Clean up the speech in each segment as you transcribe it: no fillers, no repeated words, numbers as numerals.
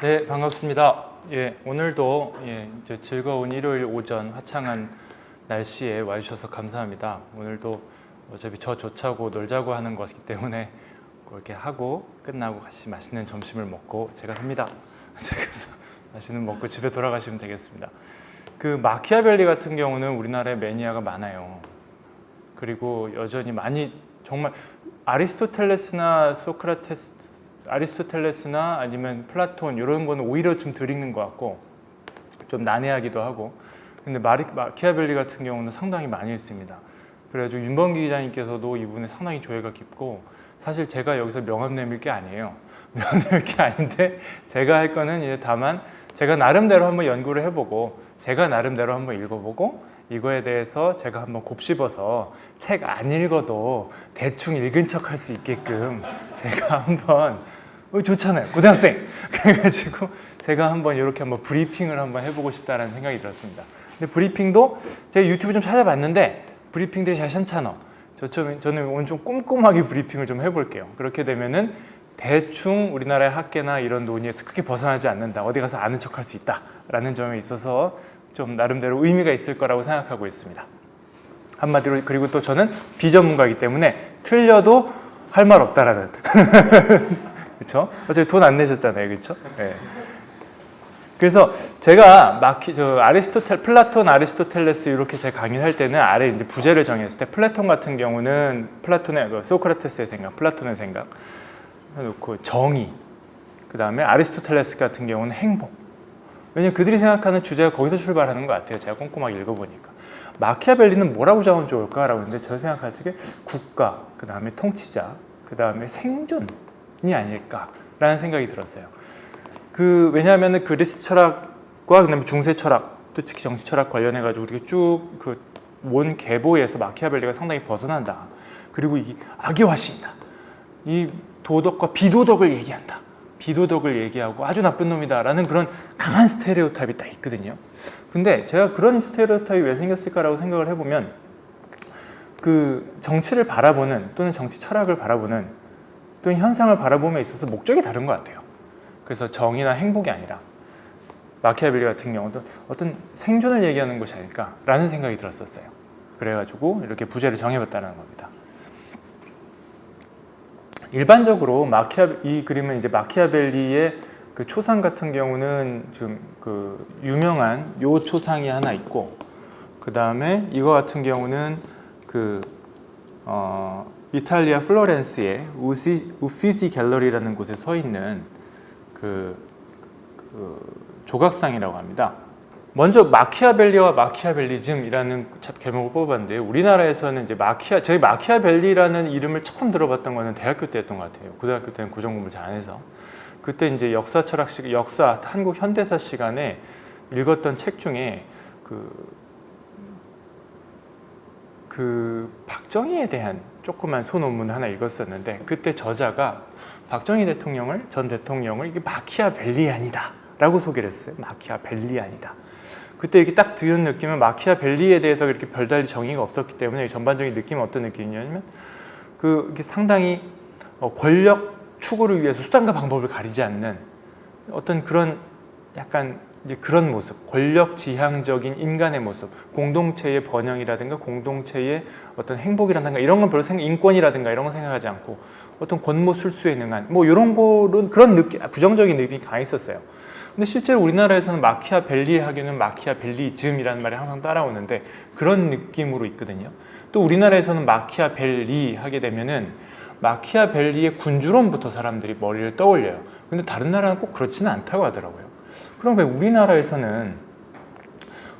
네, 반갑습니다. 예, 오늘도 이제 즐거운 일요일 오전 화창한 날씨에 와주셔서 감사합니다. 오늘도 어차피 저 좋자고 놀자고 하는 것이기 때문에 그렇게 하고 끝나고 같이 맛있는 점심을 먹고 제가 삽니다. 제가 맛있는 먹고 집에 돌아가시면 되겠습니다. 그 마키아벨리 같은 경우는 우리나라에 매니아가 많아요. 그리고 여전히 많이 정말 아리스토텔레스나 아니면 플라톤 이런 거는 오히려 좀 덜 읽는 것 같고 좀 난해하기도 하고, 근데 마키아벨리 같은 경우는 상당히 많이 읽습니다. 그래가지고 윤범기 기자님께서도 이분에 상당히 조예가 깊고, 사실 제가 여기서 명함 내밀 게 아니에요. 명함 내밀 게 아닌데 제가 할 거는 이제 다만 제가 나름대로 한번 연구를 해보고 제가 나름대로 한번 읽어보고 이거에 대해서 제가 한번 곱씹어서 책 안 읽어도 대충 읽은 척 할 수 있게끔 제가 한번 좋잖아요, 고등학생. 그래가지고 제가 한번 이렇게 한번 브리핑을 한번 해보고 싶다는 생각이 들었습니다. 근데 브리핑도 제가 유튜브 좀 찾아봤는데 브리핑들이 잘 시원찮아. 저는 오늘 좀 꼼꼼하게 브리핑을 좀 해볼게요. 그렇게 되면은 대충 우리나라의 학계나 이런 논의에서 크게 벗어나지 않는다, 어디 가서 아는 척 할 수 있다라는 점에 있어서 좀 나름대로 의미가 있을 거라고 생각하고 있습니다. 한마디로, 그리고 또 저는 비전문가이기 때문에 틀려도 할 말 없다라는 그렇죠? 어차피 돈 안 내셨잖아요, 그렇죠? 네. 그래서 제가 플라톤, 아리스토텔레스 이렇게 제가 강의를 할 때는 아래 이제 부제를 정했을 때 플라톤 같은 경우는 플라톤의 소크라테스의 생각, 플라톤의 생각 해놓고 정의, 그 다음에 아리스토텔레스 같은 경우는 행복. 왜냐면 그들이 생각하는 주제가 거기서 출발하는 것 같아요. 제가 꼼꼼하게 읽어보니까. 마키아벨리는 뭐라고 적으면 좋을까라고 했는데 제가 생각할 적에 국가, 그 다음에 통치자, 그 다음에 생존이 아닐까라는 생각이 들었어요. 왜냐하면 그리스 철학과 그다음에 중세 철학, 또 특히 정치 철학 관련해가지고 우리가 쭉 원 계보에서 마키아벨리가 상당히 벗어난다. 그리고 이 악의화신이다. 이 도덕과 비도덕을 얘기한다. 비도덕을 얘기하고 아주 나쁜 놈이다라는 그런 강한 스테레오타입이 딱 있거든요. 근데 제가 그런 스테레오타입이 왜 생겼을까라고 생각을 해보면 그 정치를 바라보는 또는 정치 철학을 바라보는 또는 현상을 바라봄에 있어서 목적이 다른 것 같아요. 그래서 정의나 행복이 아니라 마키아벨리 같은 경우도 어떤 생존을 얘기하는 것이 아닐까라는 생각이 들었었어요. 그래가지고 이렇게 부제를 정해봤다는 겁니다. 일반적으로 이 그림은 이제 마키아벨리의 그 초상 같은 경우는 좀 그 유명한 요 초상이 하나 있고, 그 다음에 이거 같은 경우는 이탈리아 플로렌스의 우피지 갤러리라는 곳에 서 있는 조각상이라고 합니다. 먼저 마키아벨리와 마키아벨리즘이라는 제목을 뽑았는데요. 우리나라에서는 이제 저희 마키아벨리라는 이름을 처음 들어봤던 거는 대학교 때였던 것 같아요. 고등학교 때는 고전 공부를 잘 안 해서. 그때 이제 역사 한국 현대사 시간에 읽었던 책 중에 박정희에 대한 조그만 소논문을 하나 읽었었는데, 그때 저자가 박정희 전 대통령을 이게 마키아벨리안이다 라고 소개를 했어요. 마키아벨리안이다. 그때 이렇게 딱 드는 느낌은 마키아벨리에 대해서 그렇게 별달리 정의가 없었기 때문에 전반적인 느낌은 어떤 느낌이냐면 이게 상당히 권력 추구를 위해서 수단과 방법을 가리지 않는 어떤 그런 약간 이제 그런 모습, 권력 지향적인 인간의 모습, 공동체의 번영이라든가 공동체의 어떤 행복이라든가 이런 건 별로 인권이라든가 이런 건 생각하지 않고 어떤 권모술수에 능한 이런 거는 그런 느낌, 부정적인 느낌이 강했었어요. 근데 실제로 우리나라에서는 마키아벨리 하기는 마키아벨리즘이라는 말이 항상 따라오는데 그런 느낌으로 있거든요. 또 우리나라에서는 마키아벨리 하게 되면은 마키아벨리의 군주론부터 사람들이 머리를 떠올려요. 근데 다른 나라는 꼭 그렇지는 않다고 하더라고요. 그럼 왜 우리나라에서는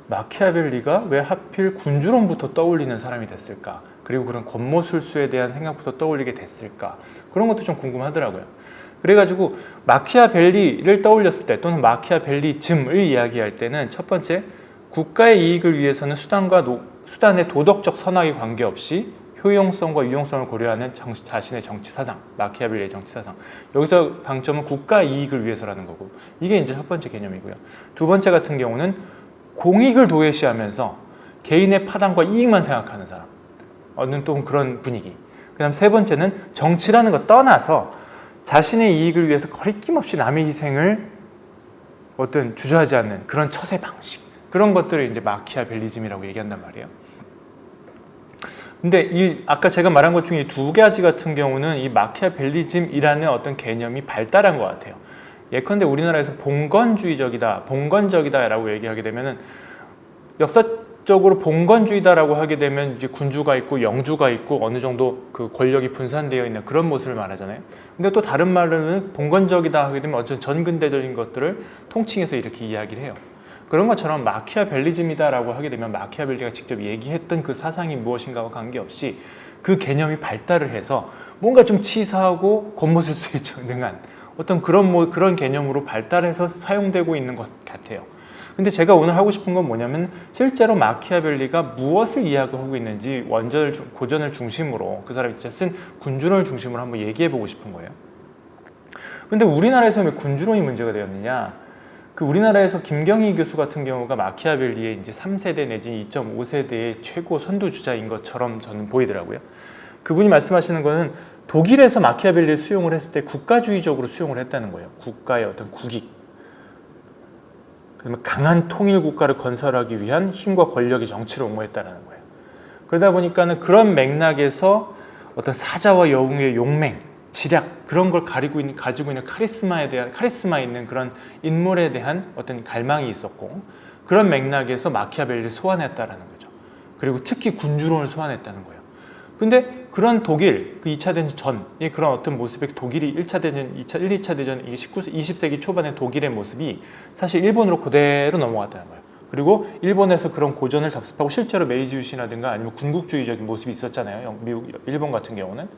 마키아벨리가 왜 하필 군주론부터 떠올리는 사람이 됐을까? 그리고 그런 권모술수에 대한 생각부터 떠올리게 됐을까? 그런 것도 좀 궁금하더라고요. 그래가지고 마키아벨리를 떠올렸을 때 또는 마키아벨리즘을 이야기할 때는 첫 번째, 국가의 이익을 위해서는 수단의 도덕적 선악에 관계없이 효용성과 유용성을 고려하는 자신의 정치사상, 마키아벨리의 정치사상. 여기서 방점은 국가 이익을 위해서라는 거고, 이게 이제 첫 번째 개념이고요. 두 번째 같은 경우는 공익을 도외시하면서 개인의 파당과 이익만 생각하는 사람, 얻는 또 그런 분위기. 그 다음 세 번째는 정치라는 거 떠나서 자신의 이익을 위해서 거리낌 없이 남의 희생을 어떤 주저하지 않는 그런 처세 방식, 그런 것들을 이제 마키아벨리즘이라고 얘기한단 말이에요. 근데 이 아까 제가 말한 것 중에 이 두 가지 같은 경우는 이 마키아벨리즘이라는 어떤 개념이 발달한 것 같아요. 예컨대 우리나라에서 봉건적이다라고 얘기하게 되면은 역사적으로 봉건주의다라고 하게 되면 이제 군주가 있고 영주가 있고 어느 정도 그 권력이 분산되어 있는 그런 모습을 말하잖아요. 근데 또 다른 말로는 봉건적이다 하게 되면 어떤 전근대적인 것들을 통칭해서 이렇게 이야기를 해요. 그런 것처럼 마키아벨리즘이다라고 하게 되면 마키아벨리가 직접 얘기했던 그 사상이 무엇인가와 관계없이 그 개념이 발달을 해서 뭔가 좀 치사하고 겉모술 수에 능한 어떤 그런 개념으로 발달해서 사용되고 있는 것 같아요. 근데 제가 오늘 하고 싶은 건 뭐냐면 실제로 마키아벨리가 무엇을 이야기하고 있는지 고전을 중심으로 그 사람이 진짜 쓴 군주론을 중심으로 한번 얘기해 보고 싶은 거예요. 근데 우리나라에서 왜 군주론이 문제가 되었느냐? 그 우리나라에서 김경희 교수 같은 경우가 마키아벨리의 이제 3세대 내지 2.5세대의 최고 선두주자인 것처럼 저는 보이더라고요. 그분이 말씀하시는 거는 독일에서 마키아벨리를 수용을 했을 때 국가주의적으로 수용을 했다는 거예요. 국가의 어떤 국익, 그러면 강한 통일 국가를 건설하기 위한 힘과 권력의 정치를 옹호했다는 거예요. 그러다 보니까는 그런 맥락에서 어떤 사자와 여웅의 용맹, 지략 그런 걸 가지고 있는 카리스마 있는 그런 인물에 대한 어떤 갈망이 있었고 그런 맥락에서 마키아벨리를 소환했다라는 거죠. 그리고 특히 군주론을 소환했다는 거예요. 근데 그런 독일, 그 2차 대전 전의 그런 어떤 모습의 독일이 1차 대전, 2차 대전, 20세기 초반의 독일의 모습이 사실 일본으로 그대로 넘어갔다는 거예요. 그리고 일본에서 그런 고전을 접습하고 실제로 메이지 유신이라든가 아니면 군국주의적인 모습이 있었잖아요. 일본 같은 경우는.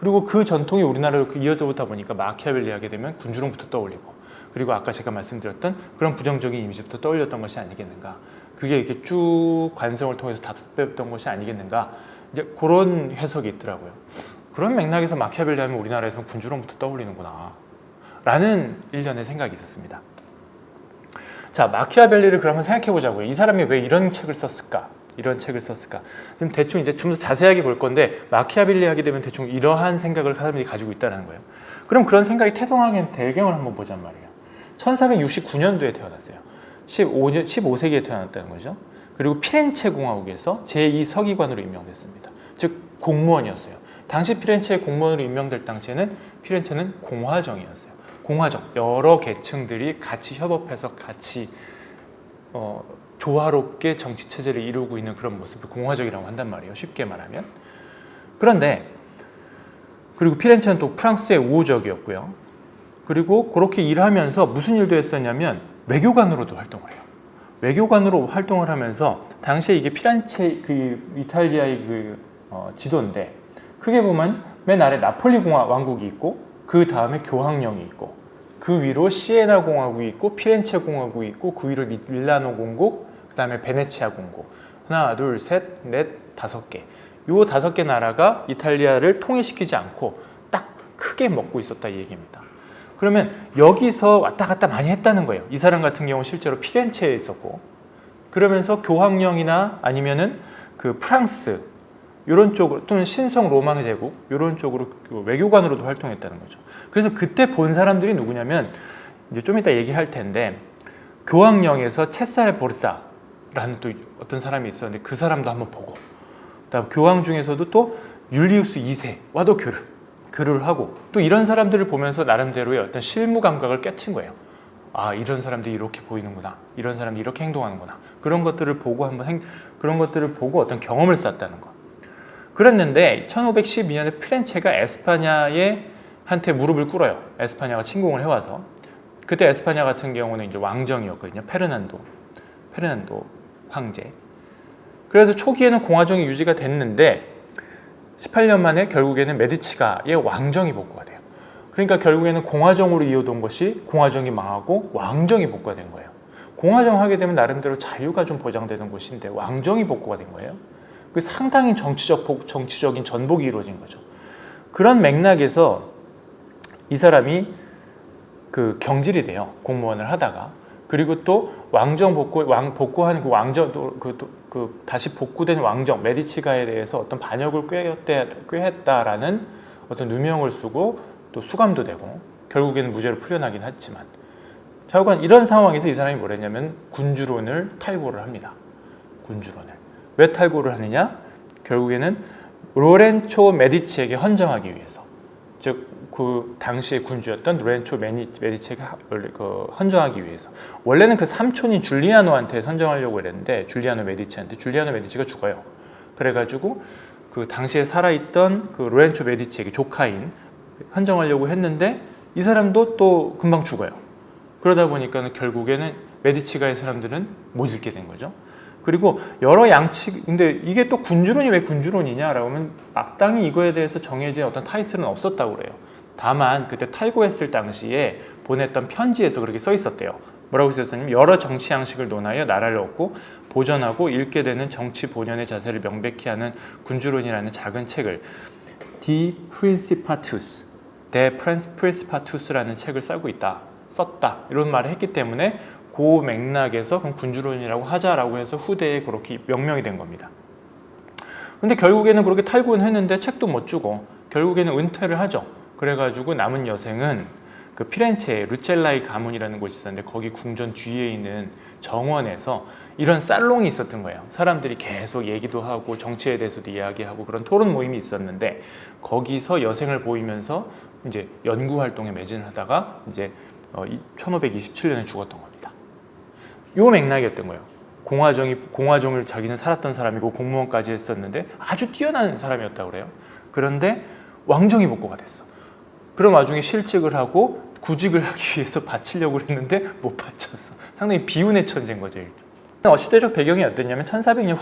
그리고 그 전통이 우리나라로 이어져 오다 보니까 마키아벨리 하게 되면 군주론부터 떠올리고 그리고 아까 제가 말씀드렸던 그런 부정적인 이미지부터 떠올렸던 것이 아니겠는가. 그게 이렇게 쭉 관성을 통해서 답습했던 것이 아니겠는가. 이제 그런 해석이 있더라고요. 그런 맥락에서 마키아벨리 하면 우리나라에서는 군주론부터 떠올리는구나 라는 일련의 생각이 있었습니다. 자, 마키아벨리를 그러면 생각해 보자고요. 이 사람이 왜 이런 책을 썼을까? 지금 대충 이제 좀 더 자세하게 볼 건데 마키아벨리 하게 되면 대충 이러한 생각을 사람들이 가지고 있다는 거예요. 그럼 그런 생각이 태동하게 배경을 한번 보잔 말이에요. 1469년도에 태어났어요. 15세기에 태어났다는 거죠. 그리고 피렌체 공화국에서 제2서기관으로 임명됐습니다. 즉 공무원이었어요. 당시 피렌체 공무원으로 임명될 당시에는 피렌체는 공화정이었어요. 공화정, 여러 계층들이 같이 협업해서 같이 조화롭게 정치 체제를 이루고 있는 그런 모습을 공화정이라고 한단 말이에요. 쉽게 말하면. 그런데 그리고 피렌체는 또 프랑스의 우호적이었고요. 그리고 그렇게 일하면서 무슨 일도 했었냐면 외교관으로도 활동을 해요. 외교관으로 활동을 하면서 당시에 이게 피렌체 그 이탈리아의 지도인데 크게 보면 맨 아래 나폴리 왕국이 있고 그 다음에 교황령이 있고 그 위로 시에나 공화국이 있고 피렌체 공화국이 있고 그 위로 밀라노 공국 그 다음에 베네치아 공국 하나 둘 셋 넷 다섯 개 요 5개 나라가 이탈리아를 통일시키지 않고 딱 크게 먹고 있었다 이 얘기입니다. 그러면 여기서 왔다 갔다 많이 했다는 거예요. 이 사람 같은 경우는 실제로 피렌체에 있었고 그러면서 교황령이나 아니면은 그 프랑스 이런 쪽으로 또는 신성 로마 제국 이런 쪽으로 외교관으로도 활동했다는 거죠. 그래서 그때 본 사람들이 누구냐면 이제 좀 이따 얘기할 텐데 교황령에서 체사레 보르사라는 또 어떤 사람이 있었는데 그 사람도 한번 보고 그다음 교황 중에서도 또 율리우스 2세와도 교류를 하고 또 이런 사람들을 보면서 나름대로의 어떤 실무 감각을 깨친 거예요. 아, 이런 사람들이 이렇게 보이는구나. 이런 사람들이 이렇게 행동하는구나. 그런 것들을 보고 어떤 경험을 쌓았다는 거. 그랬는데 1512년에 피렌체가 에스파냐한테 무릎을 꿇어요. 에스파냐가 침공을 해와서. 그때 에스파냐 같은 경우는 이제 왕정이었거든요. 페르난도 황제. 그래서 초기에는 공화정이 유지가 됐는데 18년 만에 결국에는 메디치가의 왕정이 복구가 돼요. 그러니까 결국에는 공화정으로 이어던 것이 공화정이 망하고 왕정이 복구가 된 거예요. 공화정 하게 되면 나름대로 자유가 좀 보장되는 곳인데 왕정이 복구가 된 거예요. 그 상당히 정치적인 전복이 이루어진 거죠. 그런 맥락에서 이 사람이 그 경질이 돼요. 공무원을 하다가. 그리고 또 왕정 복구한 그 왕정 다시 복구된 왕정 메디치가에 대해서 어떤 반역을 꾀했다라는 어떤 누명을 쓰고 또 수감도 되고 결국에는 무죄로 풀려나긴 했지만 좌우간 이런 상황에서 이 사람이 뭘 했냐면 군주론을 탈고를 합니다. 군주론을. 왜 탈고를 하느냐? 결국에는 로렌초 메디치에게 헌정하기 위해서. 즉 그 당시의 군주였던 로렌초 메디치에게 헌정하기 위해서. 원래는 그 삼촌인 줄리아노한테 헌정하려고 했는데 줄리아노 메디치가 죽어요. 그래가지고 그 당시에 살아있던 그 로렌초 메디치에게 조카인 헌정하려고 했는데 이 사람도 또 금방 죽어요. 그러다 보니까 결국에는 메디치가의 사람들은 못 읽게 된 거죠. 그리고 여러 양측, 근데 이게 또 군주론이 왜 군주론이냐라고 하면 마땅히 이거에 대해서 정해진 어떤 타이틀은 없었다고 그래요. 다만 그때 탈고했을 당시에 보냈던 편지에서 그렇게 써 있었대요. 뭐라고 쓰였냐면 여러 정치 양식을 논하여 나라를 얻고 보전하고 읽게 되는 정치 본연의 자세를 명백히 하는 군주론이라는 작은 책을 De Principatus라는 책을 썼다 이런 말을 했기 때문에 그 맥락에서 그럼 군주론이라고 하자라고 해서 후대에 그렇게 명명이 된 겁니다. 근데 결국에는 그렇게 탈고는 했는데 책도 못 주고 결국에는 은퇴를 하죠. 그래가지고 남은 여생은 그 피렌체에 루첼라이 가문이라는 곳이 있었는데 거기 궁전 뒤에 있는 정원에서 이런 살롱이 있었던 거예요. 사람들이 계속 얘기도 하고 정치에 대해서도 이야기하고 그런 토론 모임이 있었는데 거기서 여생을 보이면서 이제 연구 활동에 매진을 하다가 이제 1527년에 죽었던 겁니다. 요 맥락이었던 거예요. 공화정을 자기는 살았던 사람이고 공무원까지 했었는데 아주 뛰어난 사람이었다고 그래요. 그런데 왕정이 복고가 됐어. 그런 와중에 실직을 하고 구직을 하기 위해서 바치려고 했는데 못 바쳤어. 상당히 비운의 천재인 거죠. 시대적 배경이 어땠냐면 1400년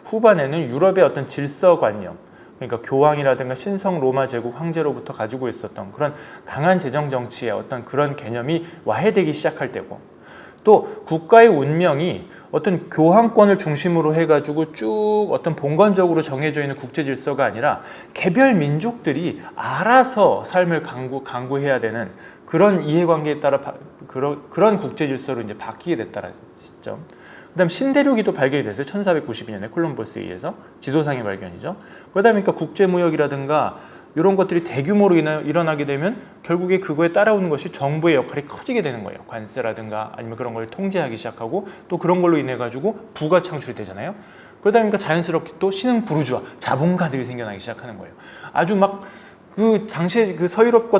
후반에는 유럽의 어떤 질서관념, 그러니까 교황이라든가 신성 로마 제국 황제로부터 가지고 있었던 그런 강한 재정 정치의 어떤 그런 개념이 와해되기 시작할 때고, 또 국가의 운명이 어떤 교황권을 중심으로 해가지고 쭉 어떤 봉건적으로 정해져 있는 국제 질서가 아니라 개별 민족들이 알아서 삶을 강구해야 되는 그런 이해관계에 따라 그런 국제 질서로 이제 바뀌게 됐다는 시점. 그다음 신대륙이 또 발견이 됐어요. 1492년에 콜럼버스에 의해서 지도상의 발견이죠. 그러다 보니까 국제무역이라든가 이런 것들이 대규모로 일어나게 되면 결국에 그거에 따라오는 것이 정부의 역할이 커지게 되는 거예요. 관세라든가 아니면 그런 걸 통제하기 시작하고 또 그런 걸로 인해 가지고 부가 창출이 되잖아요. 그러다 보니까 자연스럽게 또 신흥 부르주아, 자본가들이 생겨나기 시작하는 거예요. 아주 막 그 당시에 그 서유럽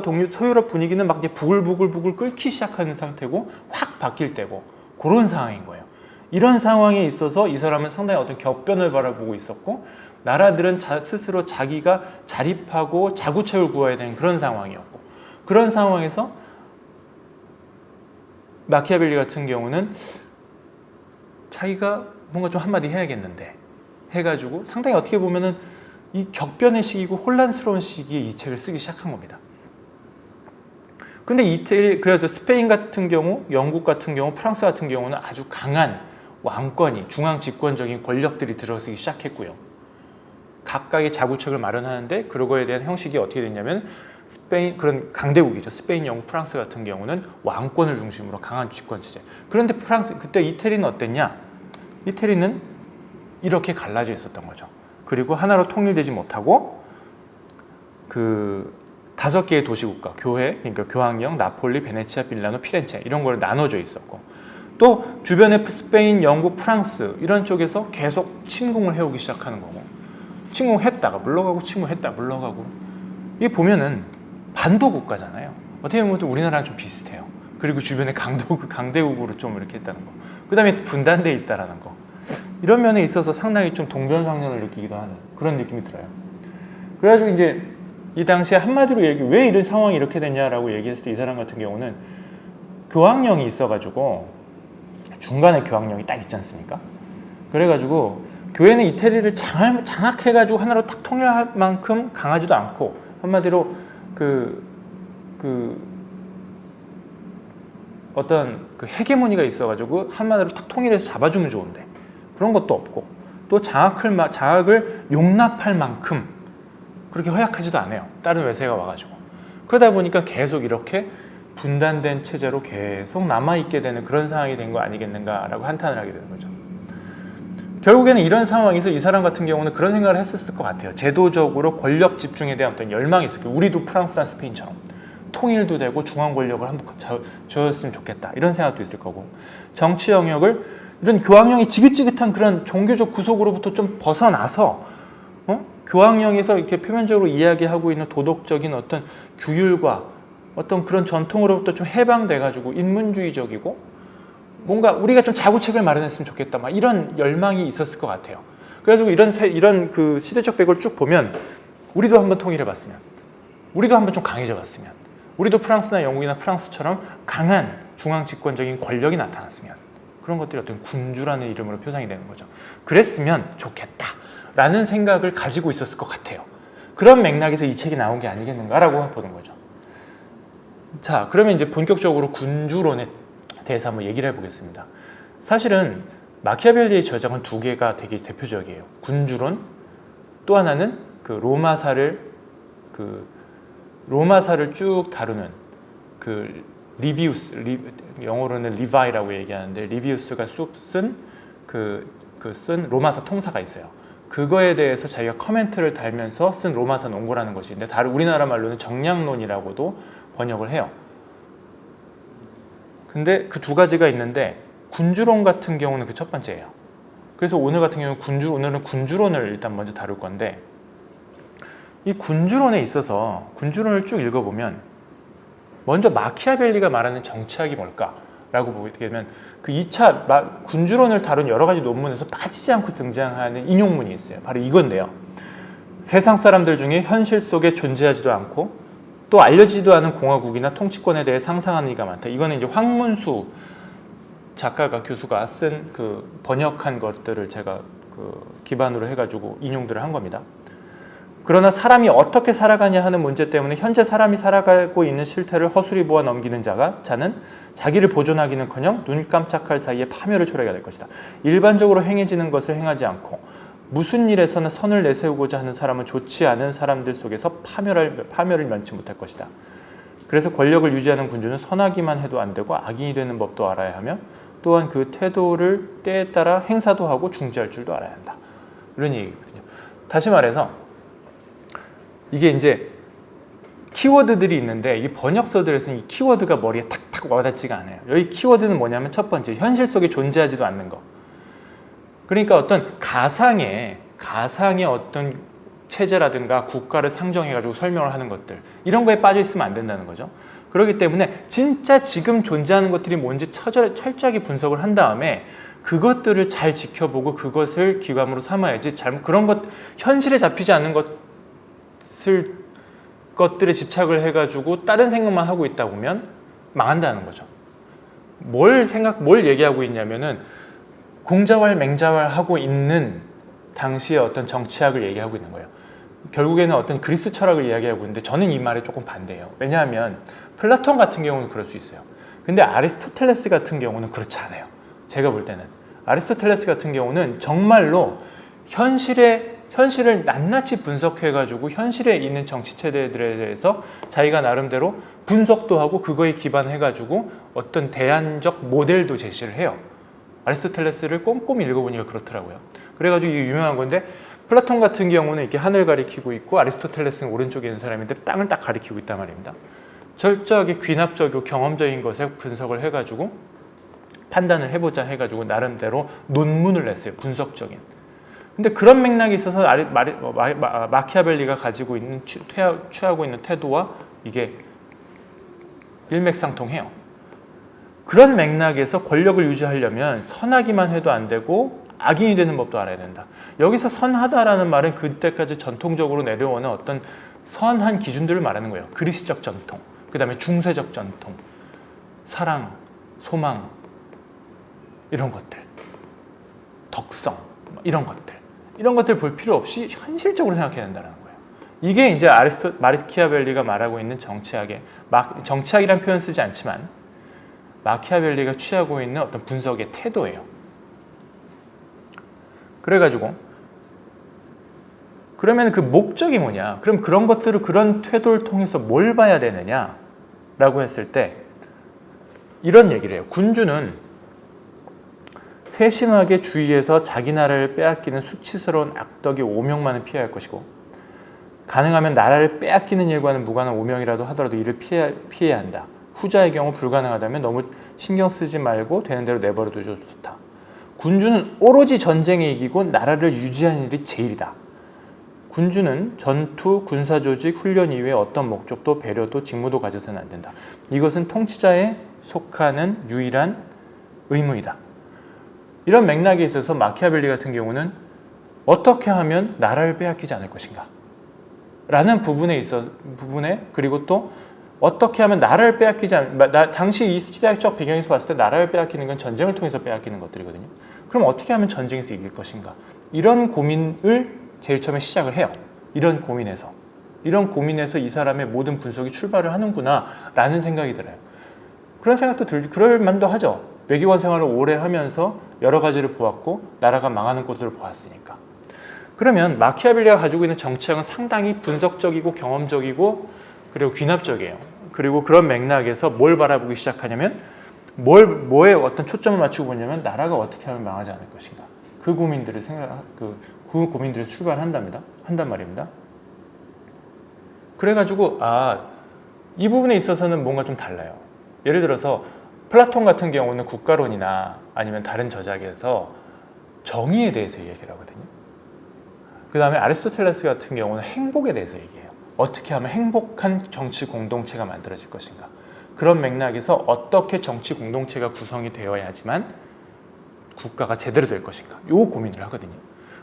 분위기는 막 이제 부글부글 끓기 시작하는 상태고 확 바뀔 때고 그런 상황인 거예요. 이런 상황에 있어서 이 사람은 상당히 어떤 격변을 바라보고 있었고 나라들은 스스로 자기가 자립하고 자구책을 구해야 되는 그런 상황이었고, 그런 상황에서 마키아벨리 같은 경우는 자기가 뭔가 좀 한마디 해야겠는데 해가지고 상당히 어떻게 보면은 이 격변의 시기고 혼란스러운 시기에 이 책을 쓰기 시작한 겁니다. 근데 그래서 스페인 같은 경우, 영국 같은 경우, 프랑스 같은 경우는 아주 강한 왕권이, 중앙 집권적인 권력들이 들어서기 시작했고요. 각각의 자구책을 마련하는데 그거에 대한 형식이 어떻게 됐냐면 스페인, 그런 강대국이죠. 스페인, 영국, 프랑스 같은 경우는 왕권을 중심으로 강한 집권 체제. 그런데 그때 이태리는 어땠냐? 이태리는 이렇게 갈라져 있었던 거죠. 그리고 하나로 통일되지 못하고 그 5개의 도시국가, 교회, 그러니까 교황령, 나폴리, 베네치아, 밀라노, 피렌체 이런 걸 나눠져 있었고, 또 주변에 스페인, 영국, 프랑스 이런 쪽에서 계속 침공을 해오기 시작하는 거고, 침공했다가 물러가고 침공했다 물러가고, 이게 보면은 반도 국가잖아요. 어떻게 보면 우리나라랑 좀 비슷해요. 그리고 주변에 강대국으로 좀 이렇게 했다는 거, 그 다음에 분단돼 있다라는 거, 이런 면에 있어서 상당히 좀 동병상련을 느끼기도 하는 그런 느낌이 들어요. 그래가지고 이제 이 당시에 한마디로 왜 이런 상황이 이렇게 됐냐라고 얘기했을 때 이 사람 같은 경우는 교황령이 있어가지고 중간에 교황령이 딱 있지 않습니까? 그래가지고 교회는 이태리를 장악해가지고 하나로 딱 통일할 만큼 강하지도 않고, 한마디로 어떤 그 헤게모니가 있어가지고 한마디로 딱 통일해서 잡아주면 좋은데 그런 것도 없고, 또 장악을 용납할 만큼 그렇게 허약하지도 않아요. 다른 외세가 와가지고. 그러다 보니까 계속 이렇게 분단된 체제로 계속 남아있게 되는 그런 상황이 된 거 아니겠는가라고 한탄을 하게 되는 거죠. 결국에는 이런 상황에서 이 사람 같은 경우는 그런 생각을 했었을 것 같아요. 제도적으로 권력 집중에 대한 어떤 열망이 있었고, 우리도 프랑스나 스페인처럼 통일도 되고 중앙 권력을 한번 쥐었으면 좋겠다 이런 생각도 있을 거고, 정치 영역을 이런 교황령이 지긋지긋한 그런 종교적 구속으로부터 좀 벗어나서 교황령에서 이렇게 표면적으로 이야기하고 있는 도덕적인 어떤 규율과 어떤 그런 전통으로부터 좀 해방돼 가지고 인문주의적이고 뭔가 우리가 좀 자구책을 마련했으면 좋겠다 막 이런 열망이 있었을 것 같아요. 그래가지고 이런 그 시대적 배경을 쭉 보면 우리도 한번 통일해봤으면, 우리도 한번 좀 강해져봤으면, 우리도 프랑스나 영국이나 프랑스처럼 강한 중앙 집권적인 권력이 나타났으면, 그런 것들이 어떤 군주라는 이름으로 표상이 되는 거죠. 그랬으면 좋겠다라는 생각을 가지고 있었을 것 같아요. 그런 맥락에서 이 책이 나온 게 아니겠는가라고 보는 거죠. 자, 그러면 이제 본격적으로 군주론에 대해서 한번 얘기를 해보겠습니다. 사실은 마키아벨리의 저작은 두 개가 되게 대표적이에요. 군주론, 또 하나는 그 로마사를 쭉 다루는 그 리비우스, 영어로는 리바이라고 얘기하는데 리비우스가 쓴 쓴 로마서 통사가 있어요. 그거에 대해서 자기가 커멘트를 달면서 쓴 로마서 논고라는 것이 있는데 우리나라 말로는 정량론이라고도 번역을 해요. 근데 그 두 가지가 있는데 군주론 같은 경우는 그 첫 번째예요. 그래서 오늘 같은 경우는 오늘은 군주론을 일단 먼저 다룰 건데, 이 군주론에 있어서 군주론을 쭉 읽어보면 먼저 마키아벨리가 말하는 정치학이 뭘까라고 보게 되면 그 2차 군주론을 다룬 여러 가지 논문에서 빠지지 않고 등장하는 인용문이 있어요. 바로 이건데요. 세상 사람들 중에 현실 속에 존재하지도 않고 또 알려지지도 않은 공화국이나 통치권에 대해 상상하는 이가 많다. 이거는 이제 황문수 교수가 쓴 그 번역한 것들을 제가 그 기반으로 해가지고 인용들을 한 겁니다. 그러나 사람이 어떻게 살아가냐 하는 문제 때문에 현재 사람이 살아가고 있는 실태를 허술히 보아 넘기는 자는 자기를 보존하기는커녕 눈 깜짝할 사이에 파멸을 초래하게 될 것이다. 일반적으로 행해지는 것을 행하지 않고 무슨 일에서는 선을 내세우고자 하는 사람은 좋지 않은 사람들 속에서 파멸을 면치 못할 것이다. 그래서 권력을 유지하는 군주는 선하기만 해도 안 되고 악인이 되는 법도 알아야 하며 또한 그 태도를 때에 따라 행사도 하고 중지할 줄도 알아야 한다. 이런 얘기거든요. 다시 말해서 이게 이제 키워드들이 있는데 이 번역서들에서는 이 키워드가 머리에 탁탁 와닿지가 않아요. 여기 키워드는 뭐냐면 첫 번째, 현실 속에 존재하지도 않는 거. 그러니까 어떤 가상의 어떤 체제라든가 국가를 상정해가지고 설명을 하는 것들, 이런 거에 빠져 있으면 안 된다는 거죠. 그렇기 때문에 진짜 지금 존재하는 것들이 뭔지 철저하게 분석을 한 다음에 그것들을 잘 지켜보고 그것을 기감으로 삼아야지 현실에 잡히지 않는 것들에 집착을 해가지고 다른 생각만 하고 있다 보면 망한다는 거죠. 뭘 얘기하고 있냐면은 공자왈 맹자왈 하고 있는 당시의 어떤 정치학을 얘기하고 있는 거예요. 결국에는 어떤 그리스 철학을 이야기하고 있는데 저는 이 말에 조금 반대예요. 왜냐하면 플라톤 같은 경우는 그럴 수 있어요. 근데 아리스토텔레스 같은 경우는 그렇지 않아요. 제가 볼 때는 아리스토텔레스 같은 경우는 정말로 현실을 낱낱이 분석해가지고 현실에 있는 정치체제들에 대해서 자기가 나름대로 분석도 하고 그거에 기반해가지고 어떤 대안적 모델도 제시를 해요. 아리스토텔레스를 꼼꼼히 읽어보니까 그렇더라고요. 그래가지고 이게 유명한 건데 플라톤 같은 경우는 이렇게 하늘 가리키고 있고 아리스토텔레스는 오른쪽에 있는 사람인데 땅을 딱 가리키고 있단 말입니다. 철저하게 귀납적이고 경험적인 것에 분석을 해가지고 판단을 해보자 해가지고 나름대로 논문을 냈어요. 분석적인. 근데 그런 맥락에 있어서 마키아벨리가 가지고 있는 취하고 있는 태도와 이게 일맥상통해요. 그런 맥락에서 권력을 유지하려면 선하기만 해도 안 되고 악인이 되는 법도 알아야 된다. 여기서 선하다라는 말은 그때까지 전통적으로 내려오는 어떤 선한 기준들을 말하는 거예요. 그리스적 전통, 그 다음에 중세적 전통, 사랑, 소망, 이런 것들, 덕성, 이런 것들 볼 필요 없이 현실적으로 생각해야 된다는 거예요. 이게 이제 마키아벨리가 말하고 있는 정치학이라는 표현 쓰지 않지만 마키아벨리가 취하고 있는 어떤 분석의 태도예요. 그래가지고 그러면 그 목적이 뭐냐? 그럼 그런 태도를 통해서 뭘 봐야 되느냐라고 했을 때 이런 얘기를 해요. 군주는 세심하게 주의해서 자기 나라를 빼앗기는 수치스러운 악덕의 오명만은 피해야 할 것이고 가능하면 나라를 빼앗기는 일과는 무관한 오명이라도 하더라도 이를 피해야 한다. 후자의 경우 불가능하다면 너무 신경 쓰지 말고 되는 대로 내버려둬도 좋다. 군주는 오로지 전쟁에 이기고 나라를 유지하는 일이 제일이다. 군주는 전투, 군사조직, 훈련 이외에 어떤 목적도 배려도 직무도 가져서는 안 된다. 이것은 통치자에 속하는 유일한 의무이다. 이런 맥락에 있어서 마키아벨리 같은 경우는 어떻게 하면 나라를 빼앗기지 않을 것인가 라는 부분에 그리고 또 어떻게 하면 나라를 빼앗기지 당시 이 시대적 배경에서 봤을 때 나라를 빼앗기는 건 전쟁을 통해서 빼앗기는 것들이거든요. 그럼 어떻게 하면 전쟁에서 이길 것인가? 이런 고민을 제일 처음에 시작을 해요. 이런 고민에서 이 사람의 모든 분석이 출발을 하는구나 라는 생각이 들어요. 그런 생각도 그럴 만도 하죠. 외교관 생활을 오래 하면서 여러 가지를 보았고 나라가 망하는 것들을 보았으니까. 그러면 마키아벨리가 가지고 있는 정치학은 상당히 분석적이고 경험적이고 그리고 귀납적이에요. 그리고 그런 맥락에서 뭘 바라보기 시작하냐면 뭐에 어떤 초점을 맞추고 보냐면 나라가 어떻게 하면 망하지 않을 것인가. 그 고민들을 한단 말입니다. 그래가지고 이 부분에 있어서는 뭔가 좀 달라요. 예를 들어서 플라톤 같은 경우는 국가론이나 아니면 다른 저작에서 정의에 대해서 얘기를 하거든요. 그 다음에 아리스토텔레스 같은 경우는 행복에 대해서 얘기해요. 어떻게 하면 행복한 정치 공동체가 만들어질 것인가. 그런 맥락에서 어떻게 정치 공동체가 구성이 되어야지만 국가가 제대로 될 것인가. 요 고민을 하거든요.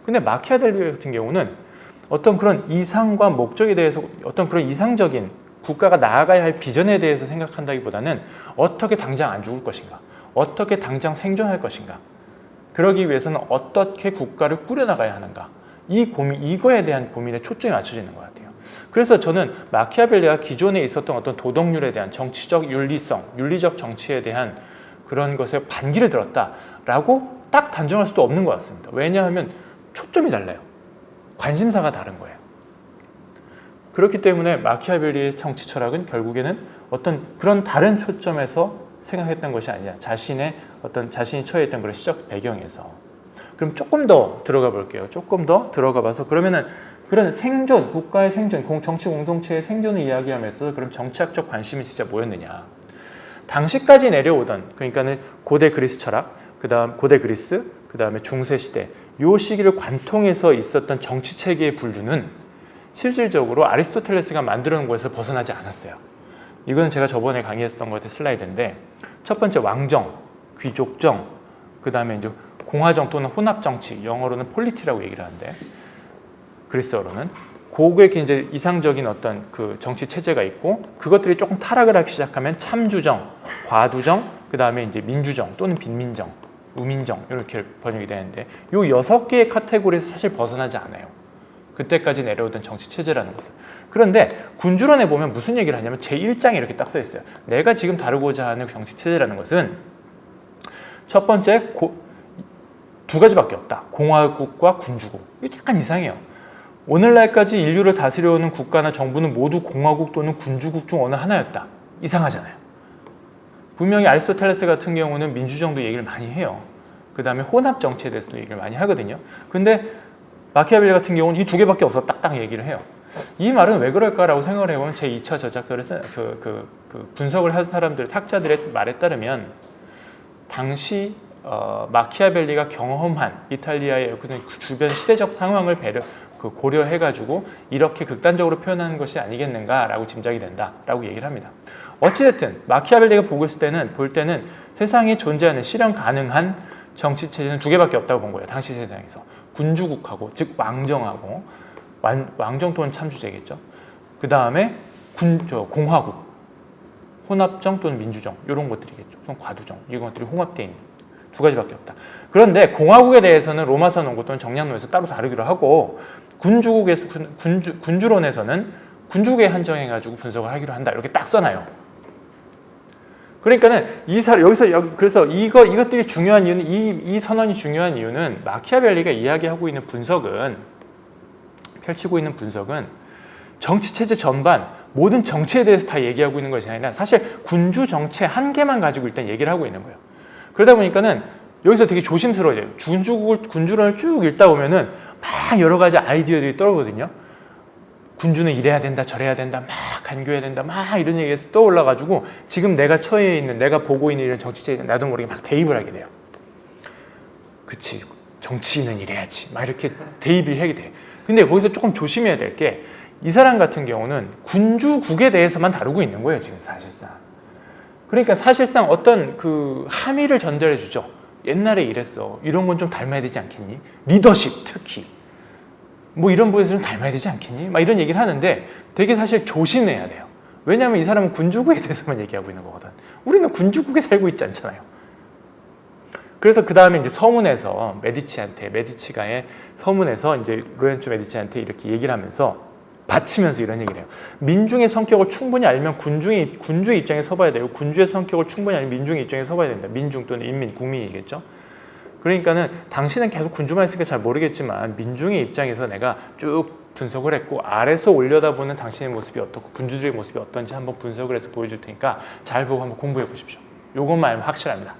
근데 마키아벨리 같은 경우는 어떤 그런 이상과 목적에 대해서 어떤 그런 이상적인 국가가 나아가야 할 비전에 대해서 생각한다기보다는 어떻게 당장 안 죽을 것인가. 어떻게 당장 생존할 것인가. 그러기 위해서는 어떻게 국가를 꾸려나가야 하는가. 이거에 대한 고민에 초점이 맞춰지는 것 같아요. 그래서 저는 마키아벨리가 기존에 있었던 어떤 도덕률에 대한 정치적 윤리성, 윤리적 정치에 대한 그런 것에 반기를 들었다라고 딱 단정할 수도 없는 것 같습니다. 왜냐하면 초점이 달라요. 관심사가 다른 거예요. 그렇기 때문에 마키아벨리의 정치 철학은 결국에는 어떤 그런 다른 초점에서 생각했던 것이 아니라 자신이 처해 있던 그런 시적 배경에서. 그럼 조금 더 들어가 볼게요. 조금 더 들어가 봐서 그러면은 그런 생존, 국가의 생존, 정치 공동체의 생존을 이야기하면서 그럼 정치학적 관심이 진짜 뭐였느냐. 당시까지 내려오던 그러니까는 고대 그리스 철학, 고대 그리스, 그 다음에 중세 시대 요 시기를 관통해서 있었던 정치 체계의 분류는 실질적으로 아리스토텔레스가 만들어 놓은 것에서 벗어나지 않았어요. 이거는 제가 저번에 강의했었던 것 같은 슬라이드인데 첫 번째 왕정, 귀족정, 그 다음에 이제 공화정 또는 혼합정치, 영어로는 폴리티라고 얘기를 하는데 그리스어로는 그게 이제 이상적인 어떤 그 정치 체제가 있고 그것들이 조금 타락을 하기 시작하면 참주정, 과두정, 그 다음에 이제 민주정 또는 빈민정, 우민정 이렇게 번역이 되는데 이 6개의 카테고리에서 사실 벗어나지 않아요. 그때까지 내려오던 정치 체제라는 것은. 그런데 군주론에 보면 무슨 얘기를 하냐면 제1장에 이렇게 딱 써 있어요. 내가 지금 다루고자 하는 정치 체제라는 것은 첫 번째 두 가지밖에 없다. 공화국과 군주국. 이게 약간 이상해요. 오늘날까지 인류를 다스려오는 국가나 정부는 모두 공화국 또는 군주국 중 어느 하나였다. 이상하잖아요. 분명히 아리스토텔레스 같은 경우는 민주정도 얘기를 많이 해요. 그 다음에 혼합정치에 대해서도 얘기를 많이 하거든요. 근데 마키아벨리 같은 경우는 이 두 개밖에 없어 딱딱 얘기를 해요. 이 말은 왜 그럴까라고 생각을 해보면 제 2차 저작들을 분석을 한 사람들, 학자들의 말에 따르면 당시 마키아벨리가 경험한 이탈리아의 그 주변 시대적 상황을 고려해가지고 이렇게 극단적으로 표현하는 것이 아니겠는가라고 짐작이 된다라고 얘기를 합니다. 어찌됐든 마키아벨리가 볼 때는 세상에 존재하는 실현 가능한 정치 체제는 두 개밖에 없다고 본 거예요. 당시 세상에서 군주국하고 즉 왕정하고 왕정 또는 참주제겠죠. 그 다음에 공화국, 혼합정 또는 민주정 이런 것들이겠죠. 또는 과두정 이런 것들이 혼합되어 있는 두 가지밖에 없다. 그런데 공화국에 대해서는 로마서 논고 또는 정량론에서 따로 다루기로 하고 군주론에서는 군주국에 한정해가지고 분석을 하기로 한다. 이렇게 딱 써놔요. 그러니까는 그래서 이것들이 중요한 이유는 이 선언이 중요한 이유는 마키아벨리가 펼치고 있는 분석은 정치 체제 전반 모든 정치에 대해서 다 얘기하고 있는 것이 아니라 사실 군주 정치의 한계만 가지고 일단 얘기를 하고 있는 거예요. 그러다 보니까는 여기서 되게 조심스러워져요. 군주론을 쭉 읽다 보면은 막 여러 가지 아이디어들이 떠오르거든요. 군주는 이래야 된다 저래야 된다 막 간교해야 된다 막 이런 얘기에서 떠올라가지고 지금 내가 처해 있는 내가 보고 있는 이런 정치체에 나도 모르게 막 대입을 하게 돼요. 그치 정치인은 이래야지 막 이렇게 대입이 하게 돼. 근데 거기서 조금 조심해야 될 게 이 사람 같은 경우는 군주국에 대해서만 다루고 있는 거예요 지금 사실상. 그러니까 사실상 어떤 그 함의를 전달해 주죠. 옛날에 이랬어 이런 건 좀 닮아야 되지 않겠니? 리더십 특히 뭐 이런 부분에서 좀 닮아야 되지 않겠니? 막 이런 얘기를 하는데 되게 사실 조심해야 돼요. 왜냐하면 이 사람은 군주국에 대해서만 얘기하고 있는 거거든. 우리는 군주국에 살고 있지 않잖아요. 그래서 그 다음에 이제 서문에서 메디치가의 서문에서 이제 로렌조 메디치한테 이렇게 얘기를 하면서 바치면서 이런 얘기를 해요. 민중의 성격을 충분히 알면 군주의 입장에 서봐야 되고 군주의 성격을 충분히 알면 민중의 입장에 서봐야 된다. 민중 또는 인민, 국민이겠죠. 그러니까는 당신은 계속 군주만 있으니까 잘 모르겠지만 민중의 입장에서 내가 쭉 분석을 했고 아래서 올려다보는 당신의 모습이 어떻고 군주들의 모습이 어떤지 한번 분석을 해서 보여줄 테니까 잘 보고 한번 공부해 보십시오. 요것만 알면 확실합니다.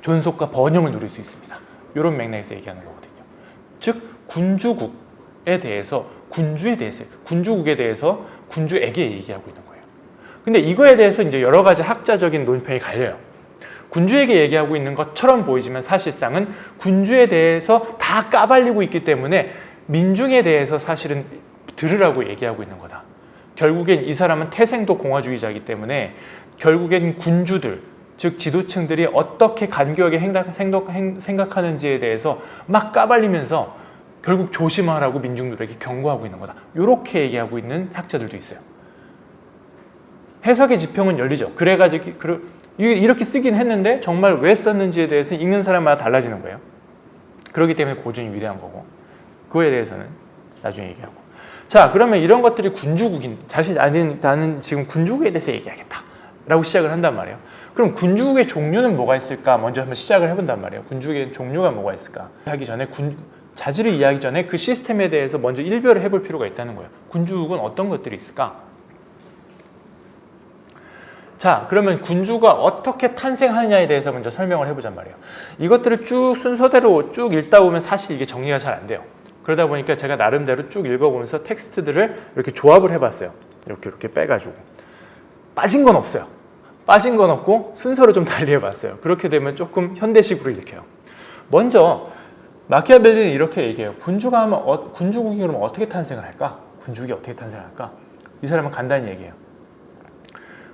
존속과 번영을 누릴 수 있습니다. 이런 맥락에서 얘기하는 거거든요. 즉 군주국에 대해서 군주국에 대해서 군주에게 얘기하고 있는 거예요. 근데 이거에 대해서 이제 여러 가지 학자적인 논평이 갈려요. 군주에게 얘기하고 있는 것처럼 보이지만 사실상은 군주에 대해서 다 까발리고 있기 때문에 민중에 대해서 사실은 들으라고 얘기하고 있는 거다. 결국엔 이 사람은 태생도 공화주의자이기 때문에 결국엔 군주들, 즉 지도층들이 어떻게 간교하게 생각하는지에 대해서 막 까발리면서 결국 조심하라고 민중들에게 경고하고 있는 거다. 이렇게 얘기하고 있는 학자들도 있어요. 해석의 지평은 열리죠. 그래가지고 이렇게 쓰긴 했는데 정말 왜 썼는지에 대해서 읽는 사람마다 달라지는 거예요. 그렇기 때문에 고전이 위대한 거고 그거에 대해서는 나중에 얘기하고. 자, 그러면 이런 것들이 군주국인 나는 지금 군주국에 대해서 얘기하겠다 라고 시작을 한단 말이에요. 그럼 군주국의 종류는 뭐가 있을까? 먼저 한번 시작을 해본단 말이에요. 군주국의 종류가 뭐가 있을까? 하기 전에 자질을 이해하기 전에 그 시스템에 대해서 먼저 일별을 해볼 필요가 있다는 거예요. 군주국은 어떤 것들이 있을까? 자, 그러면 군주가 어떻게 탄생하느냐에 대해서 먼저 설명을 해보잔 말이에요. 이것들을 쭉 순서대로 쭉 읽다 보면 사실 이게 정리가 잘 안 돼요. 그러다 보니까 제가 나름대로 쭉 읽어보면서 텍스트들을 이렇게 조합을 해봤어요. 이렇게 빼가지고. 빠진 건 없어요. 빠진 건 없고 순서를 좀 달리 해봤어요. 그렇게 되면 조금 현대식으로 읽혀요. 먼저 마키아벨리는 이렇게 얘기해요. 군주국이 그러면 어떻게 탄생을 할까? 군주국이 어떻게 탄생할까? 이 사람은 간단히 얘기해요.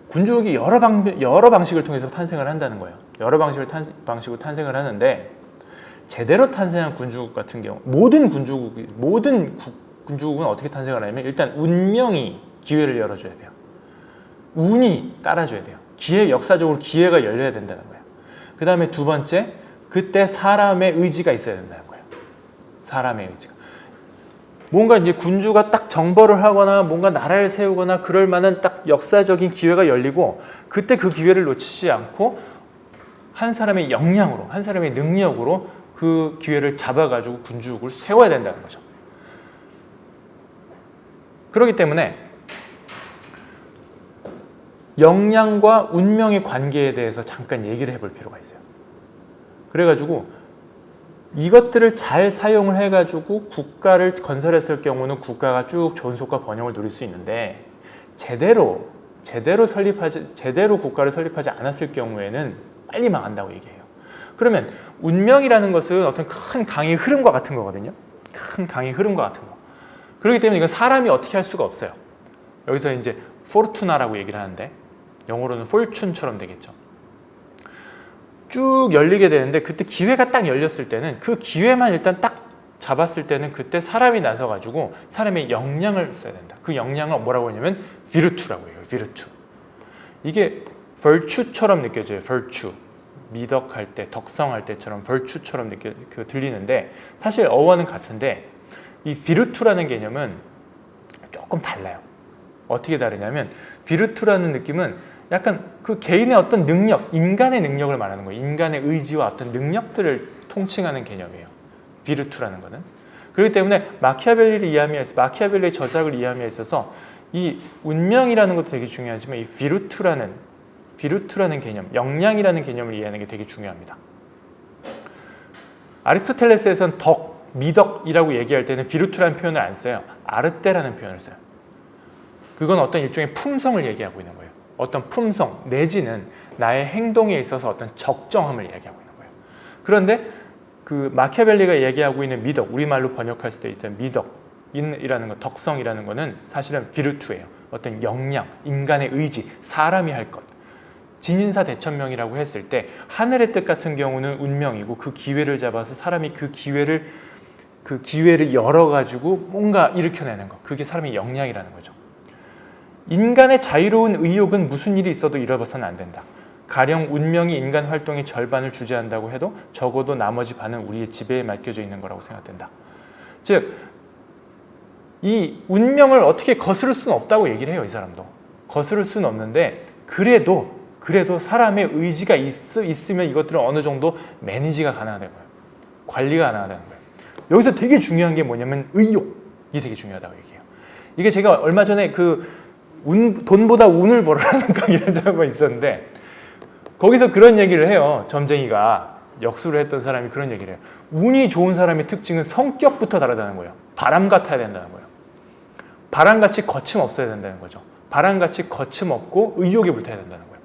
군주국이 여러 방식을 통해서 탄생을 한다는 거예요. 여러 방식으로 탄생을 하는데 제대로 탄생한 군주국 같은 경우 모든 군주국은 어떻게 탄생을 하냐면 일단 운명이 기회를 열어줘야 돼요. 운이 따라줘야 돼요. 역사적으로 기회가 열려야 된다는 거예요. 그 다음에 두 번째, 그때 사람의 의지가 있어야 된다는 거예요. 사람의 의지가. 뭔가 이제 군주가 딱 정벌을 하거나 뭔가 나라를 세우거나 그럴 만한 딱 역사적인 기회가 열리고 그때 그 기회를 놓치지 않고 한 사람의 역량으로, 한 사람의 능력으로 그 기회를 잡아가지고 군주국을 세워야 된다는 거죠. 그렇기 때문에 역량과 운명의 관계에 대해서 잠깐 얘기를 해볼 필요가 있어요. 그래가지고 이것들을 잘 사용을 해가지고 국가를 건설했을 경우는 국가가 쭉 존속과 번영을 누릴 수 있는데 제대로 국가를 설립하지 않았을 경우에는 빨리 망한다고 얘기해요. 그러면 운명이라는 것은 어떤 큰 강의 흐름과 같은 거거든요. 큰 강의 흐름과 같은 거. 그렇기 때문에 이건 사람이 어떻게 할 수가 없어요. 여기서 이제 포르투나라고 얘기를 하는데 영어로는 폴춘처럼 되겠죠. 쭉 열리게 되는데 그때 기회가 딱 열렸을 때는 그 기회만 일단 딱 잡았을 때는 그때 사람이 나서가지고 사람의 역량을 써야 된다. 그 역량을 뭐라고 하냐면 비르투라고 해요. 비르투. 이게 virtue처럼 느껴져요. virtue. 미덕할 때, 덕성할 때처럼 virtue처럼 들리는데 사실 어원은 같은데 이 비르투라는 개념은 조금 달라요. 어떻게 다르냐면 비르투라는 느낌은 약간 그 개인의 어떤 능력, 인간의 능력을 말하는 거예요. 인간의 의지와 어떤 능력들을 통칭하는 개념이에요. 비르투라는 거는. 그렇기 때문에 마키아벨리의 저작을 이해함에 있어서 이 운명이라는 것도 되게 중요하지만 이 비르투라는 개념, 역량이라는 개념을 이해하는 게 되게 중요합니다. 아리스토텔레스에서는 덕, 미덕이라고 얘기할 때는 비르투라는 표현을 안 써요. 아르테라는 표현을 써요. 그건 어떤 일종의 품성을 얘기하고 있는 거예요. 어떤 품성 내지는 나의 행동에 있어서 어떤 적정함을 얘기하고 있는 거예요. 그런데 그 마키아벨리가 얘기하고 있는 미덕, 우리말로 번역할 수도 있던 미덕이라는 것, 덕성이라는 거는 사실은 비르투예요. 어떤 역량, 인간의 의지, 사람이 할 것. 진인사 대천명이라고 했을 때 하늘의 뜻 같은 경우는 운명이고 그 기회를 잡아서 사람이 그 기회를 열어가지고 뭔가 일으켜내는 것. 그게 사람의 역량이라는 거죠. 인간의 자유로운 의욕은 무슨 일이 있어도 잃어버서는 안 된다. 가령 운명이 인간 활동의 절반을 주재한다고 해도 적어도 나머지 반은 우리의 지배에 맡겨져 있는 거라고 생각된다. 즉, 이 운명을 어떻게 거스를 수는 없다고 얘기를 해요. 이 사람도. 거스를 수는 없는데 그래도 사람의 의지가 있으면 이것들은 어느 정도 매니지가 가능하다는 거예요. 관리가 가능하다는 거예요. 여기서 되게 중요한 게 뭐냐면 의욕이 되게 중요하다고 얘기해요. 이게 제가 얼마 전에 돈보다 운을 벌어라는 강의를 한번 있었는데 거기서 그런 얘기를 해요. 점쟁이가 역수를 했던 사람이 그런 얘기를 해요. 운이 좋은 사람의 특징은 성격부터 다르다는 거예요. 바람 같아야 된다는 거예요. 바람같이 거침없어야 된다는 거죠. 바람같이 거침없고 의욕에 불타야 된다는 거예요.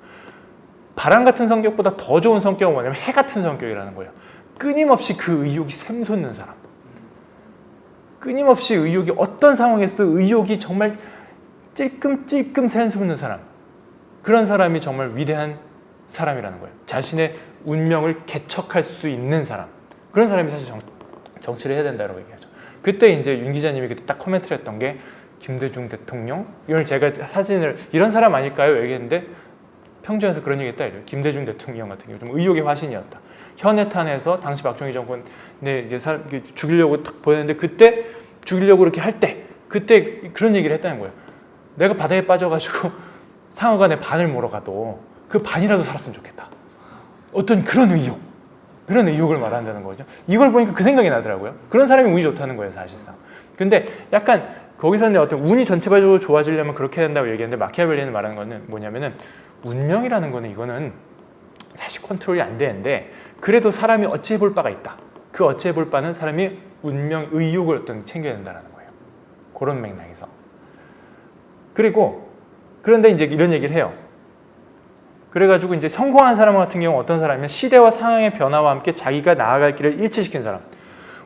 바람 같은 성격보다 더 좋은 성격은 뭐냐면 해 같은 성격이라는 거예요. 끊임없이 그 의욕이 샘솟는 사람. 끊임없이 의욕이 어떤 상황에서도 의욕이 정말 찔끔찔끔 샘솟는 사람. 그런 사람이 정말 위대한 사람이라는 거예요. 자신의 운명을 개척할 수 있는 사람. 그런 사람이 사실 정치를 해야 된다고 얘기하죠. 그때 이제 윤 기자님이 그때 딱 코멘트를 했던 게 김대중 대통령? 이걸 제가 사진을 이런 사람 아닐까요? 얘기했는데 평주에서 그런 얘기 했다 이래요. 김대중 대통령 같은 경우 좀 의욕의 화신이었다. 현해탄에서 당시 박정희 정권에 이제 죽이려고 딱 보였는데 그때 죽이려고 그렇게 할 때 그때 그런 얘기를 했다는 거예요. 내가 바다에 빠져가지고 상어가 내 반을 몰아가도 그 반이라도 살았으면 좋겠다. 어떤 그런 의욕을 말한다는 거죠. 이걸 보니까 그 생각이 나더라고요. 그런 사람이 운이 좋다는 거예요, 사실상. 근데 약간 거기서는 어떤 운이 전체적으로 좋아지려면 그렇게 된다고 얘기했는데 마키아벨리는 말하는 거는 뭐냐면은 운명이라는 거는 이거는 사실 컨트롤이 안 되는데 그래도 사람이 어찌해 볼 바가 있다. 그 어찌해 볼 바는 사람이 운명, 의욕을 어떤 챙겨야 된다는 거예요. 그런 맥락에서. 그런데 이제 이런 얘기를 해요. 그래가지고 이제 성공한 사람 같은 경우 어떤 사람이면 시대와 상황의 변화와 함께 자기가 나아갈 길을 일치시킨 사람.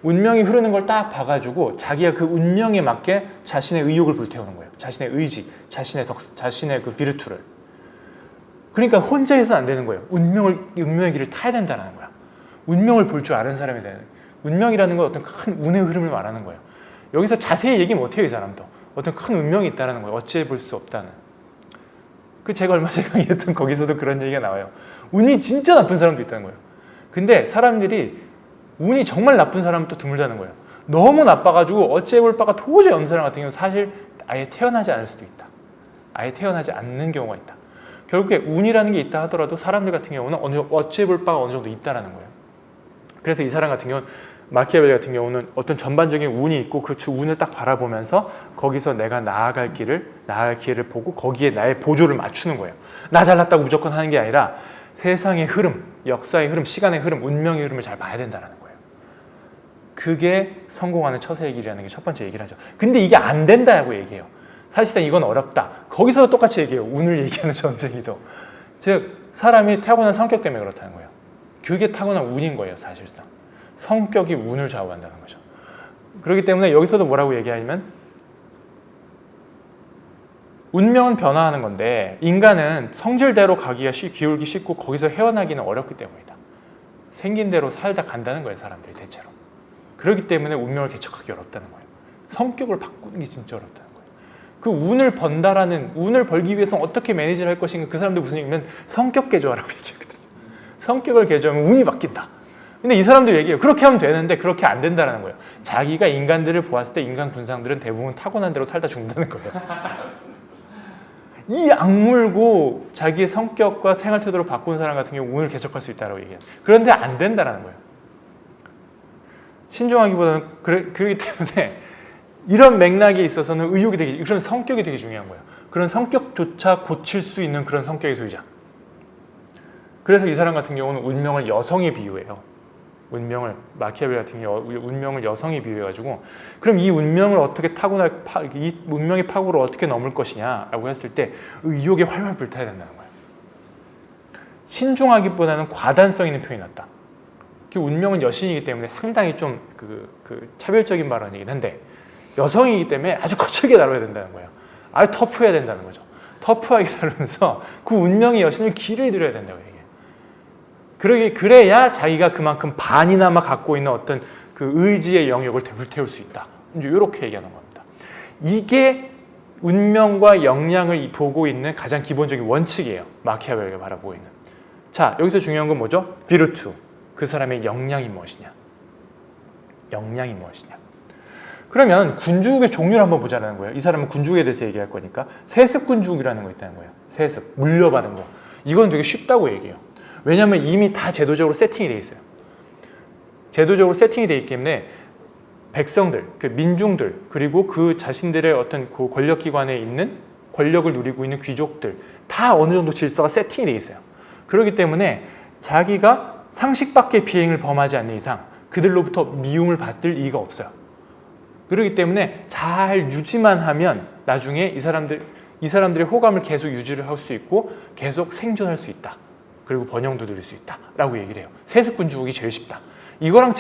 운명이 흐르는 걸 딱 봐가지고 자기가 그 운명에 맞게 자신의 의욕을 불태우는 거예요. 자신의 의지, 자신의 그 비르투를. 그러니까 혼자 해서는 안 되는 거예요. 운명의 길을 타야 된다는 거야. 운명을 볼 줄 아는 사람이 되는. 운명이라는 건 어떤 큰 운의 흐름을 말하는 거예요. 여기서 자세히 얘기 못해요, 이 사람도. 어떤 큰 운명이 있다는 거예요. 어찌해 볼 수 없다는. 제가 얼마 전에 강의했던 거기서도 그런 얘기가 나와요. 운이 진짜 나쁜 사람도 있다는 거예요. 근데 사람들이 운이 정말 나쁜 사람은 또 드물다는 거예요. 너무 나빠가지고 어찌해 볼 바가 도저히 없는 사람 같은 경우는 사실 아예 태어나지 않을 수도 있다. 아예 태어나지 않는 경우가 있다. 결국에 운이라는 게 있다 하더라도 사람들 같은 경우는 어찌해 볼 바가 어느 정도 있다는 거예요. 그래서 이 사람 같은 경우는 마키아벨리 같은 경우는 어떤 전반적인 운이 있고 그 운을 딱 바라보면서 거기서 내가 나아갈 기회를 보고 거기에 나의 보조를 맞추는 거예요. 나 잘났다고 무조건 하는 게 아니라 세상의 흐름, 역사의 흐름, 시간의 흐름, 운명의 흐름을 잘 봐야 된다는 거예요. 그게 성공하는 처세의 길이라는 게 첫 번째 얘기를 하죠. 근데 이게 안 된다고 얘기해요. 사실상 이건 어렵다. 거기서도 똑같이 얘기해요. 운을 얘기하는 점쟁이도. 즉 사람이 타고난 성격 때문에 그렇다는 거예요. 그게 타고난 운인 거예요, 사실상. 성격이 운을 좌우한다는 거죠. 그렇기 때문에 여기서도 뭐라고 얘기하냐면 운명은 변화하는 건데 인간은 성질대로 기울기 쉽고 거기서 헤어나기는 어렵기 때문이다. 생긴 대로 살다 간다는 거예요, 사람들이 대체로. 그렇기 때문에 운명을 개척하기 어렵다는 거예요. 성격을 바꾸는 게 진짜 어렵다는 거예요. 그 운을 벌기 위해서 어떻게 매니지를 할 것인가. 그 사람들 무슨 얘기냐면 성격 개조하라고 얘기하거든요. 성격을 개조하면 운이 바뀐다. 근데 이 사람들 얘기해요. 그렇게 하면 되는데 그렇게 안 된다는 거예요. 자기가 인간들을 보았을 때 인간 군상들은 대부분 타고난 대로 살다 죽는다는 거예요. 이 악물고 자기의 성격과 생활 태도를 바꾼 사람 같은 경우 운을 개척할 수 있다고 얘기해요. 그런데 안 된다는 거예요. 신중하기보다는 그렇기 때문에 이런 맥락에 있어서는 그런 성격이 되게 중요한 거예요. 그런 성격조차 고칠 수 있는 그런 성격의 소유자. 그래서 이 사람 같은 경우는 운명을 여성에 비유해요. 운명을 마키아벨리 같은 경우 운명을 여성이 비유해가지고 그럼 이 운명을 어떻게 이 운명의 파고를 어떻게 넘을 것이냐라고 했을 때 의욕에 활활 불타야 된다는 거예요. 신중하기보다는 과단성 있는 표현이 낫다. 운명은 여신이기 때문에 상당히 좀 차별적인 발언이긴 한데 여성이기 때문에 아주 거칠게 다뤄야 된다는 거예요. 아주 터프해야 된다는 거죠. 터프하게 다루면서 그 운명의 여신을 길을 들여야 된다고 얘기해요. 그래야 자기가 그만큼 반이나마 갖고 있는 어떤 그 의지의 영역을 불태울 수 있다. 이제 이렇게 얘기하는 겁니다. 이게 운명과 역량을 보고 있는 가장 기본적인 원칙이에요. 마키아벨리가 바라보고 있는. 자, 여기서 중요한 건 뭐죠? 비르투. 그 사람의 역량이 무엇이냐? 역량이 무엇이냐? 그러면 군주국의 종류를 한번 보자는 거예요. 이 사람은 군주국에 대해서 얘기할 거니까 세습 군주국이라는 거 있다는 거예요. 세습, 물려받은 거. 이건 되게 쉽다고 얘기해요. 왜냐하면 이미 다 제도적으로 세팅이 돼 있어요. 제도적으로 세팅이 돼 있기 때문에 백성들, 그 민중들, 그리고 그 자신들의 어떤 그 권력기관에 있는 권력을 누리고 있는 귀족들 다 어느 정도 질서가 세팅이 돼 있어요. 그렇기 때문에 자기가 상식 밖의 비행을 범하지 않는 이상 그들로부터 미움을 받을 이유가 없어요. 그렇기 때문에 잘 유지만 하면 나중에 이 사람들의 호감을 계속 유지를 할 수 있고 계속 생존할 수 있다. 그리고 번영도 누릴 수 있다라고 얘기를 해요. 세습군주국이 제일 쉽다. 이거랑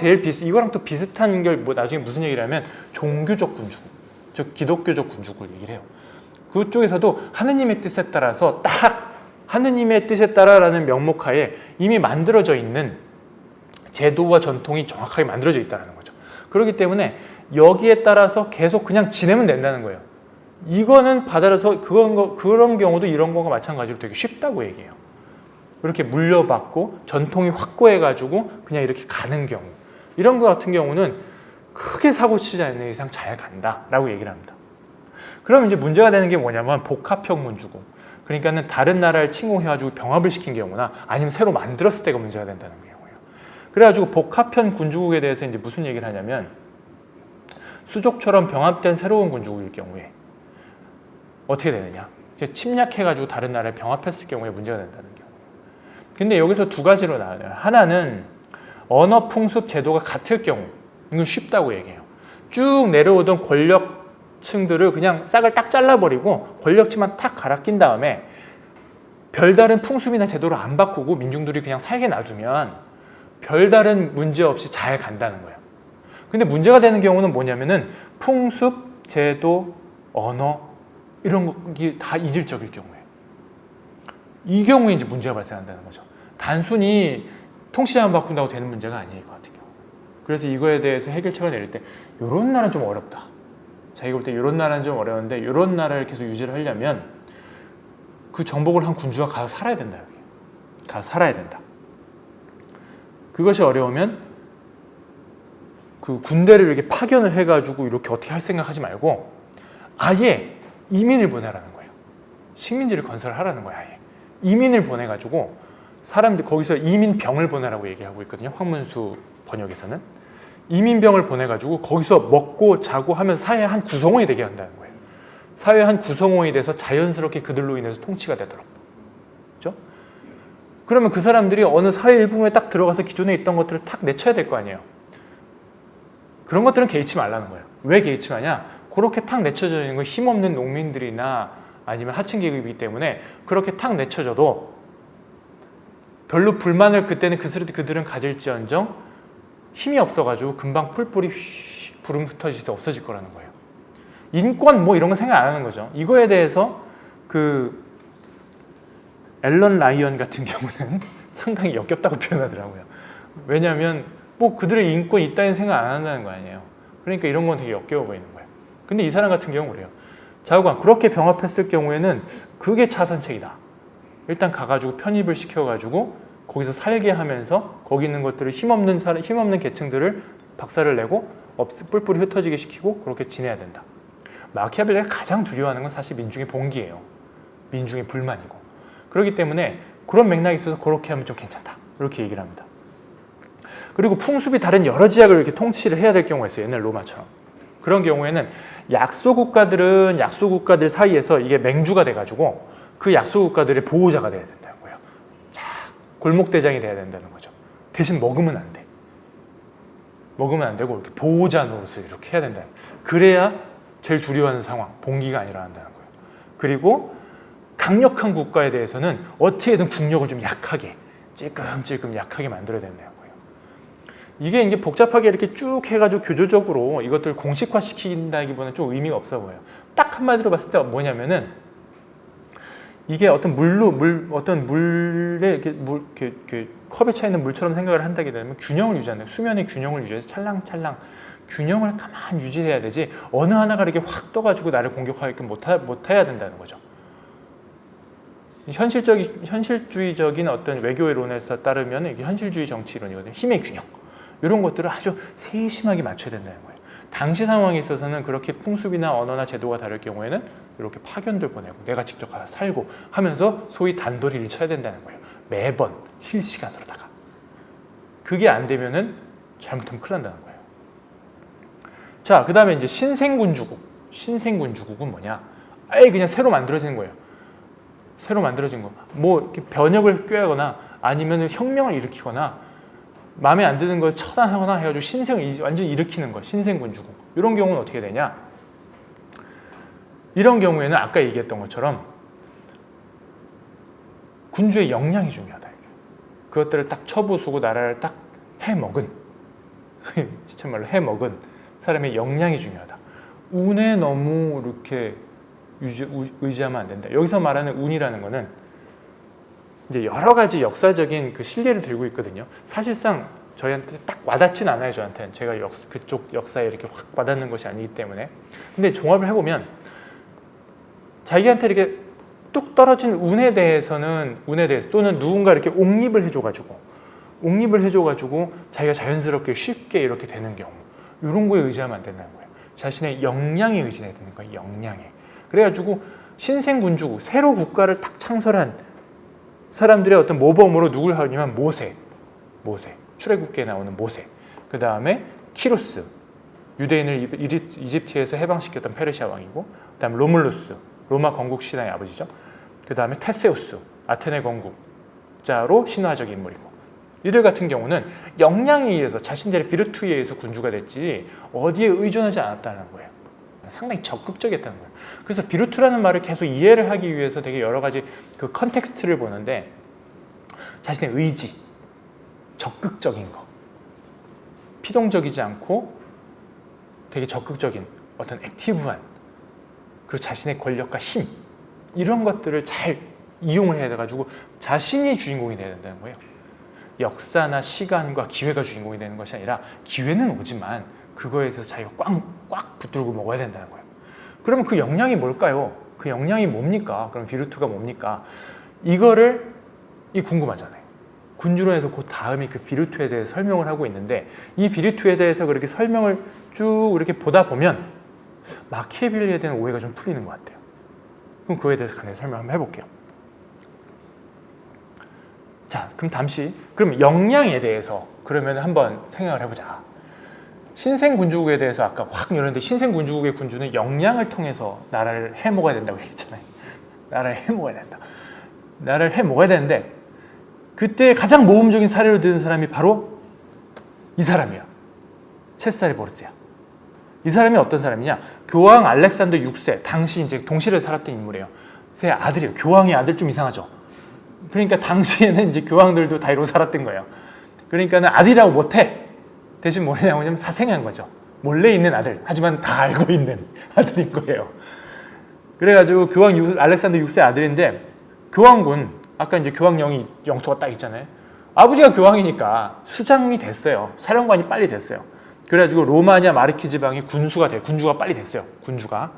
또 비슷한 걸 뭐 나중에 무슨 얘기를 하면 종교적 군주국, 즉 기독교적 군주국을 얘기를 해요. 그쪽에서도 하느님의 뜻에 따라서 딱 하느님의 뜻에 따라라는 명목하에 이미 만들어져 있는 제도와 전통이 정확하게 만들어져 있다는 거죠. 그렇기 때문에 여기에 따라서 계속 그냥 지내면 된다는 거예요. 이거는 받아서 그런 경우도 이런 거가 마찬가지로 되게 쉽다고 얘기해요. 이렇게 물려받고 전통이 확고해가지고 그냥 이렇게 가는 경우, 이런 거 같은 경우는 크게 사고치지 않는 이상 잘 간다라고 얘기를 합니다. 그럼 이제 문제가 되는 게 뭐냐면 복합형 군주국. 그러니까는 다른 나라를 침공해가지고 병합을 시킨 경우나 아니면 새로 만들었을 때가 문제가 된다는 경우예요. 그래가지고 복합형 군주국에 대해서 이제 무슨 얘기를 하냐면 수족처럼 병합된 새로운 군주국일 경우에 어떻게 되느냐? 침략해가지고 다른 나라를 병합했을 경우에 문제가 된다는 경우. 근데 여기서 두 가지로 나와요. 하나는 언어, 풍습, 제도가 같을 경우, 이건 쉽다고 얘기해요. 쭉 내려오던 권력층들을 그냥 싹을 딱 잘라버리고 권력층만 탁 갈아 낀 다음에 별다른 풍습이나 제도를 안 바꾸고 민중들이 그냥 살게 놔두면 별다른 문제 없이 잘 간다는 거예요. 근데 문제가 되는 경우는 뭐냐면은 풍습, 제도, 언어 이런 것이 다 이질적일 경우에 이 경우에 이제 문제가 발생한다는 거죠. 단순히 통치자만 바꾼다고 되는 문제가 아니에요, 그 같은 경우. 그래서 이거에 대해서 해결책을 내릴 때 이런 나라는 좀 어렵다. 자기가 볼 때 이런 나라는 좀 어려운데 이런 나라를 계속 유지를 하려면 그 정복을 한 군주가 가서 살아야 된다. 여기. 가서 살아야 된다. 그것이 어려우면 그 군대를 이렇게 파견을 해가지고 이렇게 어떻게 할 생각하지 말고 아예 이민을 보내라는 거예요. 식민지를 건설하라는 거예요. 아예 이민을 보내가지고 사람들 거기서 이민병을 보내라고 얘기하고 있거든요. 황문수 번역에서는 이민병을 보내가지고 거기서 먹고 자고 하면서 사회의 한 구성원이 되게 한다는 거예요. 사회의 한 구성원이 돼서 자연스럽게 그들로 인해서 통치가 되도록. 그렇죠? 그러면 그 사람들이 어느 사회 일부분에 딱 들어가서 기존에 있던 것들을 탁 내쳐야 될 거 아니에요. 그런 것들은 개의치 말라는 거예요. 왜 개의치 마냐? 그렇게 탁 내쳐져 있는 건 힘없는 농민들이나 아니면 하층 계급이기 때문에 그렇게 탁 내쳐져도 별로 불만을 그때는 그들은 가질지언정 힘이 없어가지고 금방 뿔뿔이 부름 흩어져서 없어질 거라는 거예요. 인권 뭐 이런 거 생각 안 하는 거죠. 이거에 대해서 그 앨런 라이언 같은 경우는 상당히 역겹다고 표현하더라고요. 왜냐하면 뭐 그들의 인권 있다는 생각 안 한다는 거 아니에요. 그러니까 이런 건 되게 역겨워 보이는 거예요. 근데 이 사람 같은 경우는 그래요. 자우관 그렇게 병합했을 경우에는 그게 차선책이다. 일단 가가지고 편입을 시켜가지고 거기서 살게 하면서 거기 있는 것들을 힘없는 계층들을 박살을 내고 뿔뿔이 흩어지게 시키고 그렇게 지내야 된다. 마키아벨리가 가장 두려워하는 건 사실 민중의 봉기예요. 민중의 불만이고. 그렇기 때문에 그런 맥락이 있어서 그렇게 하면 좀 괜찮다. 이렇게 얘기를 합니다. 그리고 풍습이 다른 여러 지역을 이렇게 통치를 해야 될 경우가 있어요. 옛날 로마처럼. 그런 경우에는 약소국가들은 약소국가들 사이에서 이게 맹주가 돼가지고 그 약소국가들의 보호자가 돼야 된다는 거예요. 자, 골목대장이 돼야 된다는 거죠. 대신 먹으면 안 돼. 먹으면 안 되고 이렇게 보호자 노릇을 이렇게 해야 된다. 그래야 제일 두려워하는 상황, 봉기가 안 일어난다는 거예요. 그리고 강력한 국가에 대해서는 어떻게든 국력을 좀 약하게, 찔끔찔끔 약하게 만들어야 된다는 거예요. 이게 이제 복잡하게 이렇게 쭉 해가지고 교조적으로 이것들 공식화시킨다기보다는 좀 의미가 없어 보여요. 딱 한마디로 봤을 때 뭐냐면은 이게 어떤 어떤 물에 이렇게 컵에 차 있는 물처럼 생각을 한다게 되면 균형을 유지한다. 수면의 균형을 유지해서 찰랑찰랑 균형을 가만히 유지해야 되지 어느 하나가 이렇게 확 떠가지고 나를 공격하게끔 못해야 된다는 거죠. 현실주의적인 어떤 외교이론에서 따르면 이게 현실주의 정치이론이거든요. 힘의 균형. 이런 것들을 아주 세심하게 맞춰야 된다는 거예요. 당시 상황에 있어서는 그렇게 풍습이나 언어나 제도가 다를 경우에는 이렇게 파견들 보내고 내가 직접 가서 살고 하면서 소위 단도리를 쳐야 된다는 거예요. 매번 실시간으로다가. 그게 안 되면은 잘못하면 큰일 난다는 거예요. 자, 그 다음에 이제 신생군주국. 신생군주국은 뭐냐? 아예 그냥 새로 만들어지는 거예요. 새로 만들어진 거. 뭐 이렇게 변혁을 꾀하거나 아니면 혁명을 일으키거나 마음에 안 드는 걸 처단하거나 해가지고 신생을 완전히 일으키는 거. 신생군주국. 이런 경우는 어떻게 되냐? 이런 경우에는 아까 얘기했던 것처럼 군주의 역량이 중요하다. 이게. 그것들을 딱 처부수고 나라를 딱 해먹은 시쳇말로 해먹은 사람의 역량이 중요하다. 운에 너무 이렇게 의지하면 안 된다. 여기서 말하는 운이라는 거는 이제 여러 가지 역사적인 그 실리를 들고 있거든요. 사실상 저희한테 딱 와닿진 않아요. 저한테는 제가 그쪽 역사에 이렇게 확 와닿는 것이 아니기 때문에. 근데 종합을 해보면 자기한테 이렇게 뚝 떨어진 운에 대해서 또는 누군가 이렇게 옹립을 해줘가지고 자기가 자연스럽게 쉽게 이렇게 되는 경우 이런 거에 의지하면 안 된다는 거예요. 자신의 역량에 의지해야 되는 거예요. 역량에. 그래가지고 신생군주국 새로 국가를 딱 창설한 사람들의 어떤 모범으로 누굴 하냐면 모세 출애굽기에 나오는 모세. 그 다음에 키루스 유대인을 이집트에서 해방시켰던 페르시아 왕이고, 그 다음에 로물루스 로마 건국 신화의 아버지죠. 그 다음에 테세우스 아테네 건국자로 신화적 인물이고, 이들 같은 경우는 역량에 의해서 자신들의 비르투에 의해서 군주가 됐지 어디에 의존하지 않았다는 거예요. 상당히 적극적이었다는 거예요. 그래서 비르투라는 말을 계속 이해를 하기 위해서 되게 여러 가지 그 컨텍스트를 보는데 자신의 의지, 적극적인 거, 피동적이지 않고 되게 적극적인 어떤 액티브한 그리고 자신의 권력과 힘 이런 것들을 잘 이용을 해야 돼가지고 자신이 주인공이 돼야 된다는 거예요. 역사나 시간과 기회가 주인공이 되는 것이 아니라 기회는 오지만 그거에 대해서 자기가 꽉 붙들고 먹어야 된다는 거예요. 그러면 그 역량이 뭘까요? 그 역량이 뭡니까? 그럼 비르투가 뭡니까? 이거를 궁금하잖아요. 군주론에서 그 다음에 그 비르투에 대해서 설명을 하고 있는데 이 비르투에 대해서 그렇게 설명을 쭉 이렇게 보다 보면 마키아벨리에 대한 오해가 좀 풀리는 것 같아요. 그럼 그거에 대해서 간단히 설명 한번 해볼게요. 자, 그럼 역량에 대해서 그러면 한번 생각을 해보자. 신생군주국에 대해서 아까 확 열었는데 신생군주국의 군주는 역량을 통해서 나라를 해먹어야 된다고 얘기했잖아요. 나라를 해먹어야 된다. 나라를 해먹어야 되는데 그때 가장 모범적인 사례로 드는 사람이 바로 이 사람이에요. 체사레 보르지아. 이 사람이 어떤 사람이냐? 교황 알렉산더 6세, 당시 이제 동시를 살았던 인물이에요. 제 아들이에요. 교황의 아들 좀 이상하죠. 그러니까 당시에는 이제 교황들도 다 이러고 살았던 거예요. 그러니까는 아들이라고 못해. 대신 뭐냐면 사생한 거죠. 몰래 있는 아들. 하지만 다 알고 있는 아들인 거예요. 그래가지고 교황 알렉산더 6세 아들인데 교황군, 아까 이제 교황령이 영토가 딱 있잖아요. 아버지가 교황이니까 수장이 됐어요. 사령관이 빨리 됐어요. 그래가지고 로마냐 마르키 지방이 군수가 돼요. 군주가 빨리 됐어요. 군주가.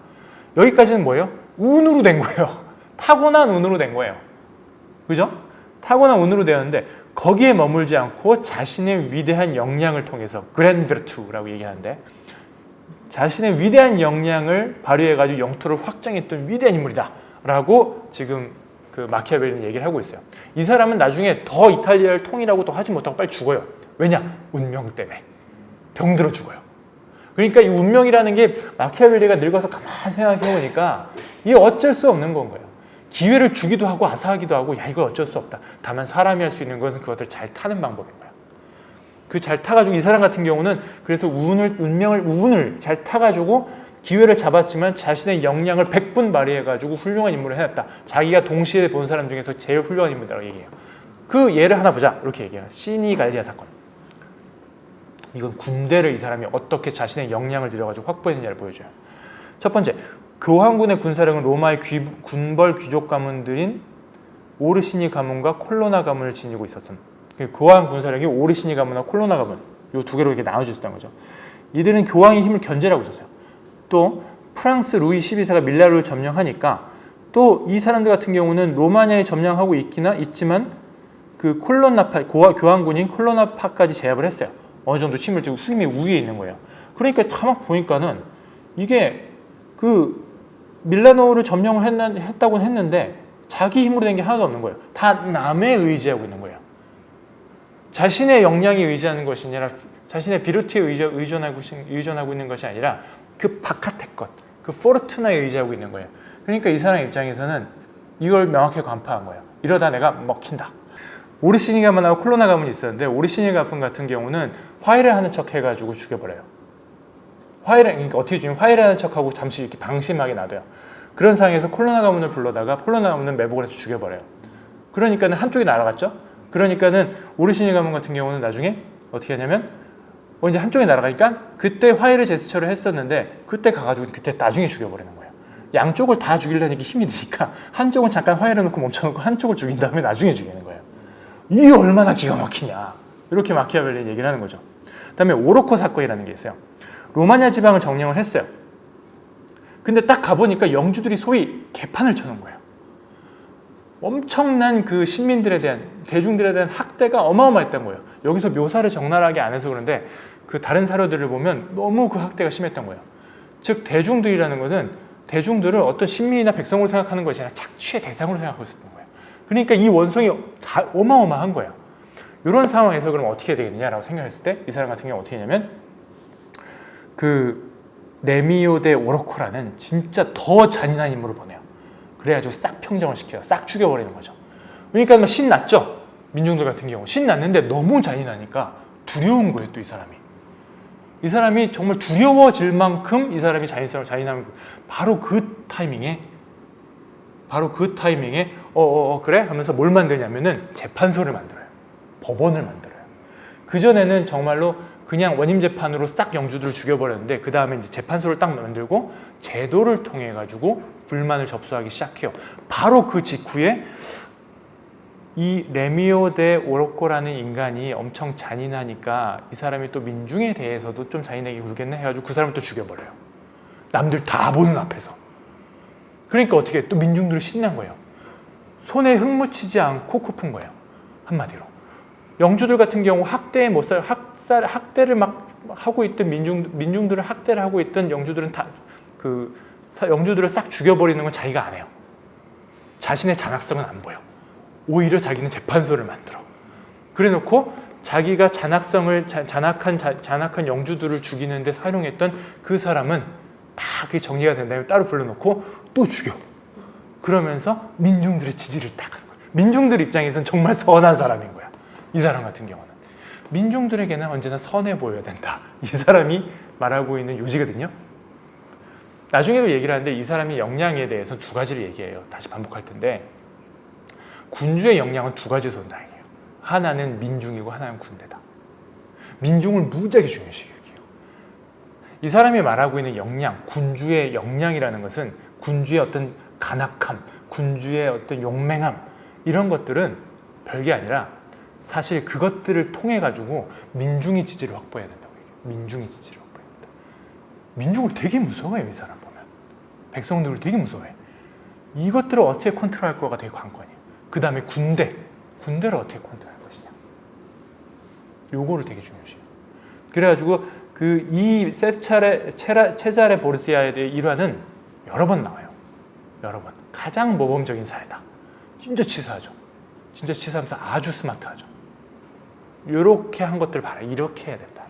여기까지는 뭐예요? 운으로 된 거예요. 타고난 운으로 된 거예요. 그죠? 타고난 운으로 되었는데 거기에 머물지 않고 자신의 위대한 역량을 통해서 그랜드 비르투라고 얘기하는데 자신의 위대한 역량을 발휘해가지고 영토를 확장했던 위대한 인물이다 라고 지금 그 마키아벨리는 얘기를 하고 있어요. 이 사람은 나중에 더 이탈리아를 통일하고 더 하지 못하고 빨리 죽어요. 왜냐? 운명 때문에. 병들어 죽어요. 그러니까 이 운명이라는 게 마키아벨리가 늙어서 가만히 생각해보니까 이게 어쩔 수 없는 건 거예요. 기회를 주기도 하고 아사하기도 하고 야 이거 어쩔 수 없다. 다만 사람이 할 수 있는 것은 그것을 잘 타는 방법인 거야. 그 잘 타가지고 이 사람 같은 경우는 그래서 운을 잘 타가지고 기회를 잡았지만 자신의 역량을 100분 발휘해가지고 훌륭한 임무를 해냈다. 자기가 동시에 본 사람 중에서 제일 훌륭한 인물이라고 얘기해요. 그 예를 하나 보자. 이렇게 얘기해요. 시니갈리아 사건. 이건 군대를 이 사람이 어떻게 자신의 역량을 들여가지고 확보했느냐를 보여줘요. 첫 번째, 교황군의 군사력은 로마의 군벌 귀족 가문들인 오르시니 가문과 콜로나 가문을 지니고 있었음. 교황 군사력이 오르시니 가문과 콜로나 가문 이 두 개로 이렇게 나눠져 있었던 거죠. 이들은 교황의 힘을 견제하고 있었어요. 또 프랑스 루이 12세가 밀라노를 점령하니까 또 이 사람들 같은 경우는 로마니아에 점령하고 있지만 그 콜로나파 교황군인 콜로나파까지 제압을 했어요. 어느 정도 힘을 지고 힘이 우위에 있는 거예요. 그러니까 막 보니까는 이게 그 밀라노를 점령을 했다고는 했는데 자기 힘으로 된 게 하나도 없는 거예요. 다 남에 의지하고 있는 거예요. 자신의 역량에 의지하는 것이 아니라 자신의 비루티에 의존하고 있는 것이 아니라 그 바깥의 것, 그 포르투나에 의지하고 있는 거예요. 그러니까 이 사람 입장에서는 이걸 명확히 관파한 거예요. 이러다 내가 먹힌다. 오르시니 가문하고 콜로나 가문이 있었는데 오르시니 가문 같은 경우는 화해를 하는 척 해가지고 죽여버려요. 그러니까 어떻게 죽이면 화해를 하는 척하고 잠시 이렇게 방심하게 놔둬요. 그런 상황에서 콜로나 가문을 불러다가 콜로나 가문은 매복을 해서 죽여버려요. 그러니까는 한쪽이 날아갔죠. 그러니까는 오르시니 가문 같은 경우는 나중에 어떻게 하냐면 이제 한쪽이 날아가니까 그때 화해를 제스처를 했었는데 그때 가가지고 그때 나중에 죽여버리는 거예요. 양쪽을 다 죽이려는 게 힘이 드니까 한쪽은 잠깐 화해를 놓고 멈춰놓고 한쪽을 죽인 다음에 나중에 죽이는 거예요. 이게 얼마나 기가 막히냐. 이렇게 마키아벨리 얘기를 하는 거죠. 그다음에 오로코 사건이라는 게 있어요. 로마니아 지방을 점령을 했어요. 근데 딱 가보니까 영주들이 소위 개판을 쳐놓은 거예요. 엄청난 그 시민들에 대한 대중들에 대한 학대가 어마어마했던 거예요. 여기서 묘사를 적나라하게 안 해서 그런데 그 다른 사료들을 보면 너무 그 학대가 심했던 거예요. 즉 대중들이라는 것은 대중들을 어떤 시민이나 백성으로 생각하는 것이 아니라 착취의 대상으로 생각하고 있었던 거예요. 그러니까 이 원성이 어마어마한 거예요. 이런 상황에서 그럼 어떻게 되겠느냐라고 생각했을 때 이 사람 같은 경우 어떻게 했냐면 그 네미오 데 오로코라는 진짜 더 잔인한 인물을 보내요. 그래가지고 싹 평정을 시켜요. 싹 죽여버리는 거죠. 그러니까 막 신났죠. 민중들 같은 경우 신났는데 너무 잔인하니까 두려운 거예요. 또 이 사람이 정말 두려워질 만큼 이 사람이 잔인함을 바로 그 타이밍에 그래? 하면서 뭘 만드냐면은 재판소를 만들어요. 법원을 만들어요. 그전에는 정말로 그냥 원임 재판으로 싹 영주들을 죽여버렸는데 그 다음에 이제 재판소를 딱 만들고 제도를 통해 가지고 불만을 접수하기 시작해요. 바로 그 직후에 이 레미오 데 오로코라는 인간이 엄청 잔인하니까 이 사람이 또 민중에 대해서도 좀 잔인하게 굴겠네 해가지고 그 사람을 또 죽여버려요. 남들 다 보는 앞에서. 그러니까 어떻게 또 민중들이 신난 거예요. 손에 흙 묻히지 않고 코 푼 거예요. 한마디로. 영주들 같은 경우 학대를 막 하고 있던 민중들을 학대를 하고 있던 영주들은 다 그 영주들을 싹 죽여버리는 건 자기가 안 해요. 자신의 잔악성은 안 보여. 오히려 자기는 재판소를 만들어. 그래놓고 자기가 잔악한 영주들을 죽이는데 사용했던 그 사람은 다 그게 정리가 된다면 따로 불러놓고 또 죽여. 그러면서 민중들의 지지를 딱 하는 거야. 민중들 입장에서는 정말 선한 사람인 거야. 이 사람 같은 경우는. 민중들에게는 언제나 선해 보여야 된다. 이 사람이 말하고 있는 요지거든요. 나중에도 얘기를 하는데 이 사람이 역량에 대해서 두 가지를 얘기해요. 다시 반복할 텐데 군주의 역량은 두 가지 선당이에요. 하나는 민중이고 하나는 군대다. 민중을 무지하게 중요시 여겨요. 이 사람이 말하고 있는 역량, 군주의 역량이라는 것은 군주의 어떤 간악함, 군주의 어떤 용맹함 이런 것들은 별게 아니라 사실 그것들을 통해 가지고 민중의 지지를 확보해야 된다고 얘기해요. 민중의 지지를 확보해야 된다. 민중을 되게 무서워해요. 이 사람 보면. 백성들을 되게 무서워해. 이것들을 어떻게 컨트롤할 거가 되게 관건이에요. 그 다음에 군대를 어떻게 컨트롤할 것이냐. 요거를 되게 중요시해요. 그래가지고 이 체자레 보르시아에 대해 일화는 여러 번 나와요. 여러 번. 가장 모범적인 사례다. 진짜 치사하죠. 진짜 치사하면서 아주 스마트하죠. 이렇게 한 것들을 봐라. 이렇게 해야 된다.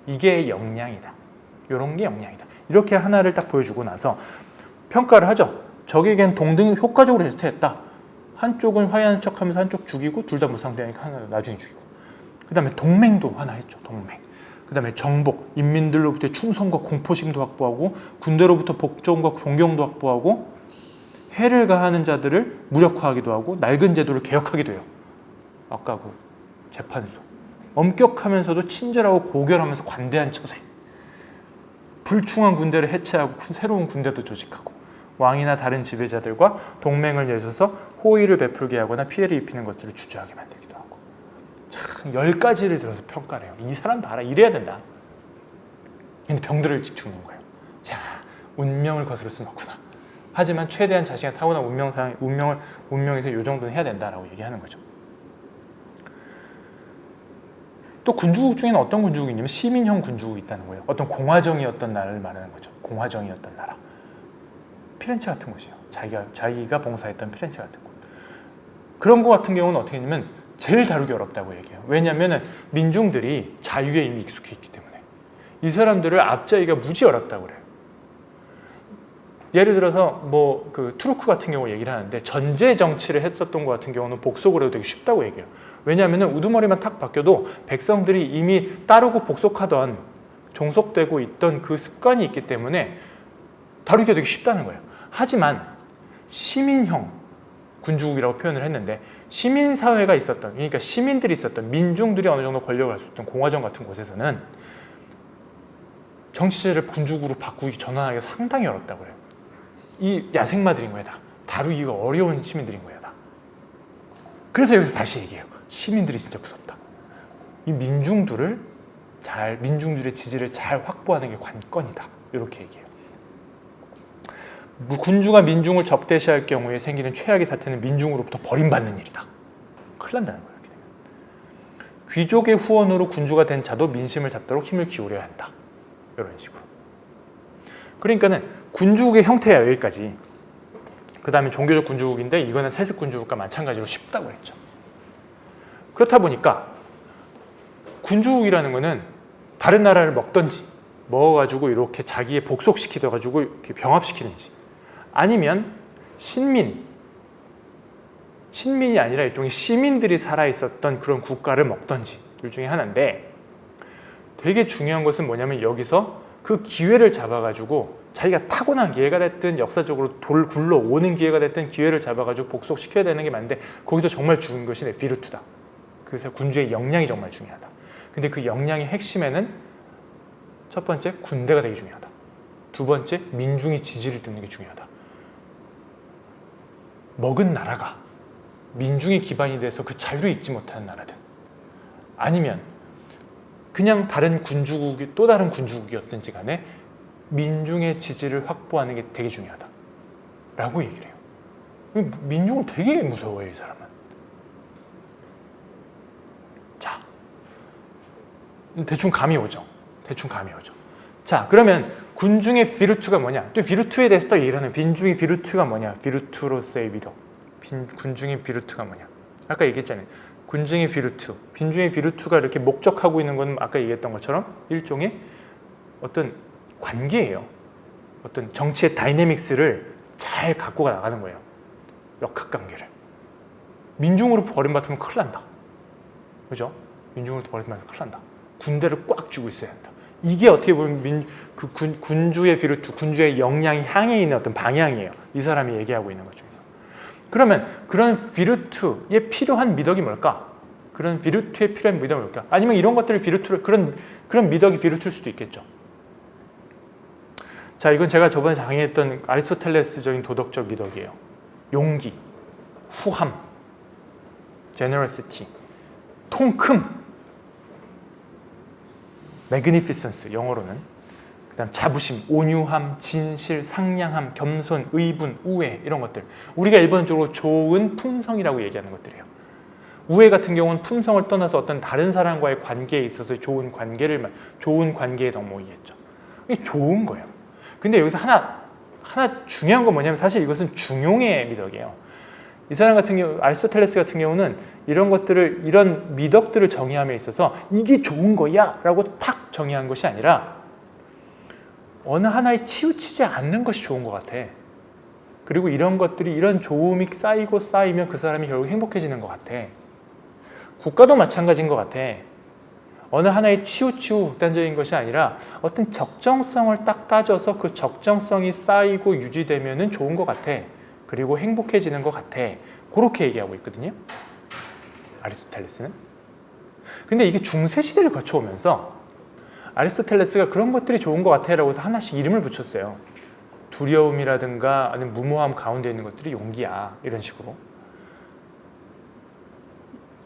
이게 역량이다. 이런 게 역량이다. 이렇게 하나를 딱 보여주고 나서 평가를 하죠. 적에겐 동등히 효과적으로 했다. 한쪽은 화해하는 척하면서 한쪽 죽이고 둘 다 무상대하니까 하나 나중에 죽이고. 그 다음에 동맹도 하나 했죠. 동맹. 그 다음에 정복, 인민들로부터 충성과 공포심도 확보하고 군대로부터 복종과 존경도 확보하고 해를 가하는 자들을 무력화하기도 하고 낡은 제도를 개혁하기도 해요. 아까 그 재판소. 엄격하면서도 친절하고 고결하면서 관대한 처세. 불충한 군대를 해체하고 새로운 군대도 조직하고 왕이나 다른 지배자들과 동맹을 맺어서 호의를 베풀게 하거나 피해를 입히는 것들을 주저하게 만들기도 하고. 참 10가지를 들어서 평가를 해요. 이 사람 봐라. 이래야 된다. 근데 병들어 일찍 죽는 거예요. 야, 운명을 거스를 수는 없구나. 하지만 최대한 자신의 타고난 운명에서 이 정도는 해야 된다라고 얘기하는 거죠. 또 군주국 중에는 어떤 군주국이 있냐면 시민형 군주국이 있다는 거예요. 어떤 공화정이었던 나라를 말하는 거죠. 공화정이었던 나라. 피렌체 같은 곳이에요. 자기가 봉사했던 피렌체 같은 곳. 그런 거 같은 경우는 어떻게 했냐면 제일 다루기 어렵다고 얘기해요. 왜냐하면 민중들이 자유에 이미 익숙해 있기 때문에 이 사람들을 앞자기가 무지 어렵다고 그래요. 예를 들어서 뭐 그 투르크 같은 경우 얘기를 하는데 전제 정치를 했었던 것 같은 경우는 복속을 해도 되게 쉽다고 얘기해요. 왜냐하면 우두머리만 탁 바뀌어도 백성들이 이미 따르고 복속하던 종속되고 있던 그 습관이 있기 때문에 다루기가 되게 쉽다는 거예요. 하지만 시민형 군주국이라고 표현을 했는데 시민사회가 있었던, 그러니까 시민들이 있었던, 민중들이 어느 정도 권력을 할 수 있던 공화정 같은 곳에서는 정치제를 군주국으로 바꾸기 전환하기가 상당히 어렵다고 그래요. 이 야생마들인 거예요. 다 다루기가 어려운 시민들인 거예요. 다. 그래서 여기서 다시 얘기해요. 시민들이 진짜 무섭다. 이 민중들의 지지를 잘 확보하는 게 관건이다. 이렇게 얘기해요. 군주가 민중을 적대시할 경우에 생기는 최악의 사태는 민중으로부터 버림받는 일이다. 큰일 난다는 거예요. 이렇게 되면. 귀족의 후원으로 군주가 된 자도 민심을 잡도록 힘을 기울여야 한다. 이런 식으로. 그러니까는 군주국의 형태야 여기까지. 그 다음에 종교적 군주국인데 이거는 세습 군주국과 마찬가지로 쉽다고 했죠. 그렇다 보니까 군주국이라는 거는 다른 나라를 먹어가지고 이렇게 자기의 복속시키셔가지고 이렇게 병합시키든지 아니면 신민이 아니라 일종의 시민들이 살아있었던 그런 국가를 먹던지 둘 중에 하나인데 되게 중요한 것은 뭐냐면 여기서 그 기회를 잡아가지고 자기가 타고난 기회가 됐든 역사적으로 굴러오는 기회가 됐든 기회를 잡아가지고 복속시켜야 되는 게 맞는데 거기서 정말 중요한 것이 비루트다. 그래서 군주의 역량이 정말 중요하다. 근데 그 역량의 핵심에는 첫 번째 군대가 되게 중요하다. 두 번째 민중의 지지를 듣는 게 중요하다. 먹은 나라가 민중의 기반이 돼서 그 자유를 잊지 못하는 나라든 아니면 그냥 다른 군주국이 또 다른 군주국이었든지 간에 민중의 지지를 확보하는 게 되게 중요하다 라고 얘기를 해요. 민중은 되게 무서워요. 이 사람은. 자, 대충 감이 오죠. 자, 그러면 군중의 비루트가 뭐냐? 또 비루트에 대해서 또 얘기를 하는 민중의 비루트가 뭐냐? 비루트로서의 미덕. 군중의 비루트가 뭐냐? 아까 얘기했잖아요. 군중의 비루트가 이렇게 목적하고 있는 건 아까 얘기했던 것처럼 일종의 어떤 관계예요. 어떤 정치의 다이내믹스를 잘 갖고 나가는 거예요. 역학관계를. 민중으로 버림받으면 큰일 난다. 그죠? 민중으로 버림받으면 큰일 난다. 군대를 꽉 쥐고 있어야 한다. 이게 어떻게 보면 군주의 비루트, 군주의 역량이 향해 있는 어떤 방향이에요. 이 사람이 얘기하고 있는 것 중에서. 그러면 그런 비루트에 필요한 미덕이 뭘까? 그런 비루트에 필요한 미덕이 뭘까? 아니면 이런 것들을 그런 미덕이 비루트일 수도 있겠죠. 자, 이건 제가 저번에 강의했던 아리스토텔레스적인 도덕적 미덕이에요. 용기, 후함, generosity, 통큼, magnificence, 영어로는. 그 다음 자부심, 온유함, 진실, 상냥함, 겸손, 의분, 우애 이런 것들. 우리가 일반적으로 좋은 품성이라고 얘기하는 것들이에요. 우애 같은 경우는 품성을 떠나서 어떤 다른 사람과의 관계에 있어서 좋은 관계의 덕목이겠죠. 이게 좋은 거예요. 근데 여기서 하나 중요한 건 뭐냐면 사실 이것은 중용의 미덕이에요. 이 사람 같은 경우, 아리스토텔레스 같은 경우는 이런 미덕들을 정의함에 있어서 이게 좋은 거야 라고 탁 정의한 것이 아니라 어느 하나에 치우치지 않는 것이 좋은 것 같아. 그리고 이런 좋음이 쌓이면 그 사람이 결국 행복해지는 것 같아. 국가도 마찬가지인 것 같아. 어느 하나의 치우치우 극단적인 것이 아니라 어떤 적정성을 딱 따져서 그 적정성이 쌓이고 유지되면은 좋은 것 같아. 그리고 행복해지는 것 같아. 그렇게 얘기하고 있거든요. 아리스토텔레스는. 근데 이게 중세 시대를 거쳐오면서 아리스토텔레스가 그런 것들이 좋은 것 같아라고 해서 하나씩 이름을 붙였어요. 두려움이라든가 아니면 무모함 가운데 있는 것들이 용기야. 이런 식으로.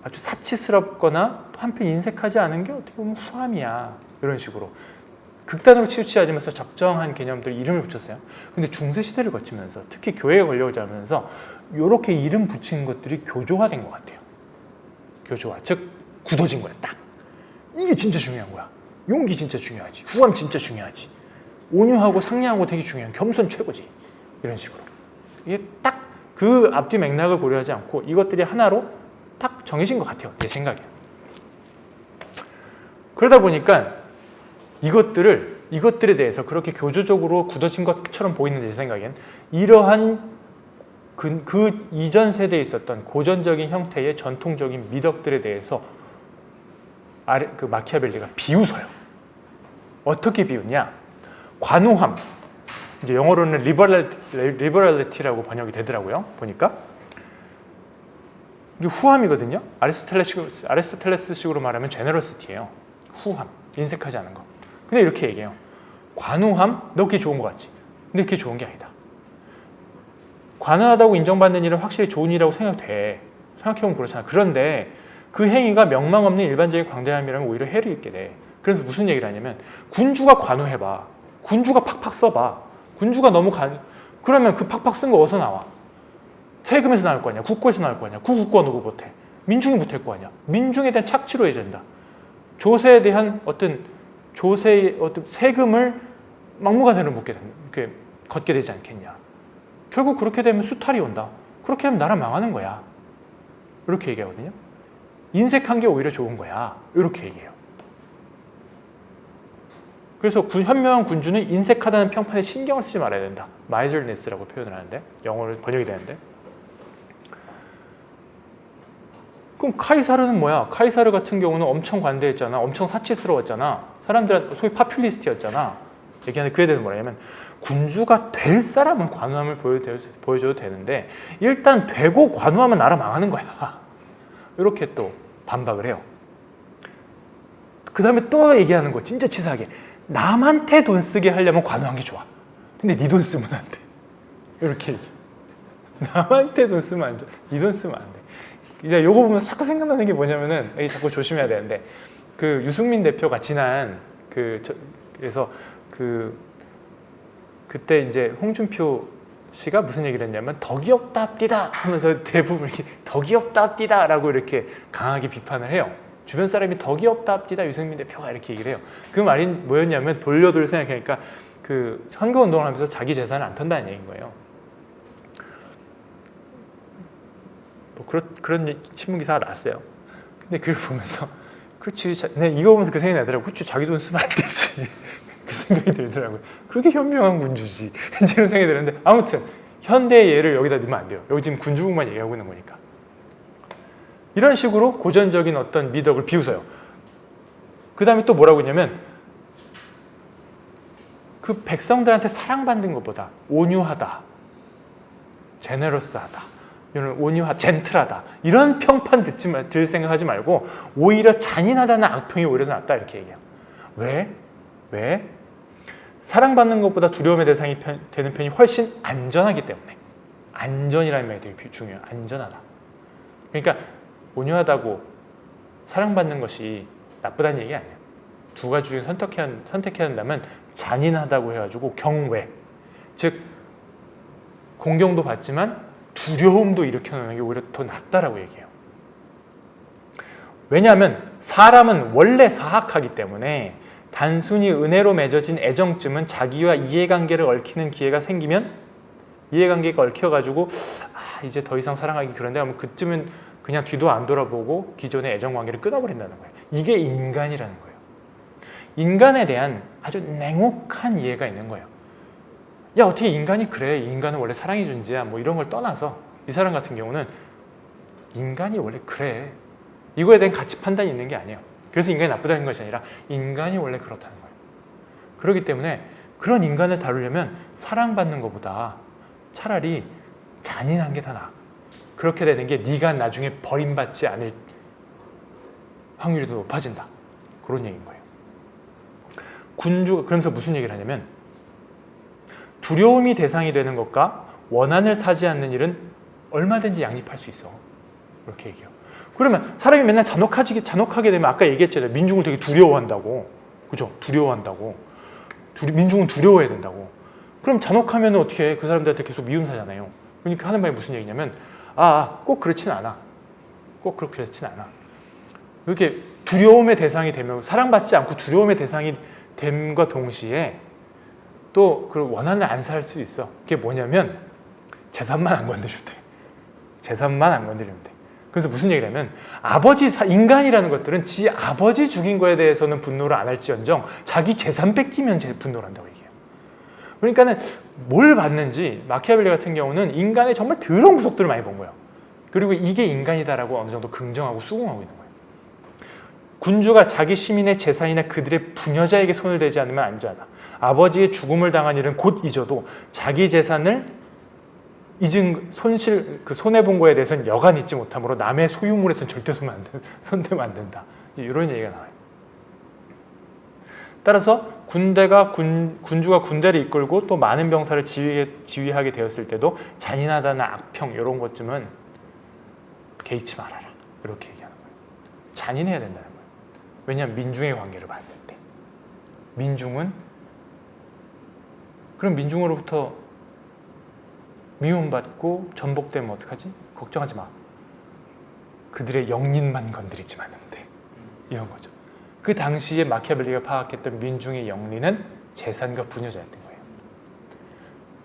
아주 사치스럽거나 또 한편 인색하지 않은 게 어떻게 보면 후함이야. 이런 식으로. 극단으로 치우치지 면서 적정한 개념들 이름을 붙였어요. 근데 중세 시대를 거치면서 특히 교회에 걸려오자면서 이렇게 이름 붙인 것들이 교조화된 것 같아요. 교조화. 즉 굳어진 거야. 딱. 이게 진짜 중요한 거야. 용기 진짜 중요하지. 후함 진짜 중요하지. 온유하고 상냥한 거 되게 중요한 겸손 최고지. 이런 식으로. 이게 딱 그 앞뒤 맥락을 고려하지 않고 이것들이 하나로 딱 정해진 것 같아요. 내 생각에. 그러다 보니까 이것들에 대해서 그렇게 교조적으로 굳어진 것처럼 보이는데 제 생각엔 이러한 그 이전 세대에 있었던 고전적인 형태의 전통적인 미덕들에 대해서 그 마키아벨리가 비웃어요. 어떻게 비웃냐? 관우함. 이제 영어로는 리버럴리티라고 번역이 되더라고요. 보니까. 이게 후함이거든요. 아리스토텔레스식으로 말하면 제너러시티예요. 후함. 인색하지 않은 거. 근데 이렇게 얘기해요. 관우함? 너 그게 좋은 거 같지? 근데 그게 좋은 게 아니다. 관우하다고 인정받는 일은 확실히 좋은 일이라고 생각돼. 생각해보면 그렇잖아. 그런데 그 행위가 명망 없는 일반적인 광대함이라면 오히려 해를 입게 돼. 그래서 무슨 얘기를 하냐면 군주가 관우해봐. 군주가 팍팍 써봐. 군주가 너무 그러면 그 팍팍 쓴 거 어디서 나와? 세금에서 나올 거 아니야. 국고에서 나올 거 아니야. 그 국고가 누구 못해? 민중이 못할 거 아니야. 민중에 대한 착취로 해야 된다. 조세에 대한 어떤 세금을 막무가내로 이렇게 걷게 되지 않겠냐. 결국 그렇게 되면 수탈이 온다. 그렇게 되면 나라 망하는 거야. 이렇게 얘기하거든요. 인색한 게 오히려 좋은 거야. 이렇게 얘기해요. 그래서 현명한 군주는 인색하다는 평판에 신경을 쓰지 말아야 된다. miserliness라고 표현을 하는데 영어로 번역이 되는데 그럼 카이사르는 뭐야? 카이사르 같은 경우는 엄청 관대했잖아. 엄청 사치스러웠잖아. 사람들한테 소위 파퓰리스트였잖아. 얘기하는 그에 대해서 뭐냐면 군주가 될 사람은 관우함을 보여줘도 되는데 일단 되고 관우하면 나라 망하는 거야. 이렇게 또 반박을 해요. 그 다음에 또 얘기하는 거 진짜 치사하게 남한테 돈 쓰게 하려면 관우한 게 좋아. 근데 네 돈 쓰면 안 돼. 이렇게 얘기해. 남한테 돈 쓰면 안 돼. 네 돈 쓰면 안 돼. 이제 요거 보면서 자꾸 생각나는 게 뭐냐면은 자꾸 조심해야 되는데 그 유승민 대표가 지난 그래서 그때 이제 홍준표 씨가 무슨 얘기를 했냐면 덕이 없다 합디다 하면서 대부분 이렇게 덕이 없다 합디다라고 이렇게 강하게 비판을 해요. 주변 사람이 덕이 없다 합디다 유승민 대표가 이렇게 얘기를 해요. 그 말이 뭐였냐면 돌려 생각하니까 그 선거운동을 하면서 자기 재산을 안 턴다는 얘기인 거예요. 뭐 그런 신문기사가 나왔어요. 근데 그걸 보면서 그렇지, 이거 보면서 그 생각이 나더라고. 그렇지, 자기 돈 쓰면 안 되지. 그 생각이 들더라고요. 그게 현명한 군주지. 이런 생각이 드는데 아무튼 현대의 예를 여기다 넣으면 안 돼요. 여기 지금 군주국만 얘기하고 있는 거니까. 이런 식으로 고전적인 어떤 미덕을 비웃어요. 그 다음에 또 뭐라고 했냐면 그 백성들한테 사랑받는 것보다 온유하다, 제네러스하다, 이런 젠틀하다 이런 평판 들 생각하지 말고 오히려 잔인하다는 악평이 오히려 낫다 이렇게 얘기해요. 왜? 사랑받는 것보다 두려움의 대상이 되는 편이 훨씬 안전하기 때문에. 안전이라는 말이 되게 중요해요. 안전하다. 그러니까 온유하다고 사랑받는 것이 나쁘다는 얘기 아니에요. 두 가지 중에 선택해야 한다면 잔인하다고 해가지고 경외, 즉 공경도 받지만 두려움도 일으켜놓는 게 오히려 더 낫다라고 얘기해요. 왜냐하면 사람은 원래 사악하기 때문에 단순히 은혜로 맺어진 애정쯤은 자기와 이해관계를 얽히는 기회가 생기면 이해관계가 얽혀가지고 이제 더 이상 사랑하기 그런데 하면 그쯤은 그냥 뒤도 안 돌아보고 기존의 애정관계를 끊어버린다는 거예요. 이게 인간이라는 거예요. 인간에 대한 아주 냉혹한 이해가 있는 거예요. 야, 어떻게 인간이 그래? 인간은 원래 사랑의 존재야. 뭐 이런 걸 떠나서 이 사람 같은 경우는 인간이 원래 그래. 이거에 대한 가치 판단이 있는 게 아니에요. 그래서 인간이 나쁘다는 것이 아니라 인간이 원래 그렇다는 거예요. 그렇기 때문에 그런 인간을 다루려면 사랑받는 것보다 차라리 잔인한 게 더 나아. 그렇게 되는 게 네가 나중에 버림받지 않을 확률이 더 높아진다. 그런 얘기인 거예요. 군주가 그러면서 무슨 얘기를 하냐면 두려움이 대상이 되는 것과 원한을 사지 않는 일은 얼마든지 양립할 수 있어. 이렇게 얘기해요. 그러면 사람이 맨날 잔혹하게 되면 아까 얘기했잖아요. 민중을 되게 두려워한다고. 그죠? 두려워한다고. 민중은 두려워해야 된다고. 그럼 잔혹하면 어떻게 해? 그 사람들한테 계속 미움사잖아요. 그러니까 하는 말이 무슨 얘기냐면 꼭 그렇진 않아. 꼭 그렇진 않아. 이렇게 두려움의 대상이 되면 사랑받지 않고 두려움의 대상이 됨과 동시에 또 그 원한을 안 살 수 있어. 그게 뭐냐면 재산만 안 건드리면 돼. 재산만 안 건드리면 돼. 그래서 무슨 얘기를 하면 인간이라는 것들은 지 아버지 죽인 거에 대해서는 분노를 안 할지언정 자기 재산 뺏기면 분노를 한다고 얘기해요. 그러니까는 뭘 받는지 마키아벨리 같은 경우는 인간의 정말 더러운 구석들을 많이 본 거예요. 그리고 이게 인간이다라고 어느 정도 긍정하고 수긍하고 있는 거예요. 군주가 자기 시민의 재산이나 그들의 부녀자에게 손을 대지 않으면 안전하다. 아버지의 죽음을 당한 일은 곧 잊어도 자기 재산을 잊은 손해본 거에 대해서는 여간 잊지 못하므로 남의 소유물에서는 절대 손대면 안 된다. 이런 얘기가 나와요. 따라서 군주가 군대를 이끌고 또 많은 병사를 지휘하게 되었을 때도 잔인하다나 악평 이런 것쯤은 개의치 말아라. 이렇게 얘기하는 거예요. 잔인해야 된다는 거예요. 왜냐하면 민중의 관계를 봤을 때 그럼 민중으로부터 미움받고 전복되면 어떡하지? 걱정하지 마. 그들의 영린만 건드리지만 하면 돼. 이런 거죠. 그 당시에 마키아벨리가 파악했던 민중의 영린은 재산과 부녀자였던 거예요.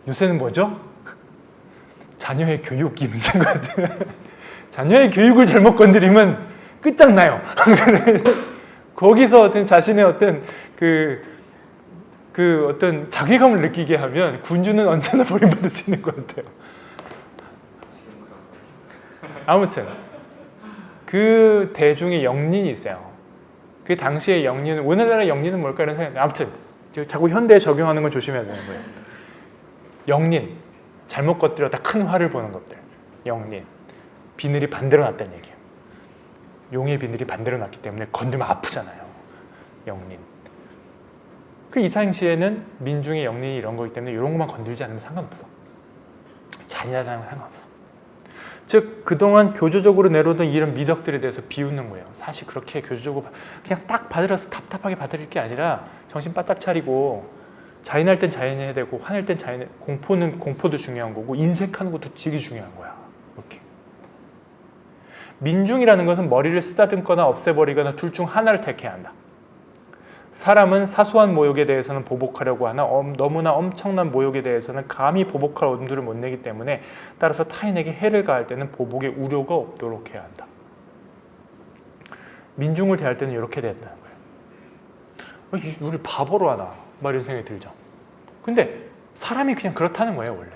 요새는 뭐죠? 자녀의 교육이 문제인 것 같아요. 자녀의 교육을 잘못 건드리면 끝장나요. 거기서 어떤 자신의 어떤 어떤 자괴감을 느끼게 하면 군주는 언제나 버림받을 수 있는 것 같아요. 아무튼 그 대중의 영린이 있어요. 그 당시의 영린은 오늘날의 영린은 뭘까 이런 생각이 아무튼 자꾸 현대에 적용하는 건 조심해야 되는 거예요. 영린 잘못 건드렸다 큰 화를 보는 것들. 영린 비늘이 반대로 났다는 얘기예요. 용의 비늘이 반대로 났기 때문에 건들면 아프잖아요. 영린. 그 이 당시에는 민중의 영린이 이런 거기 때문에 이런 것만 건들지 않으면 상관없어. 잔인하다는 건 상관없어. 즉 그동안 교조적으로 내려오던 이런 미덕들에 대해서 비웃는 거예요. 사실 그렇게 교조적으로 그냥 딱 받으려서 답답하게 받을 게 아니라 정신 바짝 차리고 잔인할 땐 잔인해야 되고 화낼 땐 잔인해. 공포는 공포도 중요한 거고 인색하는 것도 되게 중요한 거야. 이렇게. 민중이라는 것은 머리를 쓰다듬거나 없애버리거나 둘 중 하나를 택해야 한다. 사람은 사소한 모욕에 대해서는 보복하려고 하나 너무나 엄청난 모욕에 대해서는 감히 보복할 엄두를 못 내기 때문에 따라서 타인에게 해를 가할 때는 보복의 우려가 없도록 해야 한다. 민중을 대할 때는 이렇게 된다는 거예요. 우리 바보로 하나 막 이런 생각이 들죠. 근데 사람이 그냥 그렇다는 거예요. 원래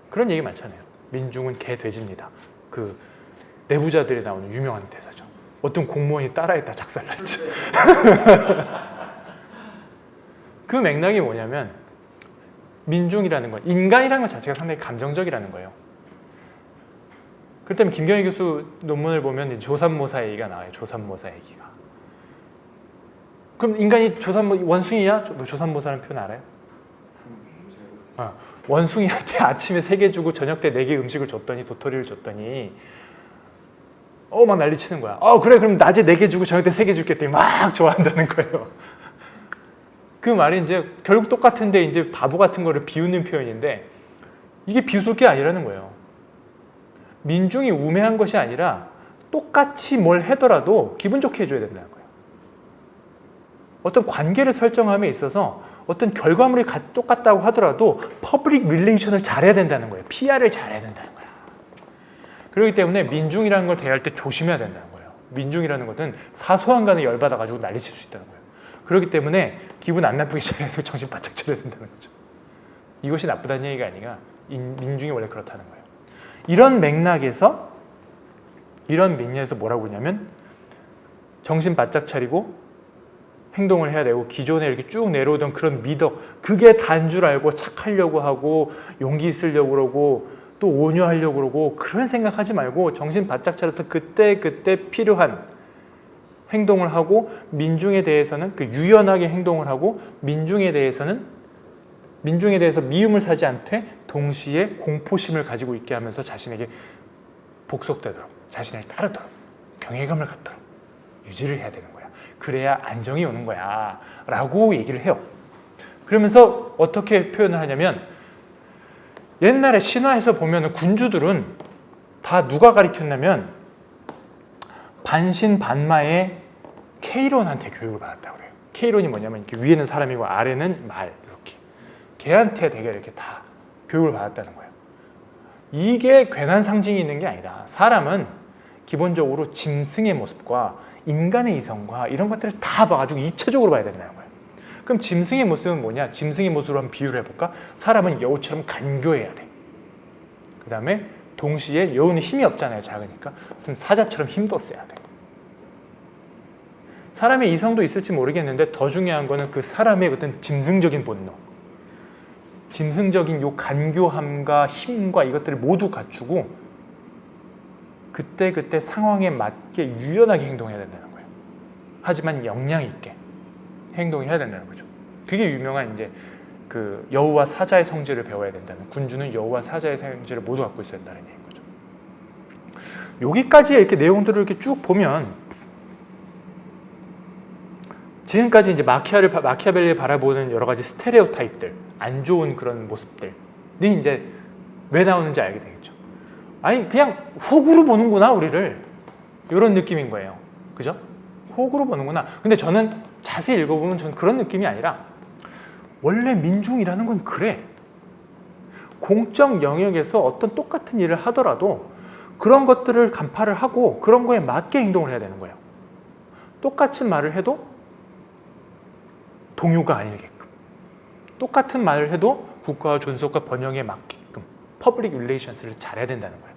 그런 얘기 많잖아요. 민중은 개 돼지입니다. 그 내부자들이 나오는 유명한 대사죠. 어떤 공무원이 따라했다 작살났죠. 그 맥락이 뭐냐면 민중이라는 건 인간이라는 것 자체가 상당히 감정적이라는 거예요. 그렇다면 김경희 교수 논문을 보면 조삼모사 얘기가 나와요. 조삼모사 얘기가. 그럼 인간이 원숭이야? 너 조삼모사라는 표현 알아요? 원숭이한테 아침에 3개 주고 저녁 때 4개 음식을 줬더니 도토리를 줬더니 막 난리치는 거야. 그래 그럼 낮에 4개 주고 저녁 때 3개 줄게 했더니 막 좋아한다는 거예요. 그 말이 이제 결국 똑같은데 이제 바보 같은 거를 비웃는 표현인데 이게 비웃을 게 아니라는 거예요. 민중이 우매한 것이 아니라 똑같이 뭘 하더라도 기분 좋게 해줘야 된다는 거예요. 어떤 관계를 설정함에 있어서 어떤 결과물이 똑같다고 하더라도 퍼블릭 릴레이션을 잘해야 된다는 거예요. PR을 잘해야 된다는 거예요. 그렇기 때문에 민중이라는 걸 대할 때 조심해야 된다는 거예요. 민중이라는 것은 사소한 간에 열받아가지고 난리칠 수 있다는 거예요. 그렇기 때문에 기분 안 나쁘게 잘해도 정신 바짝 차려야 된다는 거죠. 이것이 나쁘다는 얘기가 아니라 민중이 원래 그렇다는 거예요. 이런 맥락에서 뭐라고 그러냐면 정신 바짝 차리고 행동을 해야 되고, 기존에 이렇게 쭉 내려오던 그런 미덕, 그게 단 줄 알고 착하려고 하고 용기 있으려고 그러고 또 온유하려고 그러고 그런 생각하지 말고 정신 바짝 차려서 그때 필요한 행동을 하고, 민중에 대해서는 유연하게 행동을 하고, 민중에 대해서 미움을 사지 않되 동시에 공포심을 가지고 있게 하면서 자신에게 복속되도록, 자신을 따르도록, 경외감을 갖도록 유지를 해야 되는 거야. 그래야 안정이 오는 거야 라고 얘기를 해요. 그러면서 어떻게 표현을 하냐면, 옛날에 신화에서 보면 군주들은 다 누가 가르쳤냐면 반신반마의 케이론한테 교육을 받았다고 그래요. 케이론이 뭐냐면 이렇게 위에는 사람이고 아래는 말, 이렇게 걔한테 되게 이렇게 다 교육을 받았다는 거예요. 이게 괜한 상징이 있는 게 아니다. 사람은 기본적으로 짐승의 모습과 인간의 이성과 이런 것들을 다 봐가지고 입체적으로 봐야 된다는 거예요. 그럼 짐승의 모습은 뭐냐? 짐승의 모습으로 한번 비유를 해볼까? 사람은 여우처럼 간교해야 돼. 그 다음에 동시에 여우는 힘이 없잖아요. 작으니까. 그럼 사자처럼 힘도 세야 돼. 사람의 이성도 있을지 모르겠는데 더 중요한 거는 그 사람의 어떤 짐승적인 본능, 짐승적인 요 간교함과 힘과 이것들을 모두 갖추고 그때 상황에 맞게 유연하게 행동해야 된다는 거예요. 하지만 역량 있게 행동해야 된다는 거죠. 그게 유명한 이제 그 여우와 사자의 성질을 배워야 된다는, 군주는 여우와 사자의 성질을 모두 갖고 있어야 된다는 얘기인 거죠. 여기까지 이렇게 내용들을 이렇게 쭉 보면 지금까지 이제 마키아벨리를 바라보는 여러 가지 스테레오 타입들, 안 좋은 그런 모습들이 이제 왜 나오는지 알게 되겠죠. 아니 그냥 호구로 보는구나 우리를, 이런 느낌인 거예요. 그죠? 호구로 보는구나. 근데 저는 자세히 읽어보면 저는 그런 느낌이 아니라, 원래 민중이라는 건 그래. 공적 영역에서 어떤 똑같은 일을 하더라도 그런 것들을 간파를 하고 그런 거에 맞게 행동을 해야 되는 거예요. 똑같은 말을 해도 동요가 아니게끔, 똑같은 말을 해도 국가와 존속과 번영에 맞게끔 퍼블릭 릴레이션스를 잘해야 된다는 거예요.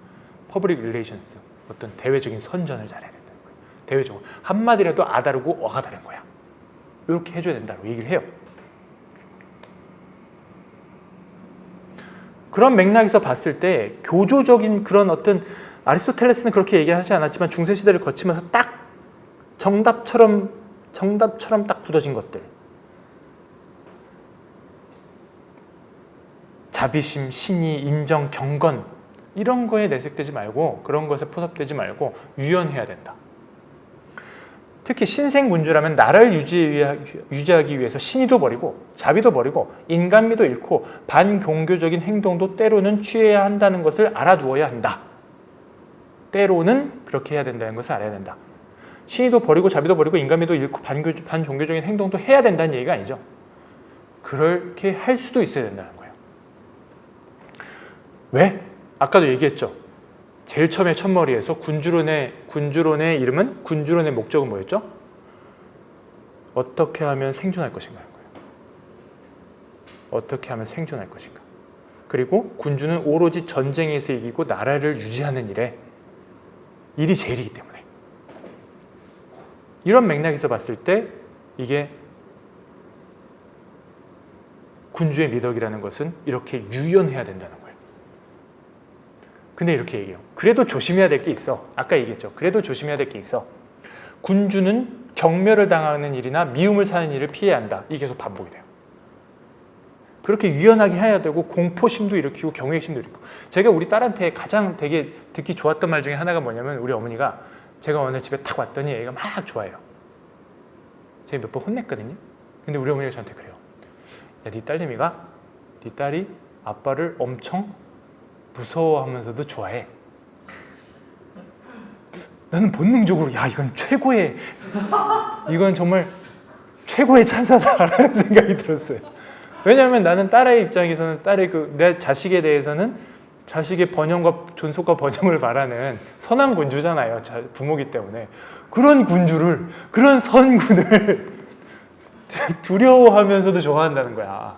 퍼블릭 릴레이션스, 어떤 대외적인 선전을 잘해야 된다는 거예요. 대외적으로 한마디라도 아다르고 어가 다른 거야. 이렇게 해줘야 된다고 얘기를 해요. 그런 맥락에서 봤을 때 교조적인 그런 어떤, 아리스토텔레스는 그렇게 얘기하지 않았지만 중세시대를 거치면서 딱 정답처럼 딱 굳어진 것들, 자비심, 신의, 인정, 경건, 이런 거에 내색되지 말고, 그런 것에 포섭되지 말고 유연해야 된다. 특히 신생군주라면 나라를 유지하기 위해서 신의도 버리고 자비도 버리고 인간미도 잃고 반종교적인 행동도 때로는 취해야 한다는 것을 알아두어야 한다. 때로는 그렇게 해야 된다는 것을 알아야 된다. 신의도 버리고 자비도 버리고 인간미도 잃고 반종교적인 행동도 해야 된다는 얘기가 아니죠. 그렇게 할 수도 있어야 된다는 거예요. 왜? 아까도 얘기했죠. 제일 처음에 첫머리에서 군주론의 이름은, 군주론의 목적은 뭐였죠? 어떻게 하면 생존할 것인가 하는 거예요. 어떻게 하면 생존할 것인가. 그리고 군주는 오로지 전쟁에서 이기고 나라를 유지하는 일이 제일이기 때문에, 이런 맥락에서 봤을 때 이게 군주의 미덕이라는 것은 이렇게 유연해야 된다는 거예요. 근데 이렇게 얘기해요. 그래도 조심해야 될 게 있어. 아까 얘기했죠. 그래도 조심해야 될 게 있어. 군주는 경멸을 당하는 일이나 미움을 사는 일을 피해야 한다. 이게 계속 반복이 돼요. 그렇게 유연하게 해야 되고 공포심도 일으키고 경외심도 일으키고. 제가 우리 딸한테 가장 되게 듣기 좋았던 말 중에 하나가 뭐냐면, 우리 어머니가, 제가 오늘 집에 딱 왔더니 애가 막 좋아해요. 제가 몇 번 혼냈거든요. 근데 우리 어머니가 저한테 그래요. 야, 네 딸내미가, 네 딸이 아빠를 엄청 무서워하면서도 좋아해. 나는 본능적으로 야, 이건 최고의, 이건 정말 최고의 찬사다라는 생각이 들었어요. 왜냐하면 나는 딸의 입장에서는, 딸의 내 자식에 대해서는 자식의 번영과 존속과 번영을 바라는 선한 군주잖아요. 부모기 때문에. 그런 군주를, 그런 선군을 두려워하면서도 좋아한다는 거야.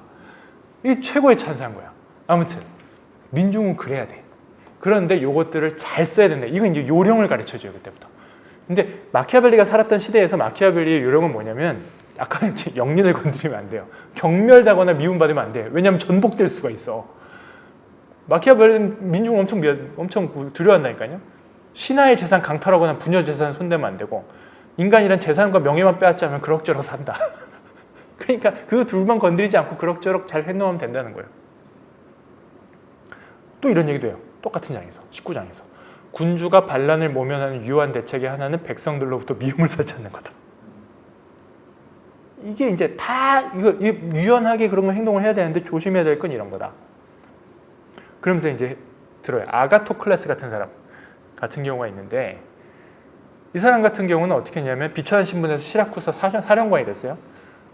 이게 최고의 찬사인 거야. 아무튼 민중은 그래야 돼. 그런데 요것들을 잘 써야 된다. 이건 이제 요령을 가르쳐줘요. 그때부터 근데 마키아벨리가 살았던 시대에서 마키아벨리의 요령은 뭐냐면 아까 영린을 건드리면 안 돼요. 경멸당하거나 미움받으면 안 돼. 왜냐하면 전복될 수가 있어. 마키아벨리는 민중을 엄청 두려워한다니까요. 신하의 재산 강탈하거나 부녀 재산 손대면 안 되고 인간이란 재산과 명예만 빼앗자면 그럭저럭 산다. 그러니까 그 둘만 건드리지 않고 그럭저럭 잘 행동하면 된다는 거예요. 또 이런 얘기도 해요. 똑같은 장에서 19장에서 군주가 반란을 모면하는 유효한 대책의 하나는 백성들로부터 미움을 사지 않는 거다. 이게 이제 다 이거 유연하게 그런 걸 행동을 해야 되는데 조심해야 될 건 이런 거다. 그러면서 이제 들어요. 아가토클레스 같은 사람 같은 경우가 있는데 이 사람 같은 경우는 어떻게 했냐면 비천한 신분에서 시라쿠사 사령관이 됐어요.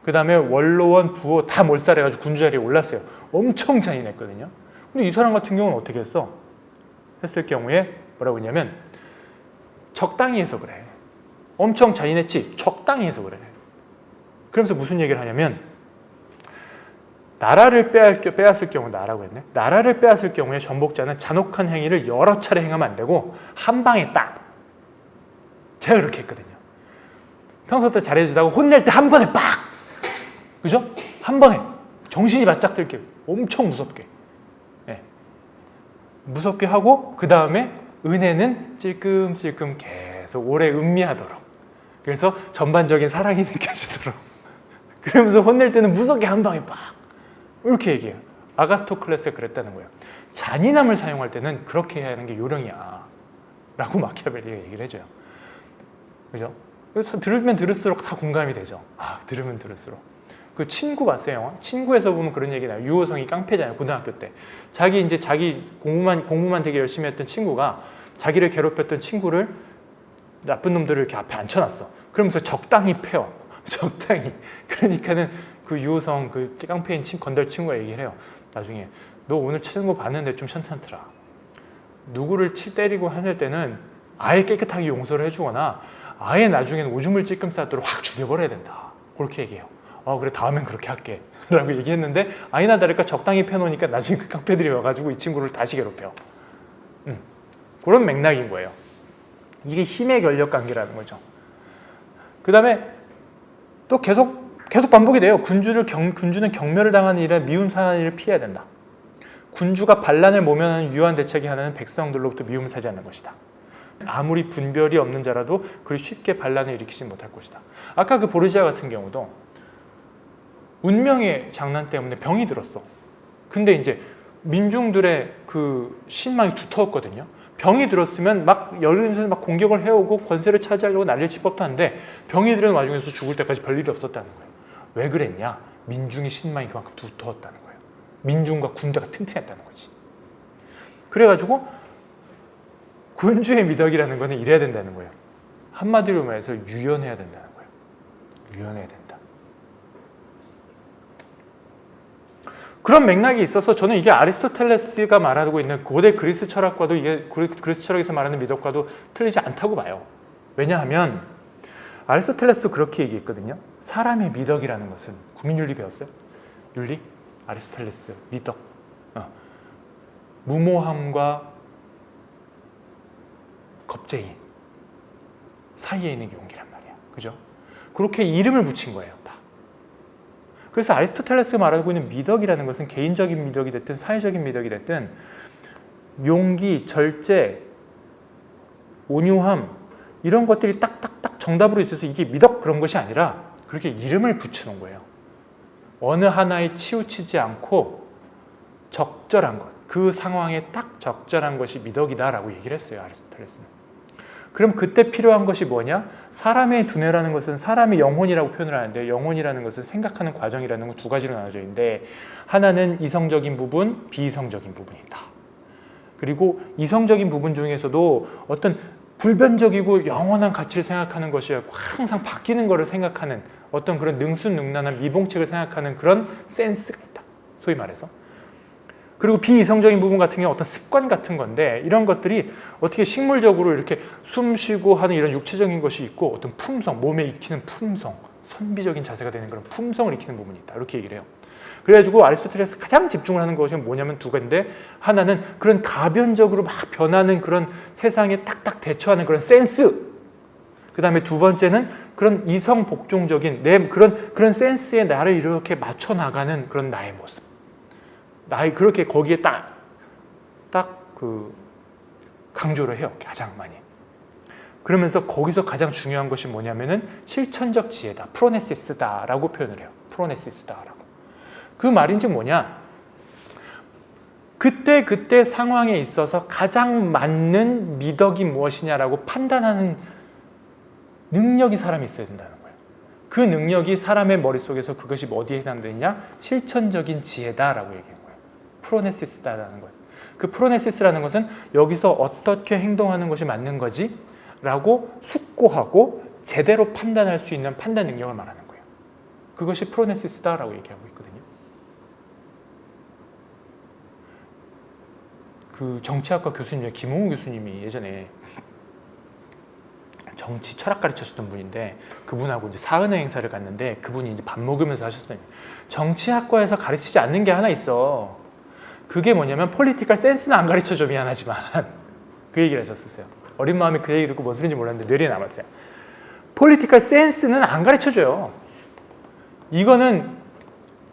그 다음에 원로원, 부호 다 몰살해가지고 군주 자리에 올랐어요. 엄청 잔인했거든요. 근데 이 사람 같은 경우는 어떻게 했을 경우에 뭐라고 했냐면 적당히 해서 그래. 엄청 잔인했지? 적당히 해서 그래. 그러면서 무슨 얘기를 하냐면 나라를 빼앗을 경우 나라고 했네. 나라를 빼앗을 경우에 전복자는 잔혹한 행위를 여러 차례 행하면 안 되고 한 방에 딱. 제가 그렇게 했거든요. 평소 때 잘해주다가 혼낼 때 한 번에 빡! 그죠? 한 번에 정신이 바짝 들게 엄청 무섭게. 네. 무섭게 하고 그 다음에 은혜는 찔끔찔끔 계속 오래 음미하도록. 그래서 전반적인 사랑이 느껴지도록. 그러면서 혼낼 때는 무섭게 한 방에 빡! 이렇게 얘기해요. 아가스토클레스가 그랬다는 거예요. 잔인함을 사용할 때는 그렇게 해야 하는 게 요령이야. 라고 마키아벨리가 얘기를 해줘요. 그죠? 그래서 들으면 들을수록 다 공감이 되죠. 아, 들으면 들을수록. 그 친구 봤어요, 영화? 친구에서 보면 그런 얘기 나요. 유호성이 깡패잖아요, 고등학교 때. 자기 공부만 되게 열심히 했던 친구가 자기를 괴롭혔던 친구를 나쁜 놈들을 이렇게 앞에 앉혀놨어. 그러면서 적당히 패요. 적당히. 그러니까는 그 유호성, 그 깡패인 건달 친구가 얘기를 해요. 나중에 너 오늘 치는 거 봤는데 좀 괜찮더라. 누구를 때리고 하는 때는 아예 깨끗하게 용서를 해주거나 아예 나중에는 오줌을 찔끔 싸도록 확 죽여버려야 된다. 그렇게 얘기해요. 그래 다음엔 그렇게 할게 라고 얘기했는데 아니나 다를까 적당히 패놓으니까 나중에 그 깡패들이 와가지고 이 친구를 다시 괴롭혀. 그런 맥락인 거예요. 이게 힘의 권력 관계라는 거죠. 그 다음에 또 계속 반복이 돼요. 군주는 경멸을 당하는 일에 미움 사는 일을 피해야 된다. 군주가 반란을 모면하는 유효한 대책이 하나는 백성들로부터 미움을 사지 않는 것이다. 아무리 분별이 없는 자라도 그리 쉽게 반란을 일으키지 못할 것이다. 아까 그 보르지아 같은 경우도 운명의 장난 때문에 병이 들었어. 근데 이제 민중들의 그 신망이 두터웠거든요. 병이 들었으면 막 여론에서 막 공격을 해오고 권세를 차지하려고 난리를 칠 법도 한데 병이 들은 와중에서 죽을 때까지 별일이 없었다는 거예요. 왜 그랬냐? 민중의 신망이 그만큼 두터웠다는 거예요. 민중과 군대가 튼튼했다는 거지. 그래가지고 군주의 미덕이라는 거는 이래야 된다는 거예요. 한마디로 말해서 유연해야 된다는 거예요. 유연해야 된다. 그런 맥락이 있어서 저는 이게 아리스토텔레스가 말하고 있는 고대 그리스 철학과도 이게 그리스 철학에서 말하는 미덕과도 틀리지 않다고 봐요. 왜냐하면 아리스토텔레스도 그렇게 얘기했거든요. 사람의 미덕이라는 것은 국민윤리 배웠어요? 윤리? 아리스토텔레스 미덕. 무모함과 겁쟁이 사이에 있는 게 용기란 말이야. 그죠? 그렇게 이름을 붙인 거예요. 다. 그래서 아리스토텔레스가 말하고 있는 미덕이라는 것은 개인적인 미덕이 됐든 사회적인 미덕이 됐든 용기, 절제, 온유함 이런 것들이 딱딱딱 정답으로 있어서 이게 미덕 그런 것이 아니라 그렇게 이름을 붙여놓은 거예요. 어느 하나에 치우치지 않고 적절한 것, 그 상황에 딱 적절한 것이 미덕이다라고 얘기를 했어요. 아리스토텔레스는. 그럼 그때 필요한 것이 뭐냐? 사람의 두뇌라는 것은 사람의 영혼이라고 표현을 하는데 영혼이라는 것은 생각하는 과정이라는 건 두 가지로 나눠져 있는데 하나는 이성적인 부분, 비이성적인 부분이 있다. 그리고 이성적인 부분 중에서도 어떤 불변적이고 영원한 가치를 생각하는 것이 항상 바뀌는 것을 생각하는 어떤 그런 능수능란한 미봉책을 생각하는 그런 센스가 있다. 소위 말해서. 그리고 비이성적인 부분 같은 경우는 어떤 습관 같은 건데 이런 것들이 어떻게 식물적으로 이렇게 숨 쉬고 하는 이런 육체적인 것이 있고 어떤 품성, 몸에 익히는 품성, 선비적인 자세가 되는 그런 품성을 익히는 부분이 있다. 이렇게 얘기를 해요. 그래가지고 아리스토텔레스 가장 집중을 하는 것이 뭐냐면 두 가지인데 하나는 그런 가변적으로 막 변하는 그런 세상에 딱딱 대처하는 그런 센스. 그 다음에 두 번째는 그런 이성 복종적인 내 그런 센스에 나를 이렇게 맞춰 나가는 그런 나의 모습. 나의 그렇게 거기에 딱 그 강조를 해요. 가장 많이. 그러면서 거기서 가장 중요한 것이 뭐냐면은 실천적 지혜다. 프로네시스다라고 표현을 해요. 프로네시스다라고. 그 말인즉 뭐냐? 그때 상황에 있어서 가장 맞는 미덕이 무엇이냐라고 판단하는 능력이 사람이 있어야 된다는 거예요. 그 능력이 사람의 머릿속에서 그것이 어디에 해당되느냐? 실천적인 지혜다라고 얘기한 거예요. 프로네시스다라는 거예요. 그 프로네시스라는 것은 여기서 어떻게 행동하는 것이 맞는 거지? 라고 숙고하고 제대로 판단할 수 있는 판단 능력을 말하는 거예요. 그것이 프로네시스다라고 얘기하고 있거든요. 그 정치학과 교수님, 김홍우 교수님이 예전에 정치 철학 가르쳤던 분인데 그분하고 이제 사은회 행사를 갔는데 그분이 이제 밥 먹으면서 하셨어요. 정치학과에서 가르치지 않는 게 하나 있어. 그게 뭐냐면 폴리티컬 센스는 안 가르쳐줘 미안하지만 그 얘기를 하셨었어요. 어린 마음에 그 얘기 듣고 뭔 소리인지 몰랐는데 뇌리에 남았어요. 폴리티컬 센스는 안 가르쳐줘요.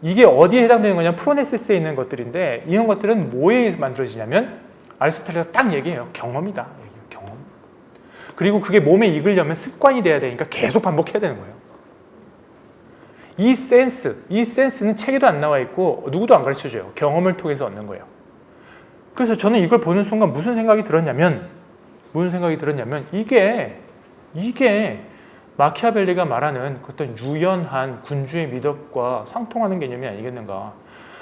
이게 어디에 해당되는 거냐면 프로네시스에 있는 것들인데 이런 것들은 뭐에 만들어지냐면 아리스토텔레스가 딱 얘기해요. 경험이다. 경험. 그리고 그게 몸에 익으려면 습관이 돼야 되니까 계속 반복해야 되는 거예요. 이 센스는 책에도 안 나와 있고 누구도 안 가르쳐줘요. 경험을 통해서 얻는 거예요. 그래서 저는 이걸 보는 순간 무슨 생각이 들었냐면 이게 마키아벨리가 말하는 어떤 유연한 군주의 미덕과 상통하는 개념이 아니겠는가.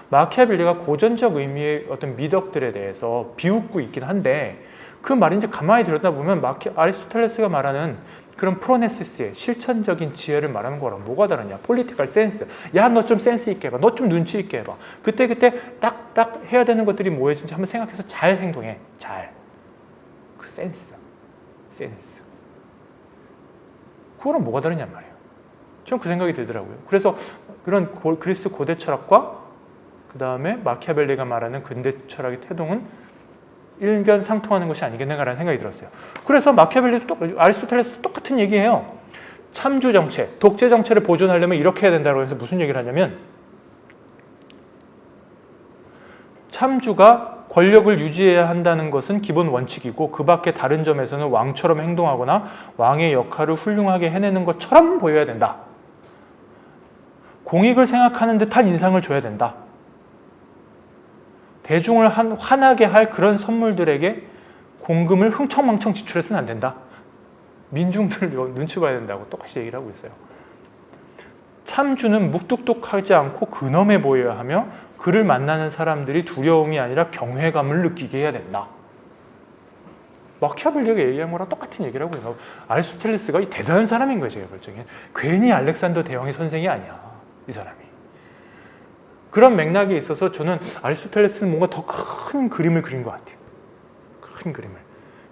마키아벨리가 고전적 의미의 어떤 미덕들에 대해서 비웃고 있긴 한데 그 말인지 가만히 들여다보면 아리스토텔레스가 말하는 그런 프로네시스의 실천적인 지혜를 말하는 거랑 뭐가 다르냐. 폴리티컬 센스. 야, 너 좀 센스 있게 해봐. 너 좀 눈치 있게 해봐. 그때 딱 해야 되는 것들이 뭐였는지 한번 생각해서 잘 행동해. 잘. 그 센스. 그거랑 뭐가 다르냔 말이에요. 전 그 생각이 들더라고요. 그래서 그런 그리스 고대 철학과 그 다음에 마키아벨리가 말하는 근대 철학의 태동은 일견상통하는 것이 아니겠는가라는 생각이 들었어요. 그래서 마키아벨리도 아리스토텔레스도 똑같은 얘기예요. 참주 정체, 독재 정체를 보존하려면 이렇게 해야 된다고 해서 무슨 얘기를 하냐면 참주가 권력을 유지해야 한다는 것은 기본 원칙이고 그 밖에 다른 점에서는 왕처럼 행동하거나 왕의 역할을 훌륭하게 해내는 것처럼 보여야 된다. 공익을 생각하는 듯한 인상을 줘야 된다. 대중을 화나게 할 그런 선물들에게 공금을 흥청망청 지출해서는 안 된다. 민중들 눈치 봐야 된다고 똑같이 얘기를 하고 있어요. 참주는 묵뚝뚝하지 않고 근엄해 보여야 하며 그를 만나는 사람들이 두려움이 아니라 경외감을 느끼게 해야 된다. 마키아벨리가 얘기한 거랑 똑같은 얘기를 하고 있어요. 아리스토텔레스가 대단한 사람인 거예요. 제가 볼 적엔. 괜히 알렉산더 대왕의 선생이 아니야. 이 사람이. 그런 맥락에 있어서 저는 아리스토텔레스는 뭔가 더 큰 그림을 그린 것 같아요. 큰 그림을.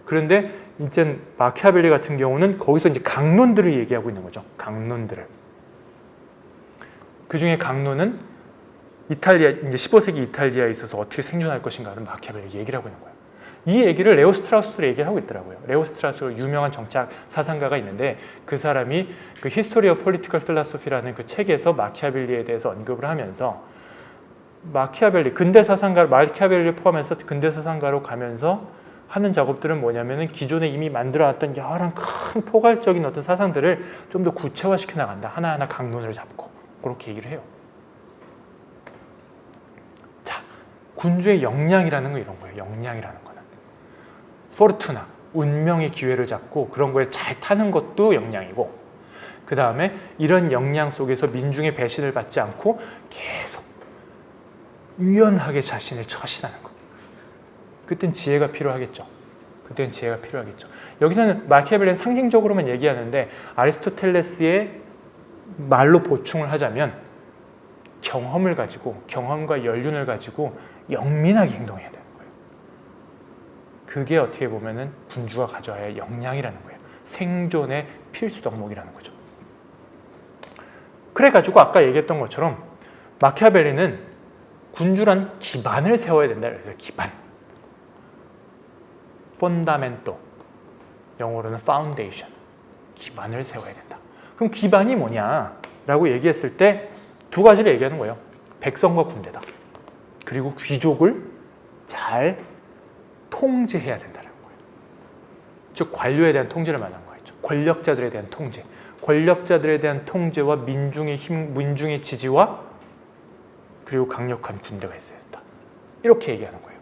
그런데 이제 마키아벨리 같은 경우는 거기서 이제 강론들을 얘기하고 있는 거죠. 강론들을. 그 중에 강론은 이탈리아, 이제 15세기 이탈리아에 있어서 어떻게 생존할 것인가를 마키아벨리 얘기를 하고 있는 거예요. 이 얘기를 레오 스트라우스로 얘기를 하고 있더라고요. 레오 스트라우스가 유명한 정치학 사상가가 있는데 그 사람이 그 History of Political Philosophy라는 그 책에서 마키아벨리에 대해서 언급을 하면서 마키아벨리, 근대사상가, 마키아벨리를 포함해서 근대사상가로 가면서 하는 작업들은 뭐냐면은 기존에 이미 만들어왔던 여러 큰 포괄적인 어떤 사상들을 좀 더 구체화시켜 나간다. 하나하나 강론을 잡고 그렇게 얘기를 해요. 자, 군주의 역량이라는 거 이런 거예요. 역량이라는 거는 포르투나, 운명의 기회를 잡고 그런 거에 잘 타는 것도 역량이고 그 다음에 이런 역량 속에서 민중의 배신을 받지 않고 계속 유연하게 자신을 처신하는 것. 그땐 지혜가 필요하겠죠. 여기서는 마키아벨리는 상징적으로만 얘기하는데 아리스토텔레스의 말로 보충을 하자면 경험을 가지고 경험과 연륜을 가지고 영민하게 행동해야 되는 거예요. 그게 어떻게 보면은 군주가 가져야 할 역량이라는 거예요. 생존의 필수 덕목이라는 거죠. 그래가지고 아까 얘기했던 것처럼 마키아벨리는 군주란 기반을 세워야 된다. 기반. 펀다멘토. 영어로는 파운데이션. 기반을 세워야 된다. 그럼 기반이 뭐냐라고 얘기했을 때 두 가지를 얘기하는 거예요. 백성과 군대다. 그리고 귀족을 잘 통제해야 된다는 거예요. 즉 관료에 대한 통제를 말하는 거죠. 권력자들에 대한 통제. 권력자들에 대한 통제와 민중의 힘, 민중의 지지와 그리고 강력한 군대가 있어야 된다. 이렇게 얘기하는 거예요.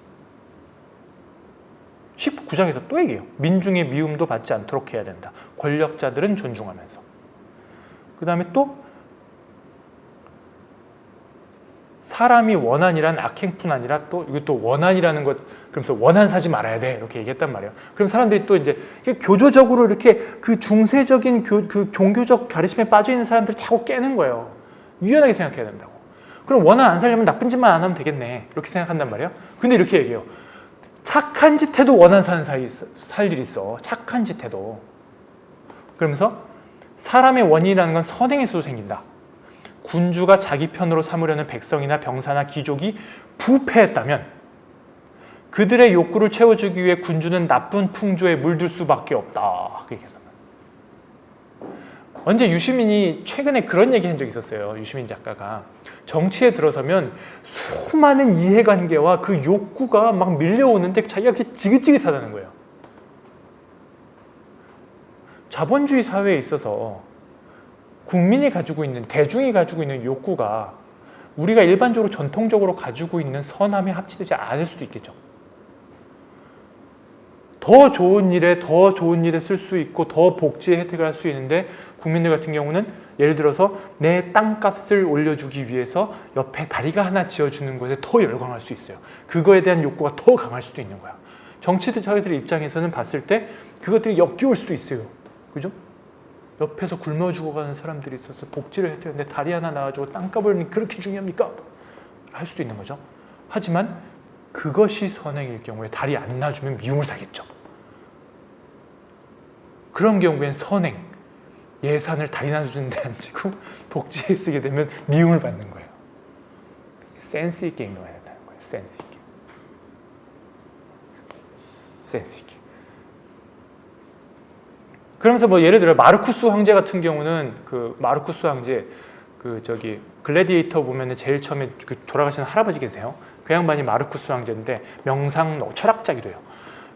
19장에서 또 얘기해요. 민중의 미움도 받지 않도록 해야 된다. 권력자들은 존중하면서. 그 다음에 또 사람이 원한이란 악행뿐 아니라 또 이것도 원한이라는 것, 그러면서 원한 사지 말아야 돼 이렇게 얘기했단 말이에요. 그럼 사람들이 또 이제 교조적으로 이렇게 그 중세적인 그 종교적 가르침에 빠져 있는 사람들이 자꾸 깨는 거예요. 유연하게 생각해야 된다고. 그럼 원한 안 살려면 나쁜 짓만 안 하면 되겠네 이렇게 생각한단 말이에요. 근데 이렇게 얘기해요. 착한 짓 해도 원한 사는 살 일이 있어. 착한 짓 해도. 그러면서 사람의 원인이라는 건 선행에서도 생긴다. 군주가 자기 편으로 삼으려는 백성이나 병사나 귀족이 부패했다면 그들의 욕구를 채워주기 위해 군주는 나쁜 풍조에 물들 수밖에 없다. 그 얘기합니다. 언제 유시민이 최근에 그런 얘기 한 적이 있었어요. 유시민 작가가. 정치에 들어서면 수많은 이해관계와 그 욕구가 막 밀려오는데 자기가 그렇게 지긋지긋하다는 거예요. 자본주의 사회에 있어서 국민이 가지고 있는, 대중이 가지고 있는 욕구가 우리가 일반적으로 전통적으로 가지고 있는 선함에 합치되지 않을 수도 있겠죠. 더 좋은 일에 쓸 수 있고 더 복지의 혜택을 할 수 있는데 국민들 같은 경우는 예를 들어서 내 땅값을 올려주기 위해서 옆에 다리가 하나 지어주는 것에 더 열광할 수 있어요. 그거에 대한 욕구가 더 강할 수도 있는 거야. 정치자들의 입장에서는 봤을 때 그것들이 역겨울 수도 있어요. 그죠? 옆에서 굶어 죽어가는 사람들이 있어서 복지를 해주는데 다리 하나 나와주고 땅값을 그렇게 중요합니까? 할 수도 있는 거죠. 하지만 그것이 선행일 경우에 다리 안 놔주면 미움을 사겠죠. 그런 경우엔 선행, 예산을 다리 놔주는 데 안 지고 복지에 쓰게 되면 미움을 받는 거예요. 센스 있게 행동해야 된다는 거예요. 센스 있게. 센스 있게. 그러면서 뭐 예를 들어 마르쿠스 황제 같은 경우는 그 마르쿠스 황제 그 저기 글래디에이터 보면은 제일 처음에 그 돌아가신 할아버지 계세요. 그 양반이 마르쿠스 황제인데 명상 철학자기도 해요.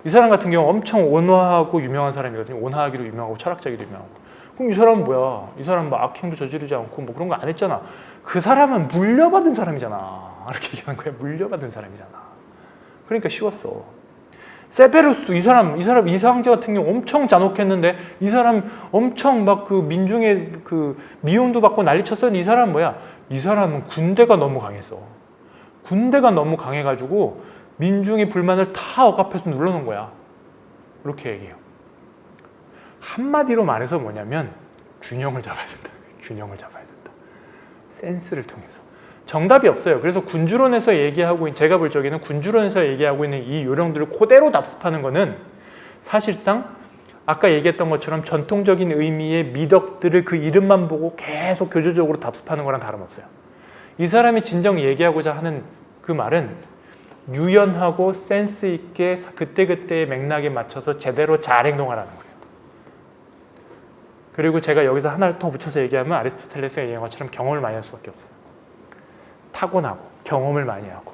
이 사람 같은 경우 엄청 온화하고 유명한 사람이거든요. 온화하기로 유명하고 철학자기도 유명하고. 그럼 이 사람은 뭐야? 이 사람 뭐 악행도 저지르지 않고 뭐 그런 거 안 했잖아. 그 사람은 물려받은 사람이잖아. 이렇게 얘기하는 거야. 물려받은 사람이잖아. 그러니까 쉬웠어. 세베루스 이 사람 이상제 같은 경우 엄청 잔혹했는데 이 사람 엄청 막 그 민중의 그 미움도 받고 난리쳤었는데 이 사람은 뭐야? 이 사람은 군대가 너무 강했어. 군대가 너무 강해가지고 민중의 불만을 다 억압해서 눌러놓은 거야. 이렇게 얘기해요. 한마디로 말해서 뭐냐면 균형을 잡아야 된다. 균형을 잡아야 된다. 센스를 통해서. 정답이 없어요. 그래서 군주론에서 얘기하고 제가 볼 적에는 군주론에서 얘기하고 있는 이 요령들을 그대로 답습하는 거는 사실상 아까 얘기했던 것처럼 전통적인 의미의 미덕들을 그 이름만 보고 계속 교조적으로 답습하는 거랑 다름없어요. 이 사람이 진정 얘기하고자 하는 그 말은 유연하고 센스 있게 그때그때의 맥락에 맞춰서 제대로 잘 행동하라는 거예요. 그리고 제가 여기서 하나를 더 붙여서 얘기하면 아리스토텔레스가 얘기한 것처럼 경험을 많이 할 수밖에 없어요. 타고나고 경험을 많이 하고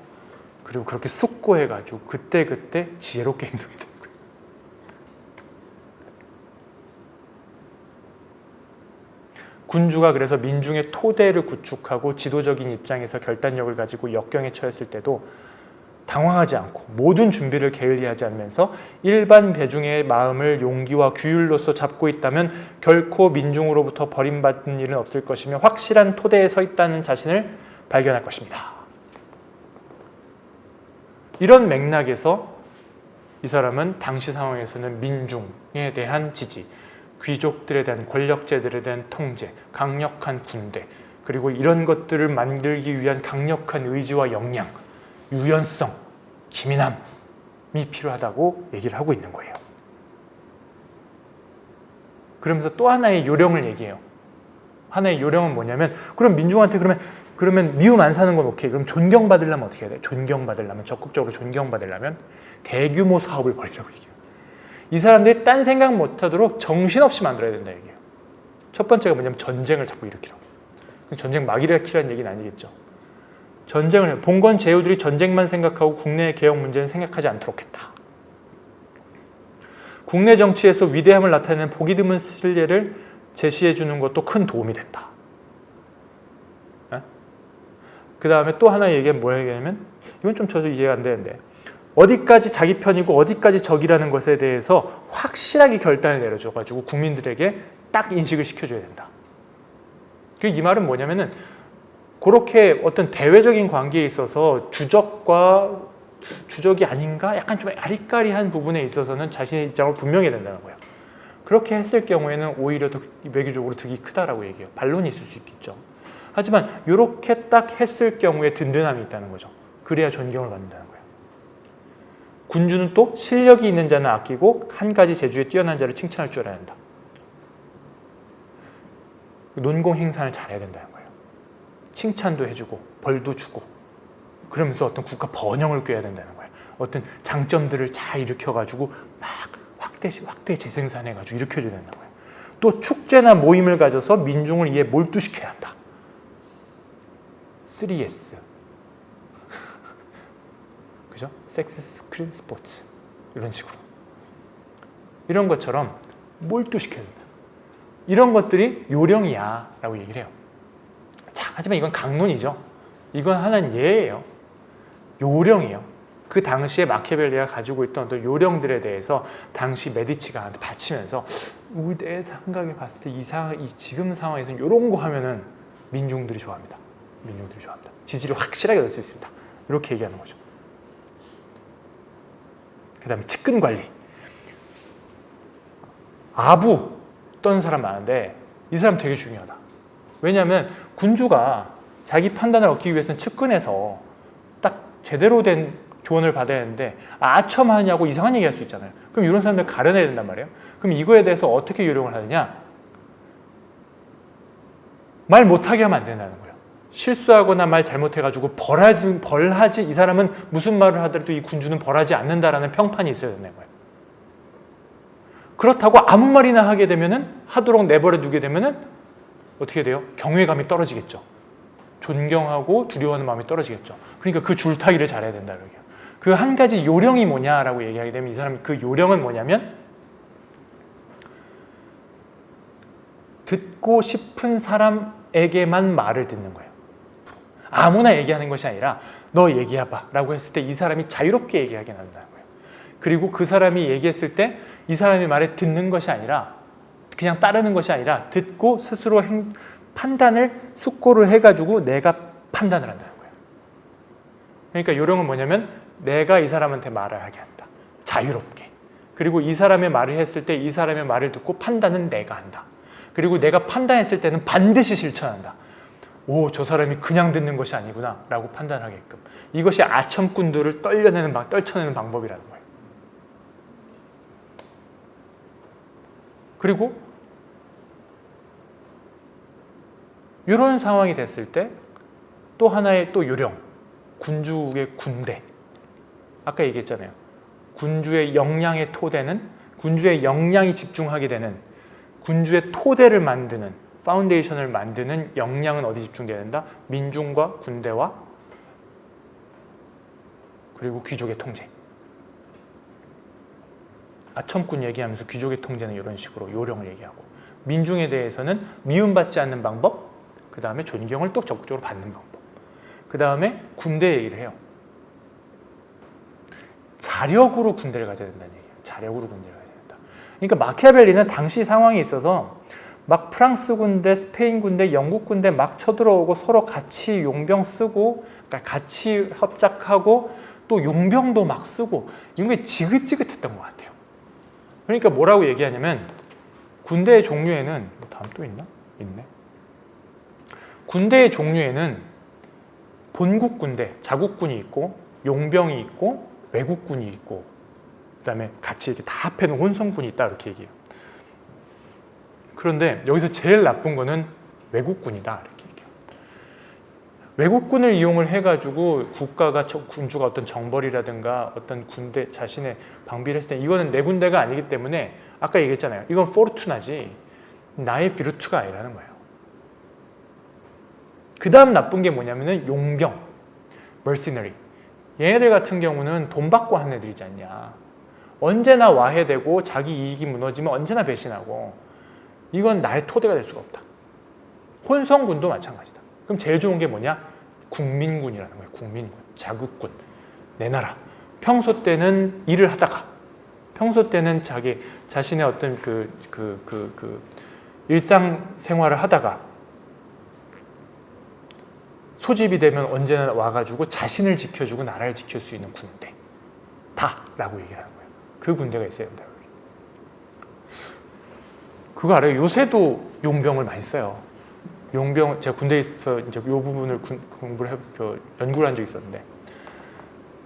그리고 그렇게 숙고해가지고 그때그때 지혜롭게 행동해야 되는 거예요. 군주가 그래서 민중의 토대를 구축하고 지도적인 입장에서 결단력을 가지고 역경에 처했을 때도 당황하지 않고 모든 준비를 게을리하지 않으면서 일반 대중의 마음을 용기와 규율로서 잡고 있다면 결코 민중으로부터 버림받는 일은 없을 것이며 확실한 토대에 서 있다는 자신을 발견할 것입니다. 이런 맥락에서 이 사람은 당시 상황에서는 민중에 대한 지지, 귀족들에 대한 권력제들에 대한 통제, 강력한 군대, 그리고 이런 것들을 만들기 위한 강력한 의지와 역량, 유연성, 기민함이 필요하다고 얘기를 하고 있는 거예요. 그러면서 또 하나의 요령을 얘기해요. 하나의 요령은 뭐냐면 그럼 민중한테 그러면 미움 안 사는 건 오케이. 그럼 존경받으려면 어떻게 해야 돼? 존경받으려면 적극적으로 존경받으려면 대규모 사업을 벌이라고 얘기해요. 이 사람들이 딴 생각 못하도록 정신없이 만들어야 된다 얘기해요. 첫 번째가 뭐냐면 전쟁을 자꾸 일으키라고. 전쟁 막 일으키라는 얘기는 아니겠죠. 전쟁을 봉건 제후들이 전쟁만 생각하고 국내의 개혁 문제는 생각하지 않도록 했다. 국내 정치에서 위대함을 나타내는 보기 드문 실례를 제시해 주는 것도 큰 도움이 된다. 그 다음에 또 하나 얘기하면 뭐야 얘기하면 이건 좀 저도 이해가 안 되는데 어디까지 자기 편이고 어디까지 적이라는 것에 대해서 확실하게 결단을 내려줘가지고 국민들에게 딱 인식을 시켜줘야 된다. 이 말은 뭐냐면은 그렇게 어떤 대외적인 관계에 있어서 주적과 주적이 아닌가? 약간 좀 아리까리한 부분에 있어서는 자신의 입장을 분명히 해야 된다는 거예요. 그렇게 했을 경우에는 오히려 더 외교적으로 득이 크다라고 얘기해요. 반론이 있을 수 있겠죠. 하지만 이렇게 딱 했을 경우에 든든함이 있다는 거죠. 그래야 존경을 받는다는 거예요. 군주는 또 실력이 있는 자는 아끼고 한 가지 재주에 뛰어난 자를 칭찬할 줄 알아야 한다. 논공 행사를 잘해야 된다는 거예요. 칭찬도 해주고 벌도 주고 그러면서 어떤 국가 번영을 꾀해야 된다는 거예요. 어떤 장점들을 잘 일으켜가지고 막 확대 재생산해가지고 일으켜줘야 된다는 거예요. 또 축제나 모임을 가져서 민중을 이에 몰두시켜야 한다. 3S 그죠? 섹스, 스크린, 스포츠 이런 식으로 이런 것처럼 몰두시켜야 된다. 이런 것들이 요령이야 라고 얘기를 해요. 자, 하지만 이건 강론이죠. 이건 하나는 예예요. 요령이에요. 그 당시에 마키아벨리가 가지고 있던 어떤 요령들에 대해서 당시 메디치가 바치면서 내 생각에 봤을 때 이 지금 상황에서는 이런 거 하면은 민중들이 좋아합니다. 민중들이 좋아합니다. 지지를 확실하게 얻을 수 있습니다. 이렇게 얘기하는 거죠. 그 다음에 측근 관리. 아부 떠는 사람 많은데 이 사람 되게 중요하다. 왜냐하면 군주가 자기 판단을 얻기 위해서는 측근에서 딱 제대로 된 조언을 받아야 하는데 아첨하냐고 이상한 얘기 할 수 있잖아요. 그럼 이런 사람들 가려내야 된단 말이에요. 그럼 이거에 대해서 어떻게 요령을 하느냐? 말 못하게 하면 안 된다는 거예요. 실수하거나 말 잘못해가지고 벌하지 이 사람은 무슨 말을 하더라도 이 군주는 벌하지 않는다라는 평판이 있어야 되는 거예요. 그렇다고 아무 말이나 하게 되면은 하도록 내버려 두게 되면은 어떻게 돼요? 경외감이 떨어지겠죠. 존경하고 두려워하는 마음이 떨어지겠죠. 그러니까 그 줄타기를 잘해야 된다는 거예요. 그 한 가지 요령이 뭐냐라고 얘기하게 되면 이 사람이 그 요령은 뭐냐면 듣고 싶은 사람에게만 말을 듣는 거예요. 아무나 얘기하는 것이 아니라 너 얘기해봐 라고 했을 때 이 사람이 자유롭게 얘기하게 한다는 거예요. 그리고 그 사람이 얘기했을 때 이 사람의 말에 듣는 것이 아니라 그냥 따르는 것이 아니라 듣고 스스로 판단을 숙고를 해가지고 내가 판단을 한다는 거예요. 그러니까 요령은 뭐냐면 내가 이 사람한테 말을 하게 한다. 자유롭게. 그리고 이 사람의 말을 했을 때 이 사람의 말을 듣고 판단은 내가 한다. 그리고 내가 판단했을 때는 반드시 실천한다. 오, 저 사람이 그냥 듣는 것이 아니구나 라고 판단하게끔. 이것이 아첨꾼들을 떨쳐내는 방법이라는 거예요. 그리고 이런 상황이 됐을 때 또 하나의 또 요령, 군주의 군대. 아까 얘기했잖아요. 군주의 역량의 토대는 군주의 역량이 집중하게 되는 군주의 토대를 만드는 파운데이션을 만드는 역량은 어디 집중돼야 된다? 민중과 군대와 그리고 귀족의 통제. 아첨꾼 얘기하면서 귀족의 통제는 이런 식으로 요령을 얘기하고 민중에 대해서는 미움받지 않는 방법, 그 다음에 존경을 또 적극적으로 받는 방법, 그 다음에 군대 얘기를 해요. 자력으로 군대를 가져야 된다는 얘기예요. 자력으로 군대를 가져야 된다. 그러니까 마키아벨리는 당시 상황에 있어서 막 프랑스 군대, 스페인 군대, 영국 군대 막 쳐들어오고 서로 같이 용병 쓰고 그러니까 같이 협작하고 또 용병도 막 쓰고 이런 게 지긋지긋했던 것 같아요. 그러니까 뭐라고 얘기하냐면 군대의 종류에는 다음 또 있나? 있네. 군대의 종류에는 본국 군대, 자국군이 있고 용병이 있고 외국군이 있고 그다음에 같이 이렇게 다 합해놓은 혼성군이 있다 이렇게 얘기해요. 그런데 여기서 제일 나쁜 거는 외국군이다 이렇게 얘기해요. 외국군을 이용을 해가지고 군주가 어떤 정벌이라든가 어떤 군대 자신의 방비를 했을 때 이거는 내 군대가 아니기 때문에 아까 얘기했잖아요. 이건 포르투나지 나의 비루트가 아니라는 거예요. 그 다음 나쁜 게 뭐냐면은 용병, mercenary. 얘네들 같은 경우는 돈 받고 하는 애들이지 않냐. 언제나 와해되고 자기 이익이 무너지면 언제나 배신하고, 이건 나의 토대가 될 수가 없다. 혼성군도 마찬가지다. 그럼 제일 좋은 게 뭐냐? 국민군이라는 거예요. 국민군, 자국군, 내 나라. 평소 때는 일을 하다가, 평소 때는 자신의 어떤 일상생활을 하다가 소집이 되면 언제나 와가지고 자신을 지켜주고 나라를 지킬 수 있는 군대 다라고 얘기하는 거예요. 그 군대가 있어야 된다. 그거 알아요? 요새도 용병을 많이 써요. 용병, 제가 군대에 있어서 이제 이 부분을 연구를 한 적이 있었는데,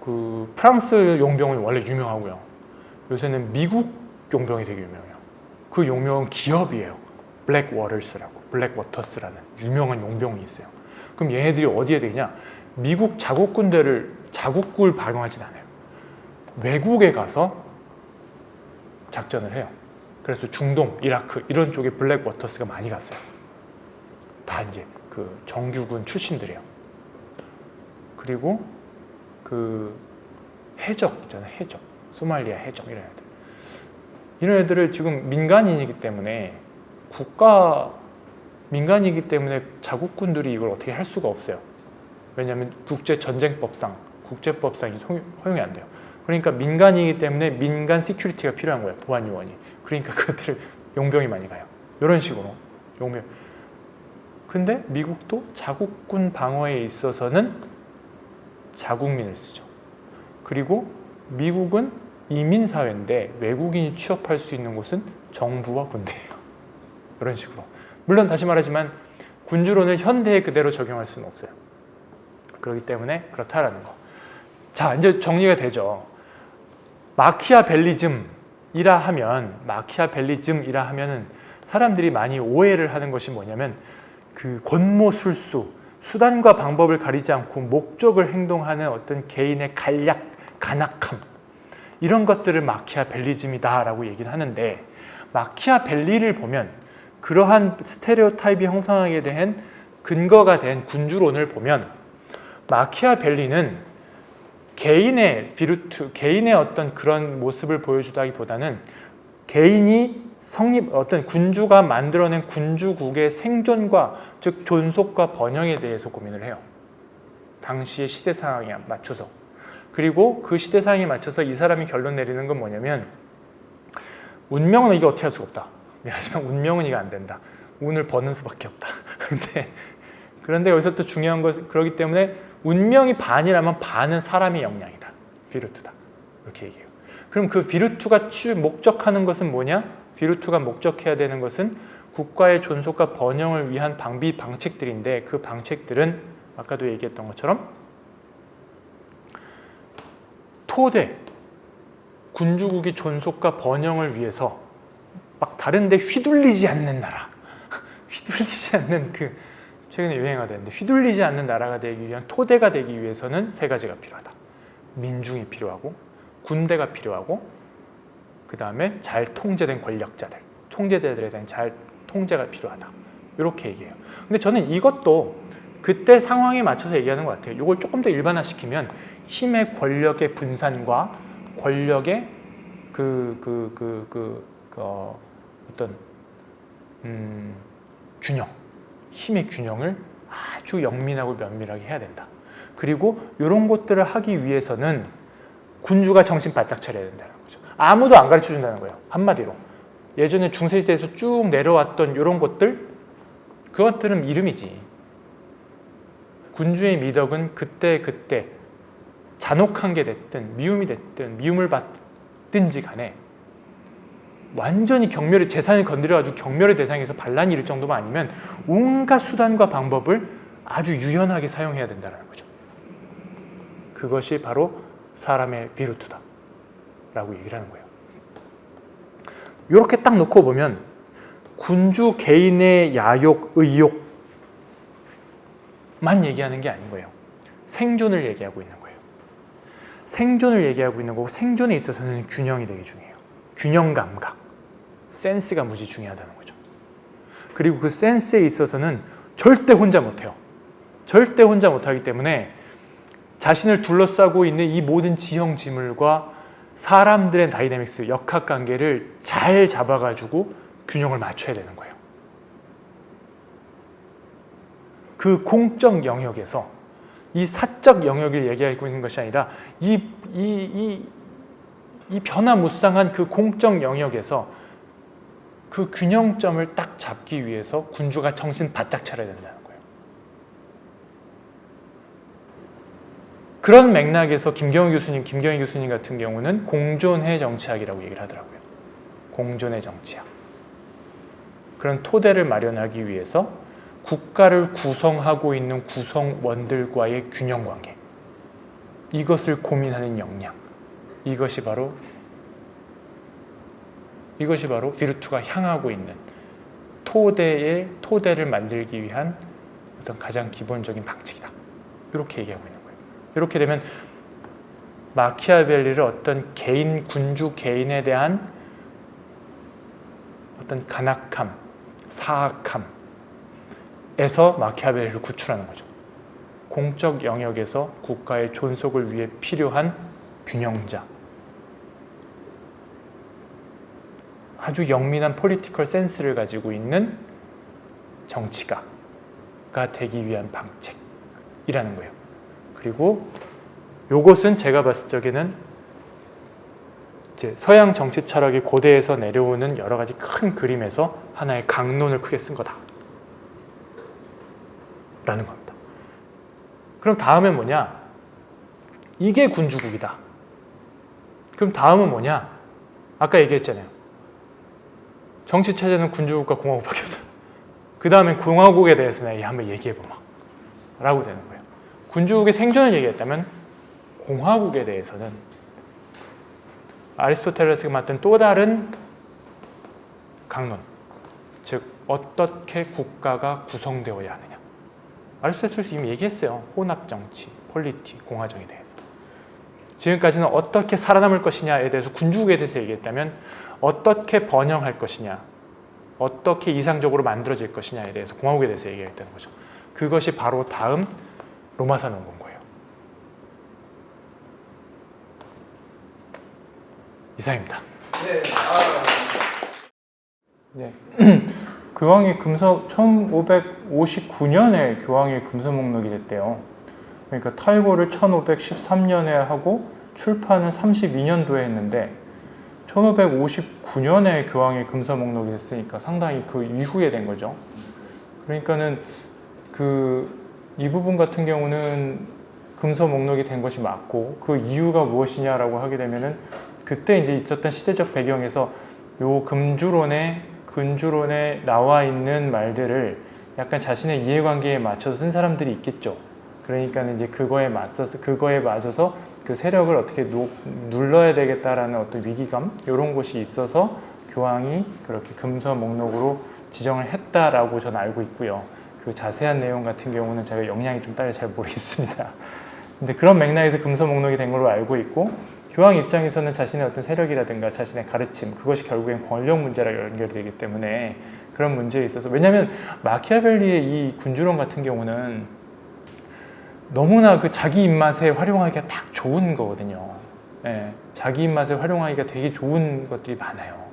그 프랑스 용병은 원래 유명하고요. 요새는 미국 용병이 되게 유명해요. 그 용병은 기업이에요. 블랙워터스라는 유명한 용병이 있어요. 그럼 얘네들이 어디에 되냐? 미국 자국군을 발용하진 않아요. 외국에 가서 작전을 해요. 그래서 중동, 이라크 이런 쪽에 블랙워터스가 많이 갔어요. 다 이제 그 정규군 출신들이에요. 그리고 그 해적 있잖아요. 해적, 소말리아 해적 이런 애들을 지금 민간인이기 때문에 민간이기 때문에 자국군들이 이걸 어떻게 할 수가 없어요. 왜냐하면 국제전쟁법상, 국제법상 허용이 안 돼요. 그러니까 민간이기 때문에 민간 시큐리티가 필요한 거예요. 보안 요원이. 그러니까 그들을 용병이 많이 가요. 이런 식으로 용병. 근데 미국도 자국군 방어에 있어서는 자국민을 쓰죠. 그리고 미국은 이민사회인데 외국인이 취업할 수 있는 곳은 정부와 군대예요. 이런 식으로. 물론 다시 말하지만 군주론을 현대에 그대로 적용할 수는 없어요. 그렇기 때문에 그렇다라는 거. 자, 이제 정리가 되죠. 마키아벨리즘이라 하면은 사람들이 많이 오해를 하는 것이 뭐냐면 그 권모술수, 수단과 방법을 가리지 않고 목적을 행동하는 어떤 개인의 간략, 간악함, 이런 것들을 마키아벨리즘이다라고 얘기를 하는데, 마키아벨리를 보면 그러한 스테레오타입이 형성하게 된 근거가 된 군주론을 보면 마키아벨리는 개인의 비루트, 개인의 어떤 그런 모습을 보여주다기보다는 개인이 어떤 군주가 만들어낸 군주국의 생존과, 즉 존속과 번영에 대해서 고민을 해요. 당시의 시대 상황에 맞춰서. 그리고 그 시대 상황에 맞춰서 이 사람이 결론 내리는 건 뭐냐면, 운명은 이게 어떻게 할 수가 없다. 하지만 운명은 이거 안 된다. 운을 버는 수밖에 없다. 그런데 여기서 또 중요한 것은, 그렇기 때문에 운명이 반이라면 반은 사람의 역량이다. 비루트다. 이렇게 얘기해요. 그럼 그 비루트가 목적하는 것은 뭐냐? 비루트가 목적해야 되는 것은 국가의 존속과 번영을 위한 방책들인데, 그 방책들은 아까도 얘기했던 것처럼 토대, 군주국의 존속과 번영을 위해서 막 다른 데 휘둘리지 않는 나라, 휘둘리지 않는 최근에 유행하던데, 휘둘리지 않는 나라가 되기 위한 토대가 되기 위해서는 세 가지가 필요하다. 민중이 필요하고, 군대가 필요하고, 그 다음에 잘 통제된 권력자들, 통제자들에 대한 잘 통제가 필요하다. 이렇게 얘기해요. 근데 저는 이것도 그때 상황에 맞춰서 얘기하는 것 같아요. 이걸 조금 더 일반화시키면 힘의 권력의 분산과 권력의 어떤 균형, 힘의 균형을 아주 영민하고 면밀하게 해야 된다. 그리고 이런 것들을 하기 위해서는 군주가 정신 바짝 차려야 된다는 거죠. 아무도 안 가르쳐 준다는 거예요. 한마디로. 예전에 중세시대에서 쭉 내려왔던 이런 것들, 그것들은 이름이지. 군주의 미덕은 그때 잔혹한 게 됐든 미움이 됐든 미움을 받든지 간에 완전히 경멸의 재산을 건드려가지고 경멸의 대상에서 반란이 일을 정도만 아니면 온갖 수단과 방법을 아주 유연하게 사용해야 된다는 거죠. 그것이 바로 사람의 비루트다 라고 얘기를 하는 거예요. 이렇게 딱 놓고 보면 군주 개인의 야욕, 의욕만 얘기하는 게 아닌 거예요. 생존을 얘기하고 있는 거예요. 생존을 얘기하고 있는 거고, 생존에 있어서는 균형이 되게 중요해요. 균형 감각, 센스가 무지 중요하다는 거죠. 그리고 그 센스에 있어서는 절대 혼자 못해요. 절대 혼자 못하기 때문에 자신을 둘러싸고 있는 이 모든 지형지물과 사람들의 다이내믹스, 역학관계를 잘 잡아가지고 균형을 맞춰야 되는 거예요. 그 공적 영역에서 이 사적 영역을 얘기하고 있는 것이 아니라 이 변화무쌍한 그 공적 영역에서 그 균형점을 딱 잡기 위해서 군주가 정신 바짝 차려야 된다는 거예요. 그런 맥락에서 김경희 교수님 같은 경우는 공존의 정치학이라고 얘기를 하더라고요. 공존의 정치학. 그런 토대를 마련하기 위해서 국가를 구성하고 있는 구성원들과의 균형관계, 이것을 고민하는 역량, 이것이 바로 비르투가 향하고 있는 토대를 만들기 위한 어떤 가장 기본적인 방식이다. 이렇게 얘기하고 있는 거예요. 이렇게 되면 마키아벨리를 어떤 군주 개인에 대한 어떤 간악함, 사악함에서 마키아벨리를 구출하는 거죠. 공적 영역에서 국가의 존속을 위해 필요한 균형자, 아주 영민한 폴리티컬 센스를 가지고 있는 정치가가 되기 위한 방책이라는 거예요. 그리고 이것은 제가 봤을 적에는 이제 서양 정치 철학이 고대에서 내려오는 여러 가지 큰 그림에서 하나의 강론을 크게 쓴 거다 라는 겁니다. 그럼 다음엔 뭐냐? 이게 군주국이다. 그럼 다음은 뭐냐? 아까 얘기했잖아요. 정치 체제는 군주국과 공화국밖에 없다. 그 다음에 공화국에 대해서 내가 한번 얘기해보마 라고 되는 거예요. 군주국의 생존을 얘기했다면 공화국에 대해서는 아리스토텔레스가 맡은 또 다른 강론, 즉 어떻게 국가가 구성되어야 하느냐. 아리스토텔레스 이미 얘기했어요. 혼합정치, 폴리티, 공화정에 대해서. 지금까지는 어떻게 살아남을 것이냐에 대해서 군주국에 대해서 얘기했다면 어떻게 번영할 것이냐, 어떻게 이상적으로 만들어질 것이냐에 대해서 공화국에 대해서 얘기했다는 거죠. 그것이 바로 다음 로마서 논건 거예요. 이상입니다. 네. 교황이 1559년에 교황이 금서 목록이 됐대요. 그러니까 탈고를 1513년에 하고 출판은 32년도에 했는데 1559년에 교황이 금서 목록이 됐으니까 상당히 그 이후에 된 거죠. 그러니까는 이 부분 같은 경우는 금서 목록이 된 것이 맞고, 그 이유가 무엇이냐라고 하게 되면은 그때 이제 있었던 시대적 배경에서 요 근주론에 나와 있는 말들을 약간 자신의 이해관계에 맞춰서 쓴 사람들이 있겠죠. 그러니까 이제 그거에 맞아서 그 세력을 어떻게 눌러야 되겠다라는 어떤 위기감, 이런 것이 있어서 교황이 그렇게 금서 목록으로 지정을 했다라고 저는 알고 있고요. 그 자세한 내용 같은 경우는 제가 역량이 좀 딸려 잘 모르겠습니다. 근데 그런 맥락에서 금서 목록이 된 걸로 알고 있고, 교황 입장에서는 자신의 어떤 세력이라든가 자신의 가르침, 그것이 결국엔 권력 문제랑 연결되기 때문에 그런 문제에 있어서, 왜냐하면 마키아벨리의 이 군주론 같은 경우는 너무나 그 자기 입맛에 활용하기가 딱 좋은 거거든요. 예, 자기 입맛에 활용하기가 되게 좋은 것들이 많아요.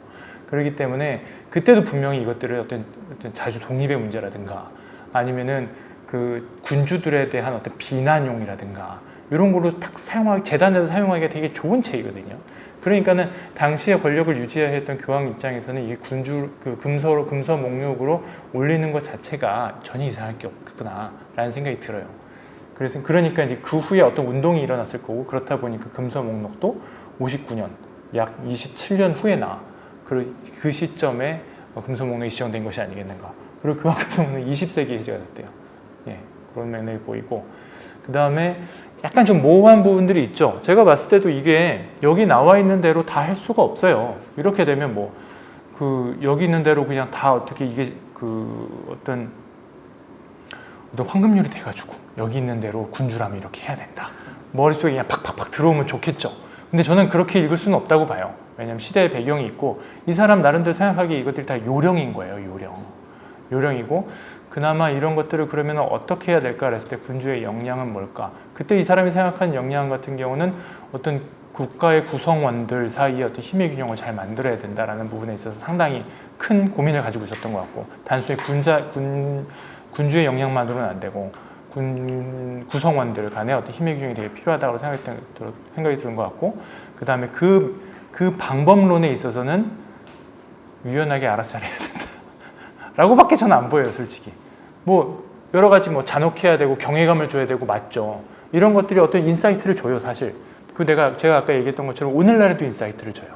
그렇기 때문에 그때도 분명히 이것들을 어떤 자주 독립의 문제라든가 아니면은 그 군주들에 대한 어떤 비난용이라든가 이런 걸로 딱 재단에서 사용하기가 되게 좋은 책이거든요. 그러니까는 당시에 권력을 유지해야 했던 교황 입장에서는 이게 금서 목록으로 올리는 것 자체가 전혀 이상할 게 없구나라는 생각이 들어요. 그러니까 이제 그 후에 어떤 운동이 일어났을 거고, 그렇다 보니까 금서 목록도 59년, 약 27년 후에 그 시점에 금서 목록이 지정된 것이 아니겠는가. 그리고 교황 금서 목록이 20세기에 해제가 됐대요. 예, 그런 면이 보이고, 그 다음에 약간 좀 모호한 부분들이 있죠. 제가 봤을 때도 이게 여기 나와 있는 대로 다 할 수가 없어요. 이렇게 되면 여기 있는 대로 그냥 다 어떻게 이게 어떤 황금률이 돼가지고 여기 있는 대로 군주라면 이렇게 해야 된다. 머릿속에 그냥 팍팍팍 들어오면 좋겠죠. 근데 저는 그렇게 읽을 수는 없다고 봐요. 왜냐하면 시대의 배경이 있고 이 사람 나름대로 생각하기에 이것들이 다 요령인 거예요. 요령이고 그나마 이런 것들을 그러면 어떻게 해야 될까 했을 때 군주의 역량은 뭘까? 그때 이 사람이 생각하는 역량 같은 경우는 어떤 국가의 구성원들 사이에 어떤 힘의 균형을 잘 만들어야 된다라는 부분에 있어서 상당히 큰 고민을 가지고 있었던 것 같고 단순히 군주의 역량만으로는 안 되고 구성원들 간의 어떤 힘의 균형이 되게 필요하다고 생각이 드는 것 같고 그 다음에 그 방법론에 있어서는 유연하게 알아서 잘해야 된다 라고밖에 저는 안 보여요 솔직히. 뭐 여러 가지 뭐 잔혹해야 되고 경외감을 줘야 되고 맞죠. 이런 것들이 어떤 인사이트를 줘요 사실. 제가 아까 얘기했던 것처럼 오늘날에도 인사이트를 줘요.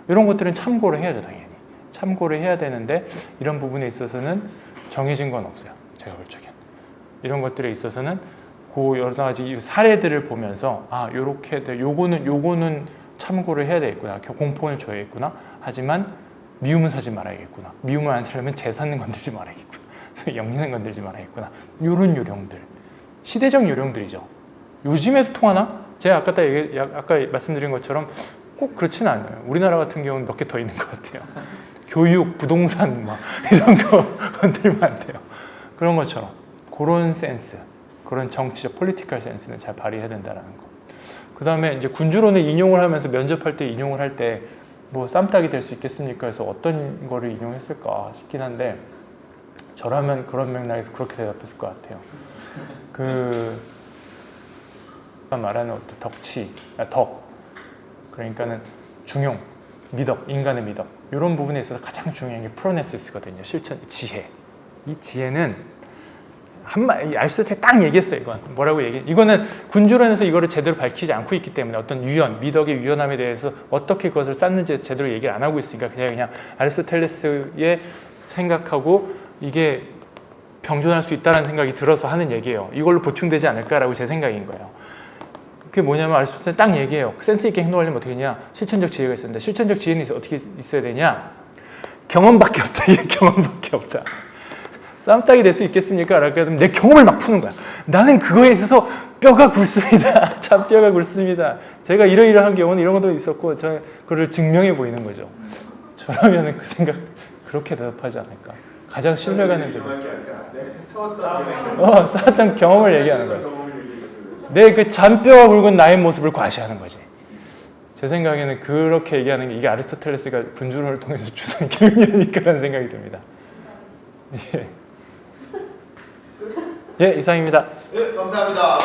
이런 것들은 참고를 해야죠 당연히. 참고를 해야 되는데 이런 부분에 있어서는 정해진 건 없어요. 제가 볼 적엔. 이런 것들에 있어서는 그 여러 가지 사례들을 보면서 요렇게 요거는 참고를 해야 되겠구나. 공포를 줘야겠구나. 하지만 미움은 사지 말아야겠구나. 미움을 안 사려면 재산은 건들지 말아야겠구나. 영리는 건들지 말아야겠구나. 요런 요령들. 시대적 요령들이죠. 요즘에도 통하나? 제가 아까 말씀드린 것처럼 꼭 그렇지는 않아요. 우리나라 같은 경우는 몇 개 더 있는 것 같아요. 교육, 부동산 막 이런 거 건들면 안 돼요. 그런 것처럼 그런 센스, 그런 정치적 폴리티컬 센스는 잘 발휘해야 된다는 거. 그 다음에 이제 군주론을 인용을 하면서 면접할 때 인용을 할 때 뭐 쌈딱이 될 수 있겠습니까? 해서 어떤 거를 인용했을까 싶긴 한데 저라면 그런 맥락에서 그렇게 대답했을 것 같아요. 말하는 어떤 덕 그러니까는 중용, 미덕, 인간의 미덕 이런 부분에 있어서 가장 중요한 게 프로네시스거든요. 실천, 지혜. 이 지혜는 아리스토텔이 딱 얘기했어요. 이거는 군주론에서 이거를 제대로 밝히지 않고 있기 때문에 어떤 미덕의 유연함에 대해서 어떻게 그것을 쌓는지 제대로 얘기를 안 하고 있으니까 그냥 아리스토텔레스의 생각하고 이게 병존할 수 있다는 생각이 들어서 하는 얘기예요. 이걸로 보충되지 않을까라고 제 생각인 거예요. 그게 뭐냐면 아리스토텔은 딱 얘기해요. 센스 있게 행동하려면 어떻게 하냐? 실천적 지혜가 있었는데 실천적 지혜는 어떻게 있어야 되냐? 경험밖에 없다. 이게 경험밖에 없다. 쌈딱이 될 수 있겠습니까? 라고 하면 내 경험을 막 푸는 거야. 나는 그거에 있어서 뼈가 굵습니다. 참 뼈가 굵습니다. 제가 이러이러한 경우는 이런 것도 있었고 저는 그걸 증명해 보이는 거죠. 저라면 그 생각 그렇게 대답하지 않을까. 가장 신뢰가는 게 쌓았던 경험을 얘기하는 거야. 내 그 잔뼈가 굵은 나의 모습을 과시하는 거지. 제 생각에는 그렇게 얘기하는 게 이게 아리스토텔레스가 군주론을 통해서 주던 교훈이니까라는 생각이 듭니다. 예, 이상입니다. 네, 감사합니다.